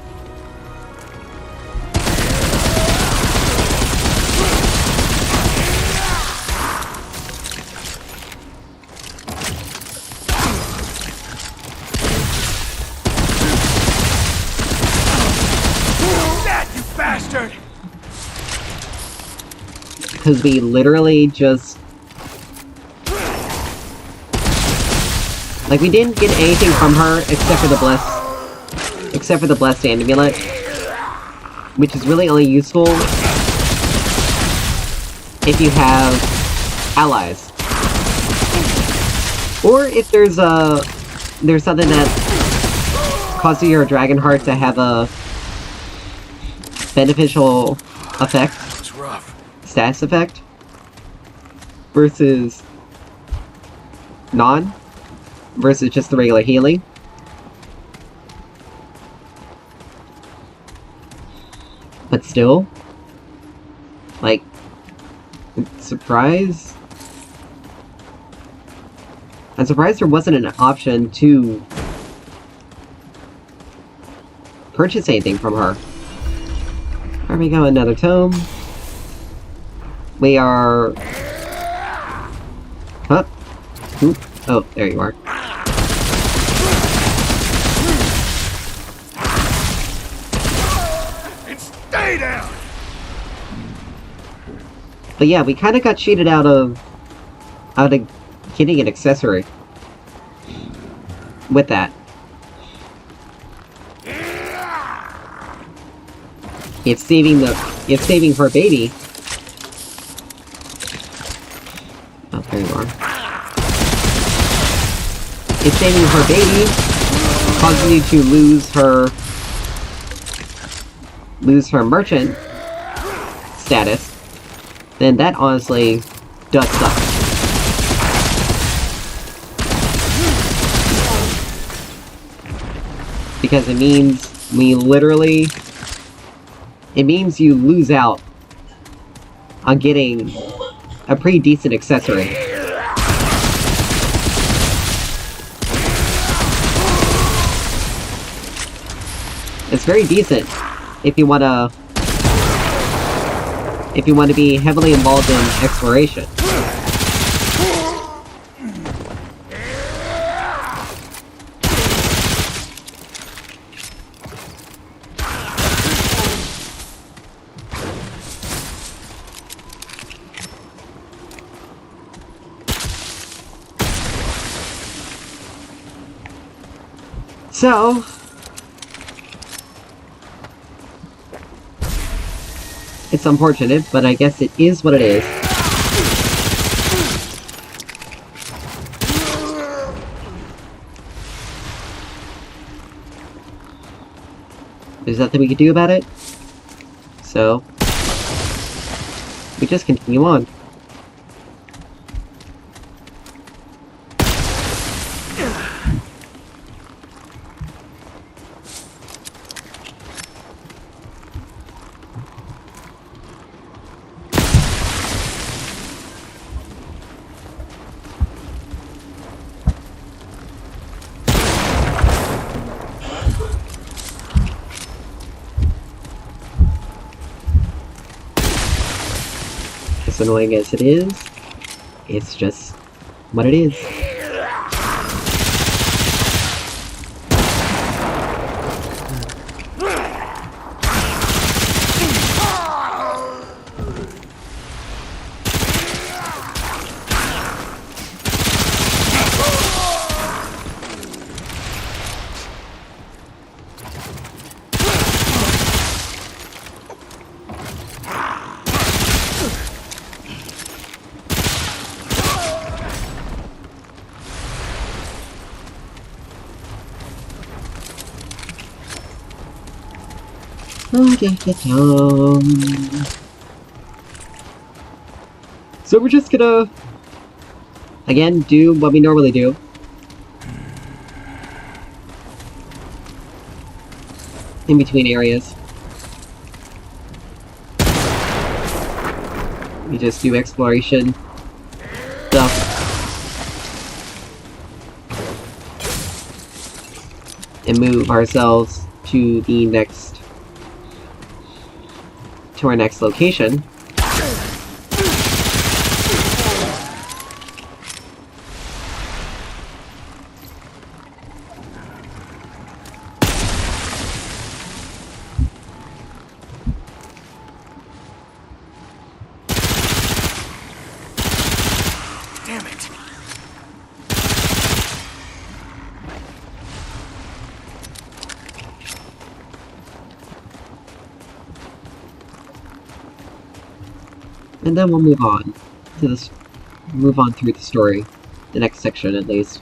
[SPEAKER 2] That, you bastard!
[SPEAKER 1] because we literally just... Like, we didn't get anything from her except for the blessed amulet, which is really only useful if you have allies, or if there's something that causes your dragon heart to have a beneficial effect,
[SPEAKER 2] It's rough.
[SPEAKER 1] status effect, versus versus just the regular healing. But still, like, I'm surprised there wasn't an option to purchase anything from her. There we go, another tome. We are... Huh? Oop. Oh, there you are.
[SPEAKER 2] Stay down!
[SPEAKER 1] But yeah, we kind of got cheated out of getting an accessory with that. It's saving her baby. Oh, there you are. It's saving her baby, causing you to lose her merchant status. Then that honestly does suck. Because it means it means you lose out on getting a pretty decent accessory. It's very decent if you want to be heavily involved in exploration. So, it's unfortunate, but I guess it is what it is. There's nothing we can do about it, so we just continue on. As annoying as it is, it's just what it is. So we're just gonna, again, do what we normally do. In between areas. We just do exploration stuff. and move ourselves to our next location.
[SPEAKER 2] Damn it!
[SPEAKER 1] And then we'll move on through the story. The next section, at least.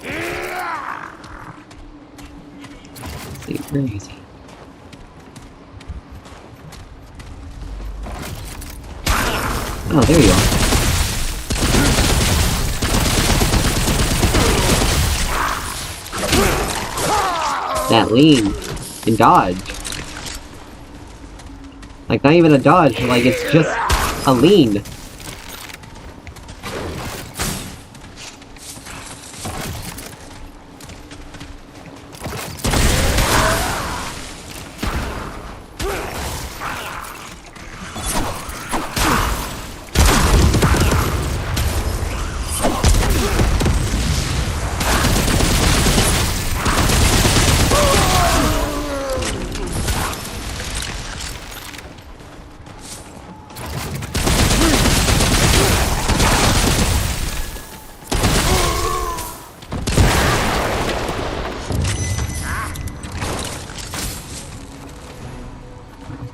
[SPEAKER 1] Let's see, where is he? Oh, there you are. That lean and dodge. Like, not even a dodge, like, it's just a lean.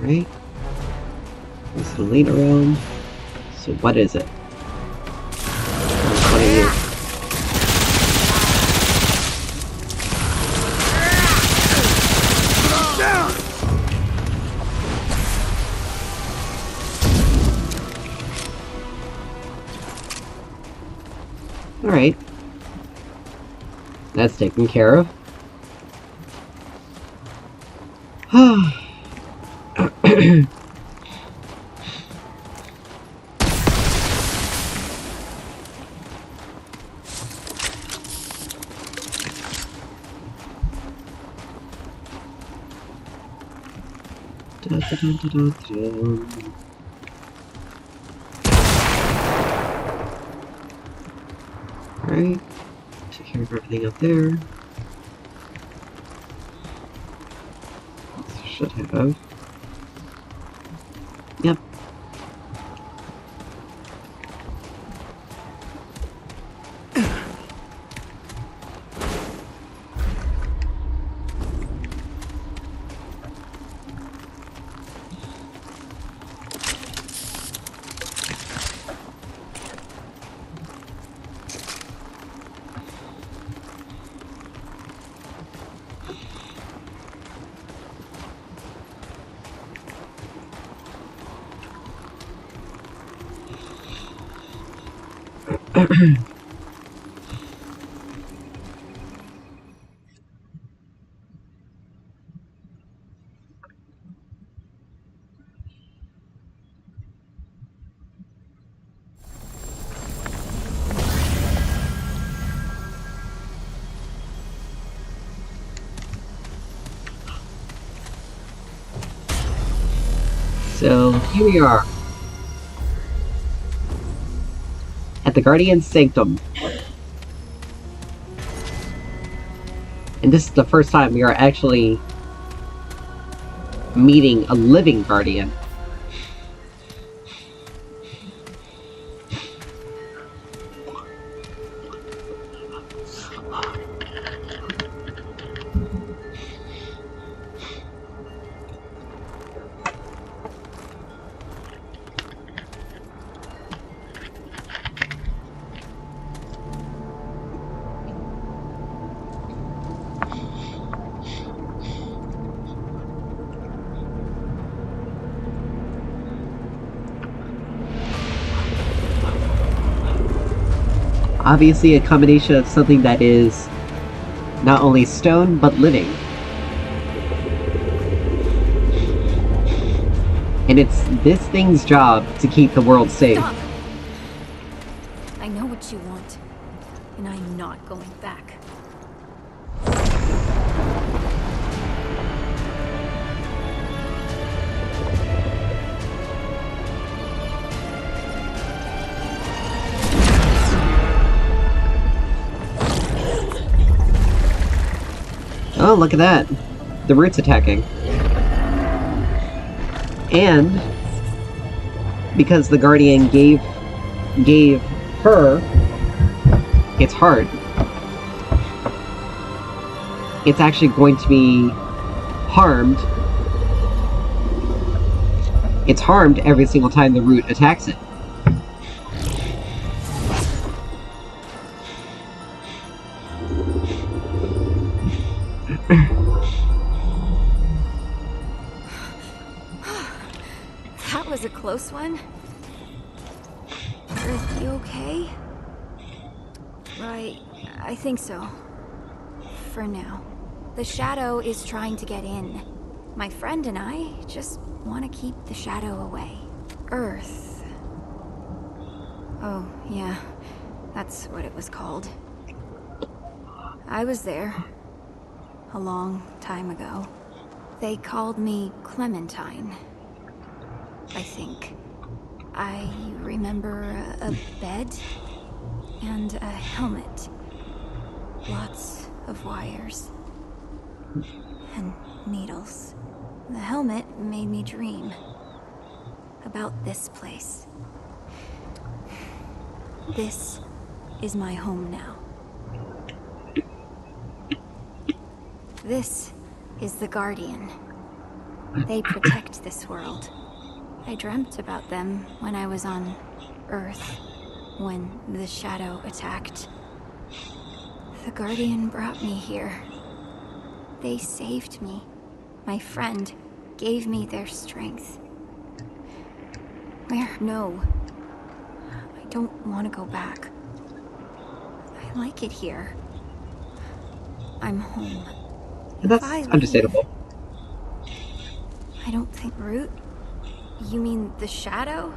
[SPEAKER 1] Right? There's the lead around. So what is it? What are you? Alright. That's taken care of. Alright. Take care of everything up there. Should have. Yep. So, here we are. At the Guardian's Sanctum. And this is the first time we are actually meeting a living Guardian. Obviously a combination of something that is not only stone, but living. And it's this thing's job to keep the world safe.
[SPEAKER 3] Stop. I
[SPEAKER 1] Oh, look at that. The root's attacking. And because the Guardian gave her its heart, it's actually going to be harmed. It's harmed every single time the root attacks it.
[SPEAKER 3] That was a close one. Are you okay? Right, I think so. For now. The shadow is trying to get in. My friend and I just want to keep the shadow away. Earth. Oh, yeah. That's what it was called. I was there. A long time ago. They called me Clementine. I think. I remember a bed and a helmet. Lots of wires. And needles. The helmet made me dream about this place. This is my home now. This is the Guardian. They protect this world. I dreamt about them when I was on Earth, when the shadow attacked. The Guardian brought me here. They saved me. My friend gave me their strength. Where? No. I don't want to go back. I like it here. I'm home.
[SPEAKER 1] That's understandable.
[SPEAKER 3] I don't think... Root? You mean the shadow?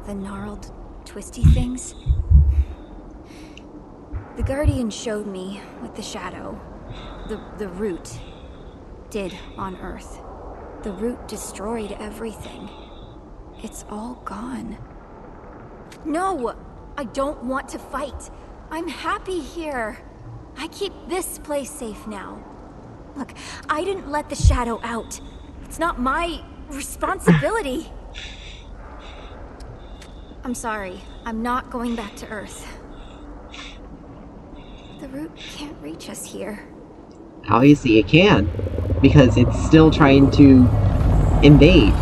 [SPEAKER 3] The gnarled, twisty things? The Guardian showed me what the shadow, the root, did on Earth. The root destroyed everything. It's all gone. No! I don't want to fight. I'm happy here. I keep this place safe now. Look, I didn't let the shadow out. It's not my responsibility. I'm sorry. I'm not going back to Earth. The root can't reach us here.
[SPEAKER 1] Obviously it can, because it's still trying to invade.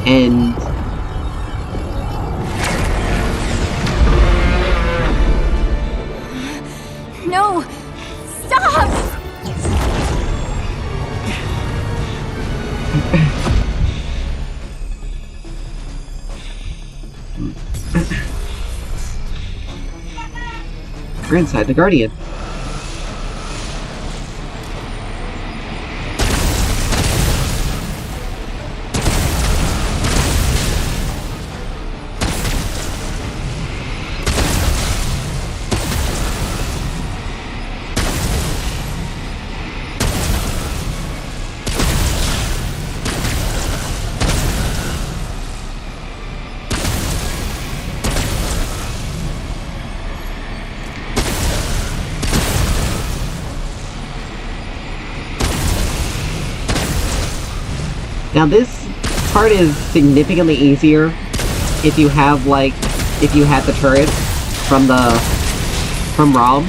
[SPEAKER 1] And
[SPEAKER 3] No! Stop!
[SPEAKER 1] we're inside the Guardian. Now this part is significantly easier if you have the turrets from ROM.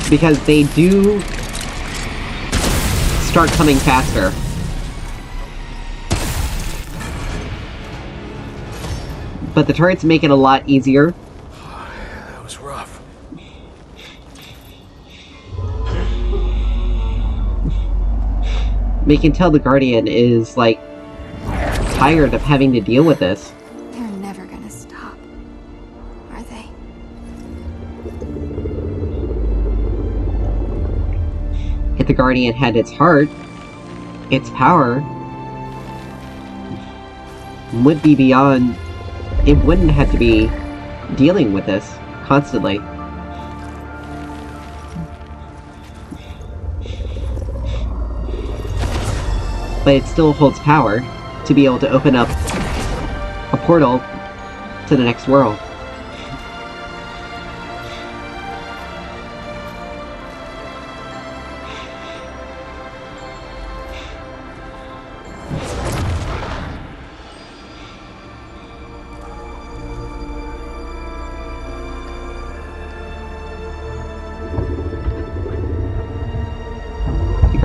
[SPEAKER 1] Because they do start coming faster. But the turrets make it a lot easier.
[SPEAKER 2] That was rough.
[SPEAKER 1] You can tell the Guardian is, like, tired of having to deal with this.
[SPEAKER 3] They're never gonna stop, are they?
[SPEAKER 1] If the Guardian had its heart, its power would be beyond... It wouldn't have to be dealing with this constantly. But it still holds power to be able to open up a portal to the next world.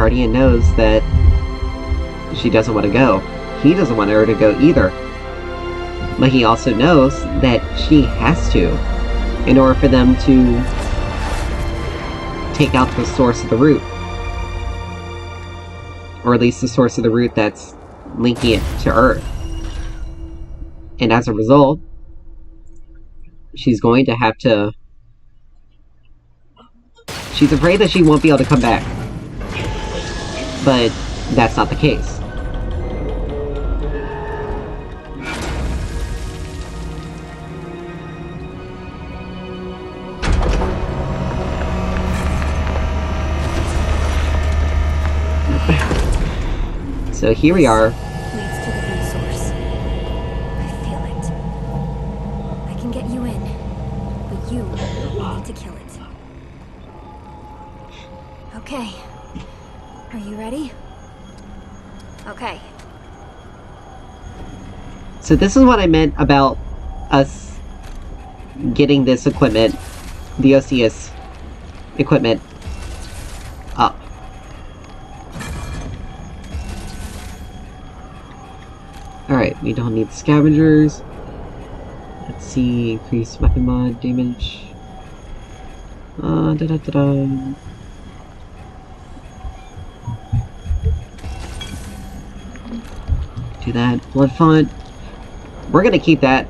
[SPEAKER 1] Guardian knows that she doesn't want to go. He doesn't want her to go either. But he also knows that she has to, in order for them to take out the source of the root. Or at least the source of the root that's linking it to Earth. And as a result, she's going to have to... She's afraid that she won't be able to come back. But that's not the case. So here we are.
[SPEAKER 3] Leads to the root source. I feel it. I can get you in, but you need to kill it. Okay. Are you ready? Okay.
[SPEAKER 1] So this is what I meant about us getting this equipment, the OCS equipment, up. Alright, we don't need scavengers. Let's see, increase weapon mod damage. Do that. Blood font. We're gonna keep that.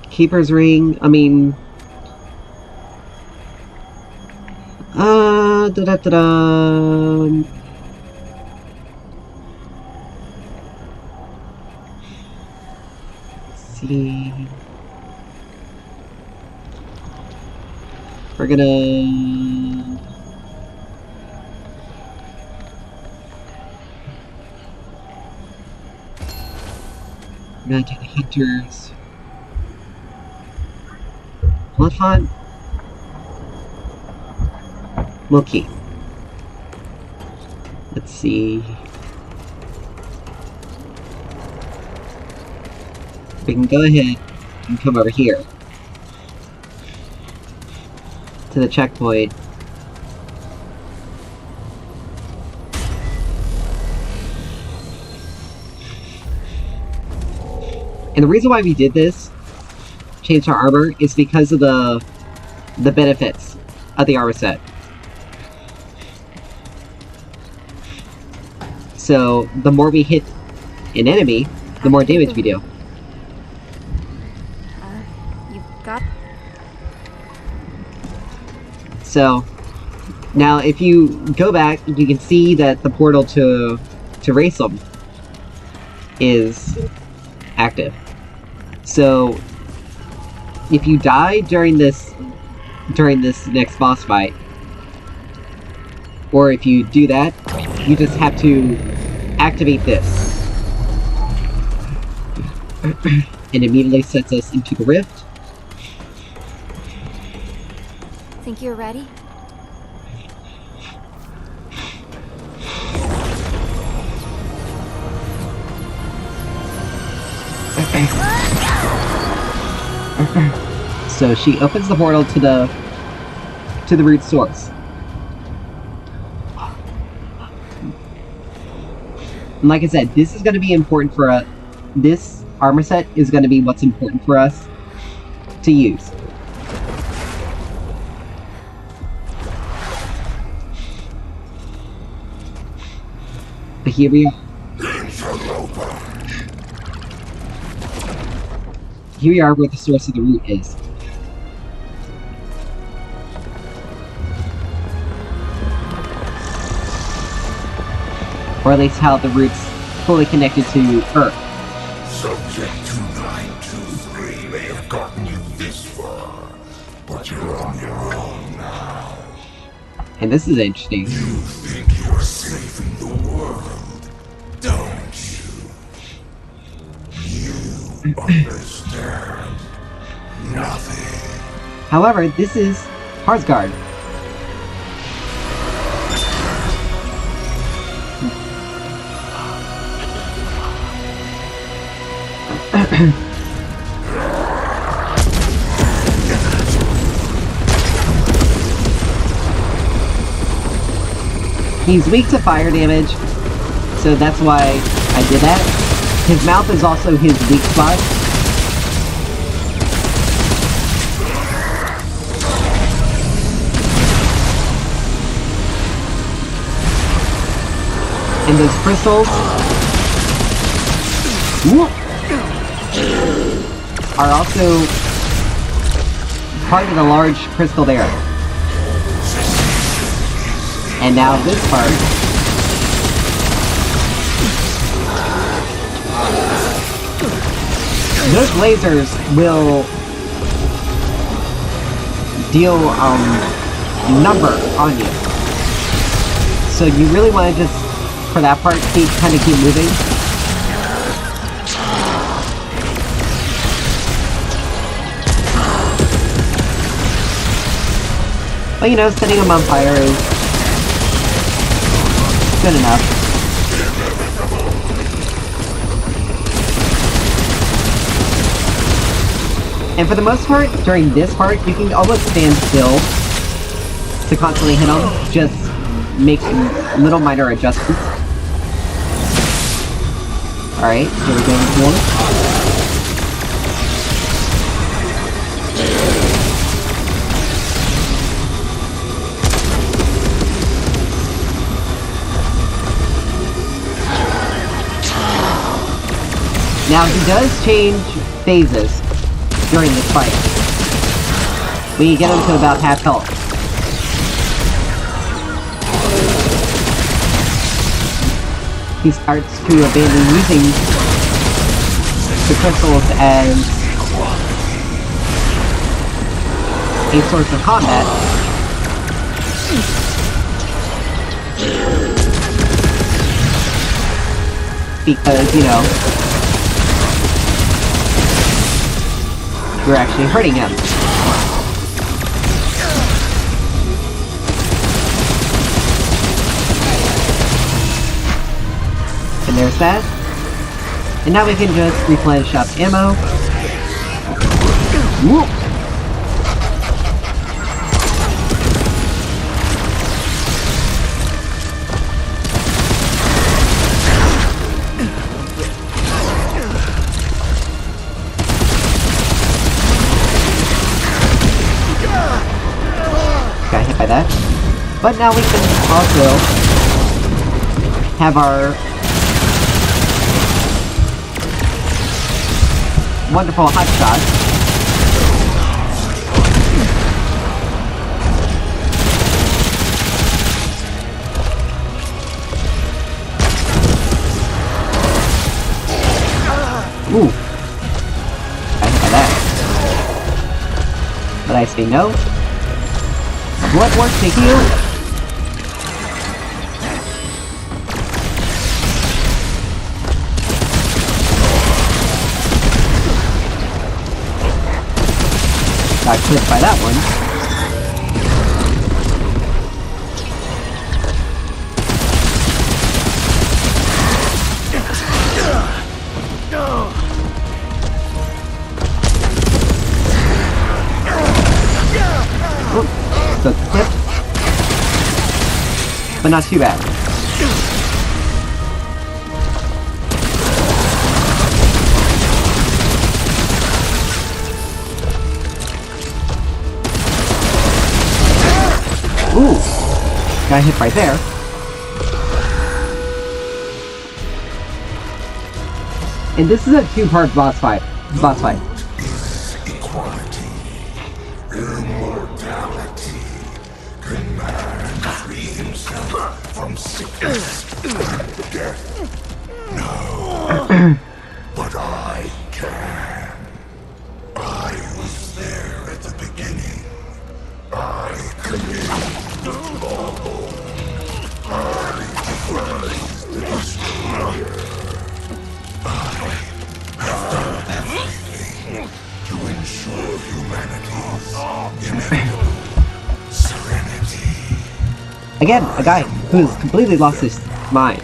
[SPEAKER 1] Keeper's ring. I mean, Let's see. We're gonna... We're gonna do the hunters. Blood font. We'll keep. Let's see. We can go ahead and come over here to the checkpoint. And the reason why we did this, changed our armor, is because of the benefits of the armor set. So, the more we hit an enemy, the more damage we do.
[SPEAKER 3] You've got...
[SPEAKER 1] So, now if you go back, you can see that the portal to Racem is active. So, if you die during this next boss fight, or if you do that, you just have to activate this. And immediately sets us into the rift.
[SPEAKER 3] Think you're ready?
[SPEAKER 1] So she opens the portal to the root source. And like I said, this is going to be important for us. This armor set is going to be what's important for us to use. But here we are. Here we are where the source of the root is. Or at least how the root's fully connected to Earth.
[SPEAKER 4] Subject 2923 may have gotten you this far, but you're on your own now.
[SPEAKER 1] And this is interesting.
[SPEAKER 4] You think you're saving the world, don't you? You understand nothing.
[SPEAKER 1] However, this is Harsgard. He's weak to fire damage, so that's why I did that. His mouth is also his weak spot. And those crystals are also part of the large crystal there. And now this part. Those lasers will deal number on you. So you really want to just, for that part, kind of keep moving. But you know, setting them on fire is good enough. And for the most part, during this part, you can almost stand still to constantly hit them. Just make little minor adjustments. Alright, here we go with one. Now, he does change phases during this fight. When you get him to about half health. He starts to abandon using the crystals as a source of combat. Because, you know, we're actually hurting him. And there's that. And now we can just replenish up ammo. Whoop. Got hit by that. But now we can also have our wonderful hot shot. Ooh. Got hit by that. But I say no. What works to heal? Got clipped by that one. So clipped, but not too bad. Ooh, got hit right there. And this is a two-part boss fight.
[SPEAKER 4] Equality, immortality. Can man free himself from sickness and death? No. But I can. I was there at the beginning. I created the law. I devised the destroyer. I have done everything to ensure humanity's inevitable serenity.
[SPEAKER 1] Again, a guy who's completely lost his mind.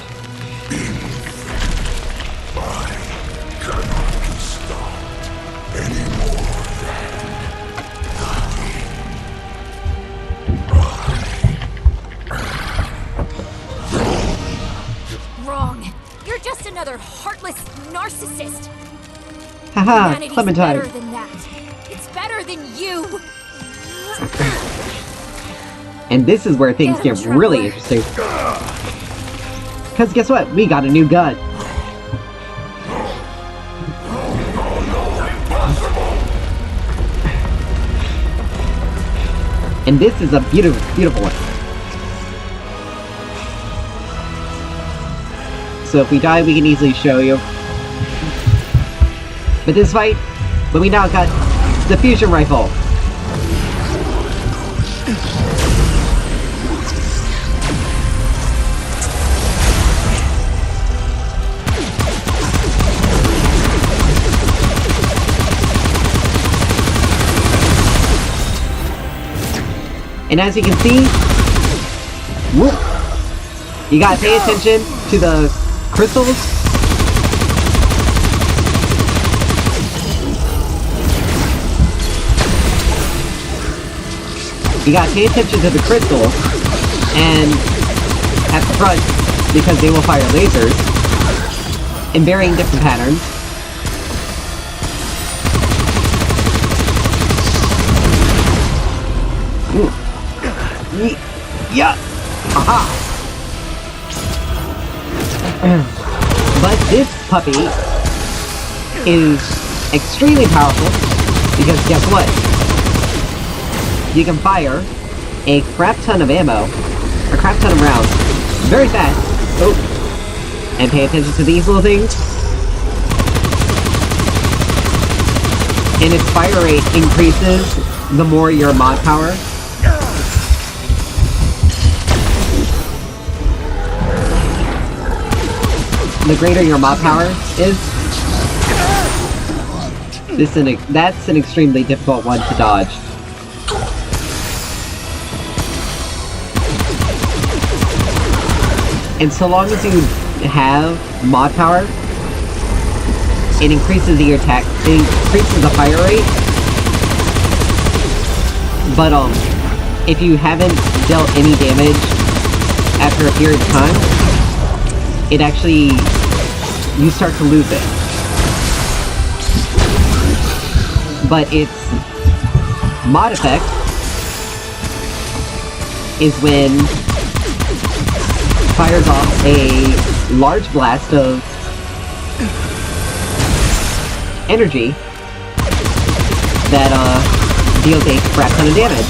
[SPEAKER 4] I cannot be stopped any more than the king.
[SPEAKER 3] assist.
[SPEAKER 1] Haha,
[SPEAKER 3] Humanity's
[SPEAKER 1] Clementine.
[SPEAKER 3] better than that. It's better than you.
[SPEAKER 1] And this is where things
[SPEAKER 3] Get
[SPEAKER 1] get
[SPEAKER 3] him,
[SPEAKER 1] really
[SPEAKER 3] Traveler.
[SPEAKER 1] interesting. Because guess what? We got a new gun. And this is a beautiful, beautiful one. So if we die, we can easily show you. But this fight, but we now got the fusion rifle. And as you can see, whoop, you gotta pay attention to the crystals. You gotta pay attention to the crystals, and at the front, because they will fire lasers in varying different patterns. Ooh. Yeah! Aha! But this puppy is extremely powerful because guess what? You can fire a crap ton of ammo, a crap ton of rounds, very fast. Oh! And pay attention to these little things. And its fire rate increases the more your mod power. The greater your mod power is, that's an extremely difficult one to dodge. And so long as you have mod power, it increases the attack, it increases the fire rate. But if you haven't dealt any damage after a period of time, it actually, you start to lose it. But its mod effect is when fires off a large blast of energy that deals a crap ton of damage.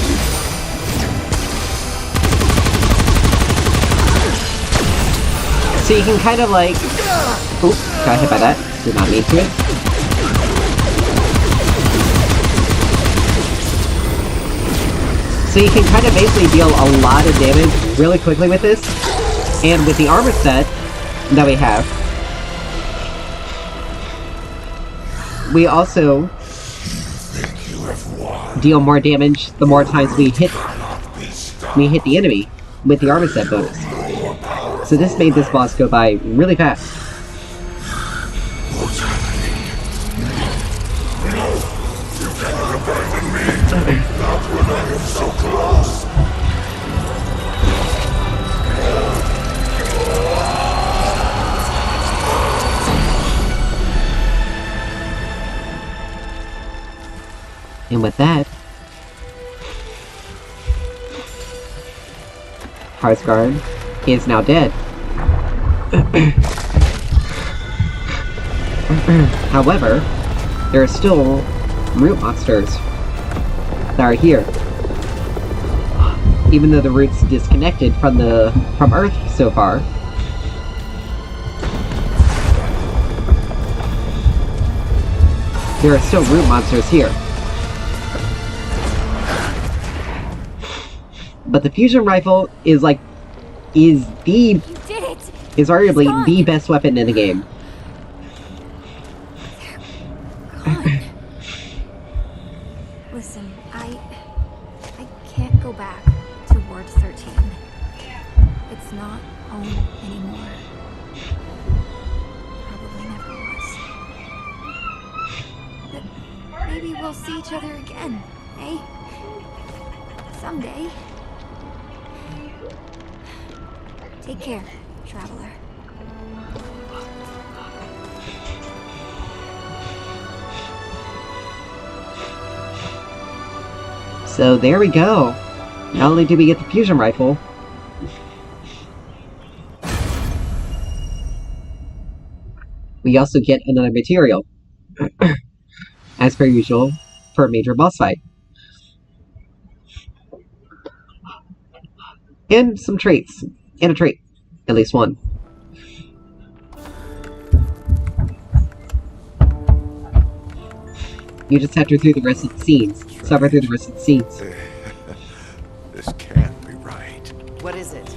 [SPEAKER 1] So you can kind of like... Oops, got hit by that. Did not mean to it. So you can kind of basically deal a lot of damage really quickly with this. And with the armor set that we have, we also deal more damage the more times we hit the enemy with the armor set bonus. So this made this boss go by really fast.
[SPEAKER 4] What's happening? No! You cannot abandon me! Not when I am so close!
[SPEAKER 1] And with that, Hearthguard is now dead. However, there are still root monsters that are here. Even though the root's disconnected from Earth so far. There are still root monsters here. But the fusion rifle is arguably the best weapon in the game.
[SPEAKER 3] Gone. Listen, I can't go back to Ward 13. It's not home anymore. Probably never was. But maybe we'll see each other again, eh? Someday. Take care, Traveler.
[SPEAKER 1] So there we go. Not only do we get the fusion rifle, we also get another material, as per usual, for a major boss fight. And some traits. And a trait. At least one. You just have to through the rest of the scenes. Suffer through the rest of the scenes.
[SPEAKER 2] This can't be right.
[SPEAKER 7] What is it?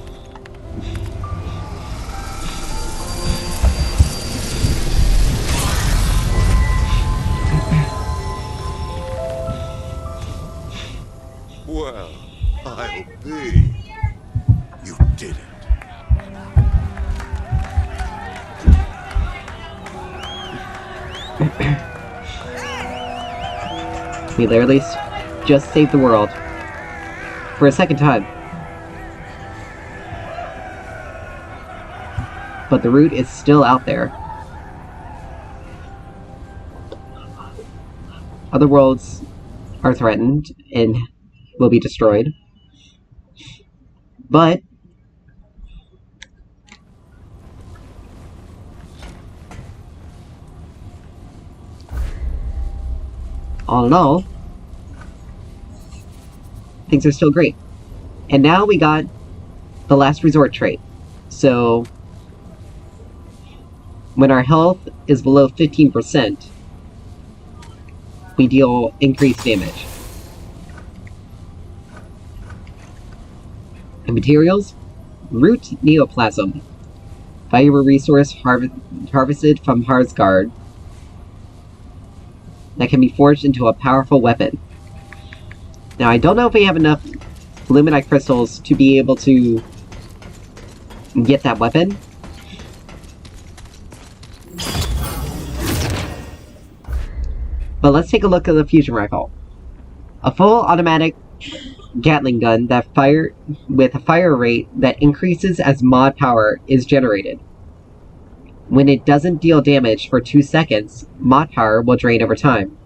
[SPEAKER 2] Well, I'll be. You did it.
[SPEAKER 1] We literally just saved the world. For a second time. But the root is still out there. Other worlds are threatened and will be destroyed. But all in all, things are still great. And now we got the last resort trait. So when our health is below 15%, we deal increased damage. And materials? Root neoplasm. Valuable resource harvested from Harsgard that can be forged into a powerful weapon. Now, I don't know if we have enough Luminite crystals to be able to get that weapon. But let's take a look at the fusion rifle. A full automatic Gatling gun that fire with a fire rate that increases as mod power is generated. When it doesn't deal damage for 2 seconds, mod power will drain over time.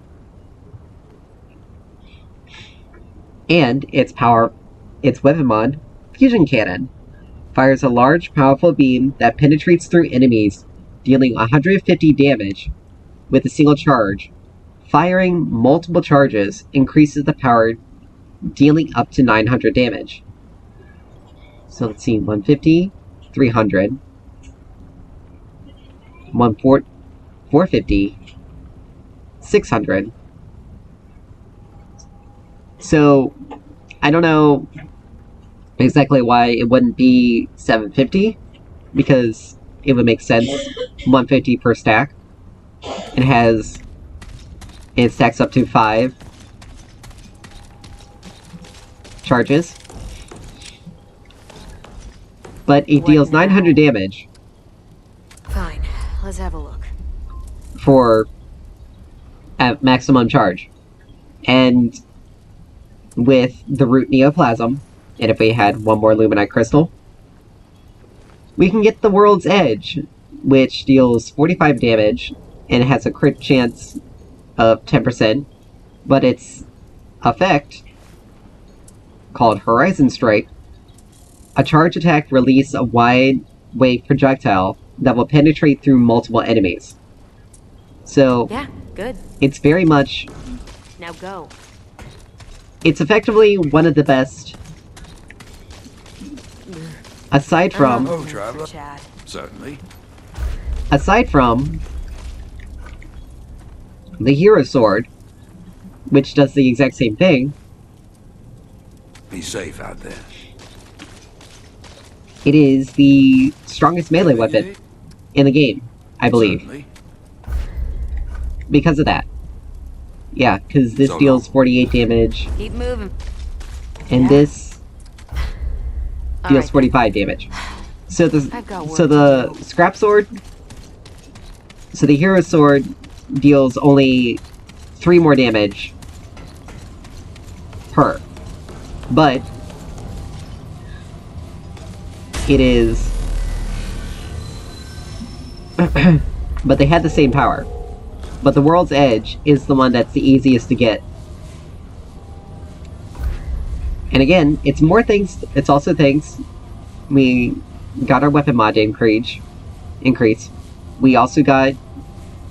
[SPEAKER 1] And its weapon mod, Fusion Cannon, fires a large, powerful beam that penetrates through enemies, dealing 150 damage with a single charge. Firing multiple charges increases the power, dealing up to 900 damage. So let's see, 150, 300, 450, 600. So, I don't know exactly why it wouldn't be 750, because it would make sense, 150 per stack. It stacks up to 5 charges. But it deals 900 damage.
[SPEAKER 7] Fine, let's have a look.
[SPEAKER 1] At maximum charge. And with the root neoplasm, and if we had one more Luminite crystal, we can get the World's Edge, which deals 45 damage and has a crit chance of 10%, but its effect, called Horizon Strike, a charge attack release a wide wave projectile that will penetrate through multiple enemies. So,
[SPEAKER 7] yeah, good.
[SPEAKER 1] It's very much...
[SPEAKER 7] Now go.
[SPEAKER 1] It's effectively one of the best, aside from...
[SPEAKER 2] Oh, Traveler.
[SPEAKER 7] Chad.
[SPEAKER 2] Certainly.
[SPEAKER 1] Aside from the Hero Sword, which does the exact same thing.
[SPEAKER 2] Be safe out there.
[SPEAKER 1] It is the strongest melee weapon in the game, I believe.
[SPEAKER 2] Certainly.
[SPEAKER 1] Because of that. Yeah, because this deals 48 damage,
[SPEAKER 7] Keep moving.
[SPEAKER 1] and this deals
[SPEAKER 7] Alright,
[SPEAKER 1] 45 damage. So
[SPEAKER 7] I've got work
[SPEAKER 1] the scrap sword, so the Hero Sword deals only 3 more damage per. But it is but they had the same power. But the World's Edge is the one that's the easiest to get. And again, it's more things. It's also things. We got our weapon mod increase. We also got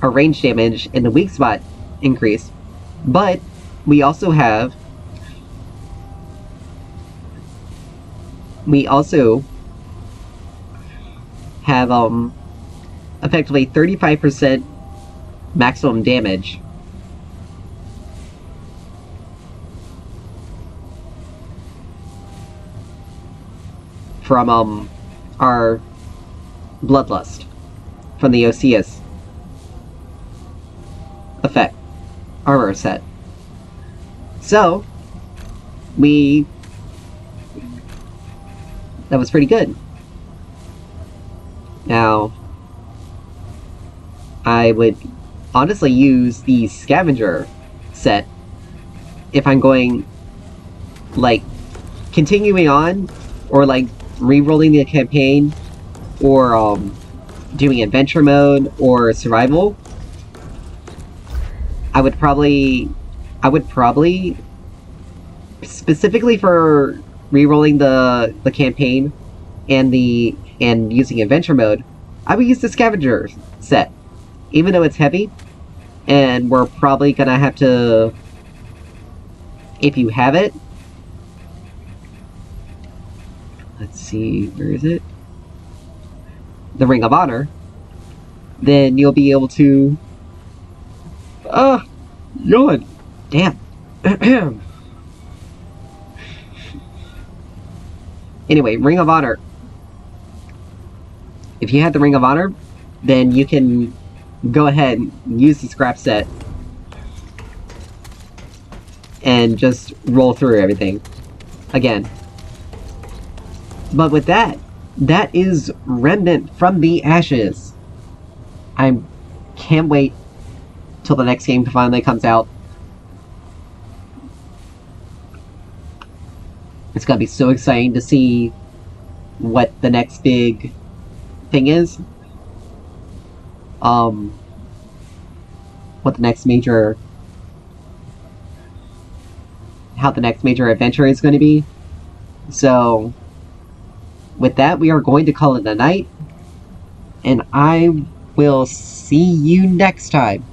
[SPEAKER 1] our range damage and the weak spot increase. But we also have effectively 35% maximum damage from our Bloodlust from the Osseous effect armor set. So that was pretty good. Now I would honestly use the scavenger set if I'm going like continuing on or like re-rolling the campaign or doing adventure mode or survival. I would probably specifically for re-rolling the campaign and using adventure mode, I would use the scavenger set. Even though it's heavy, and we're probably gonna have to, if you have it, let's see, where is it? The Ring of Honor, then you'll be able to, yawn, damn. Anyway, Ring of Honor. If you have the Ring of Honor, then you can go ahead and use the scrap set and just roll through everything again. But with that is Remnant from the Ashes. I can't wait till the next game finally comes out. It's gonna be so exciting to see what the next big thing is. What the next major... how the next major adventure is going to be. So, with that, we are going to call it a night. And I will see you next time.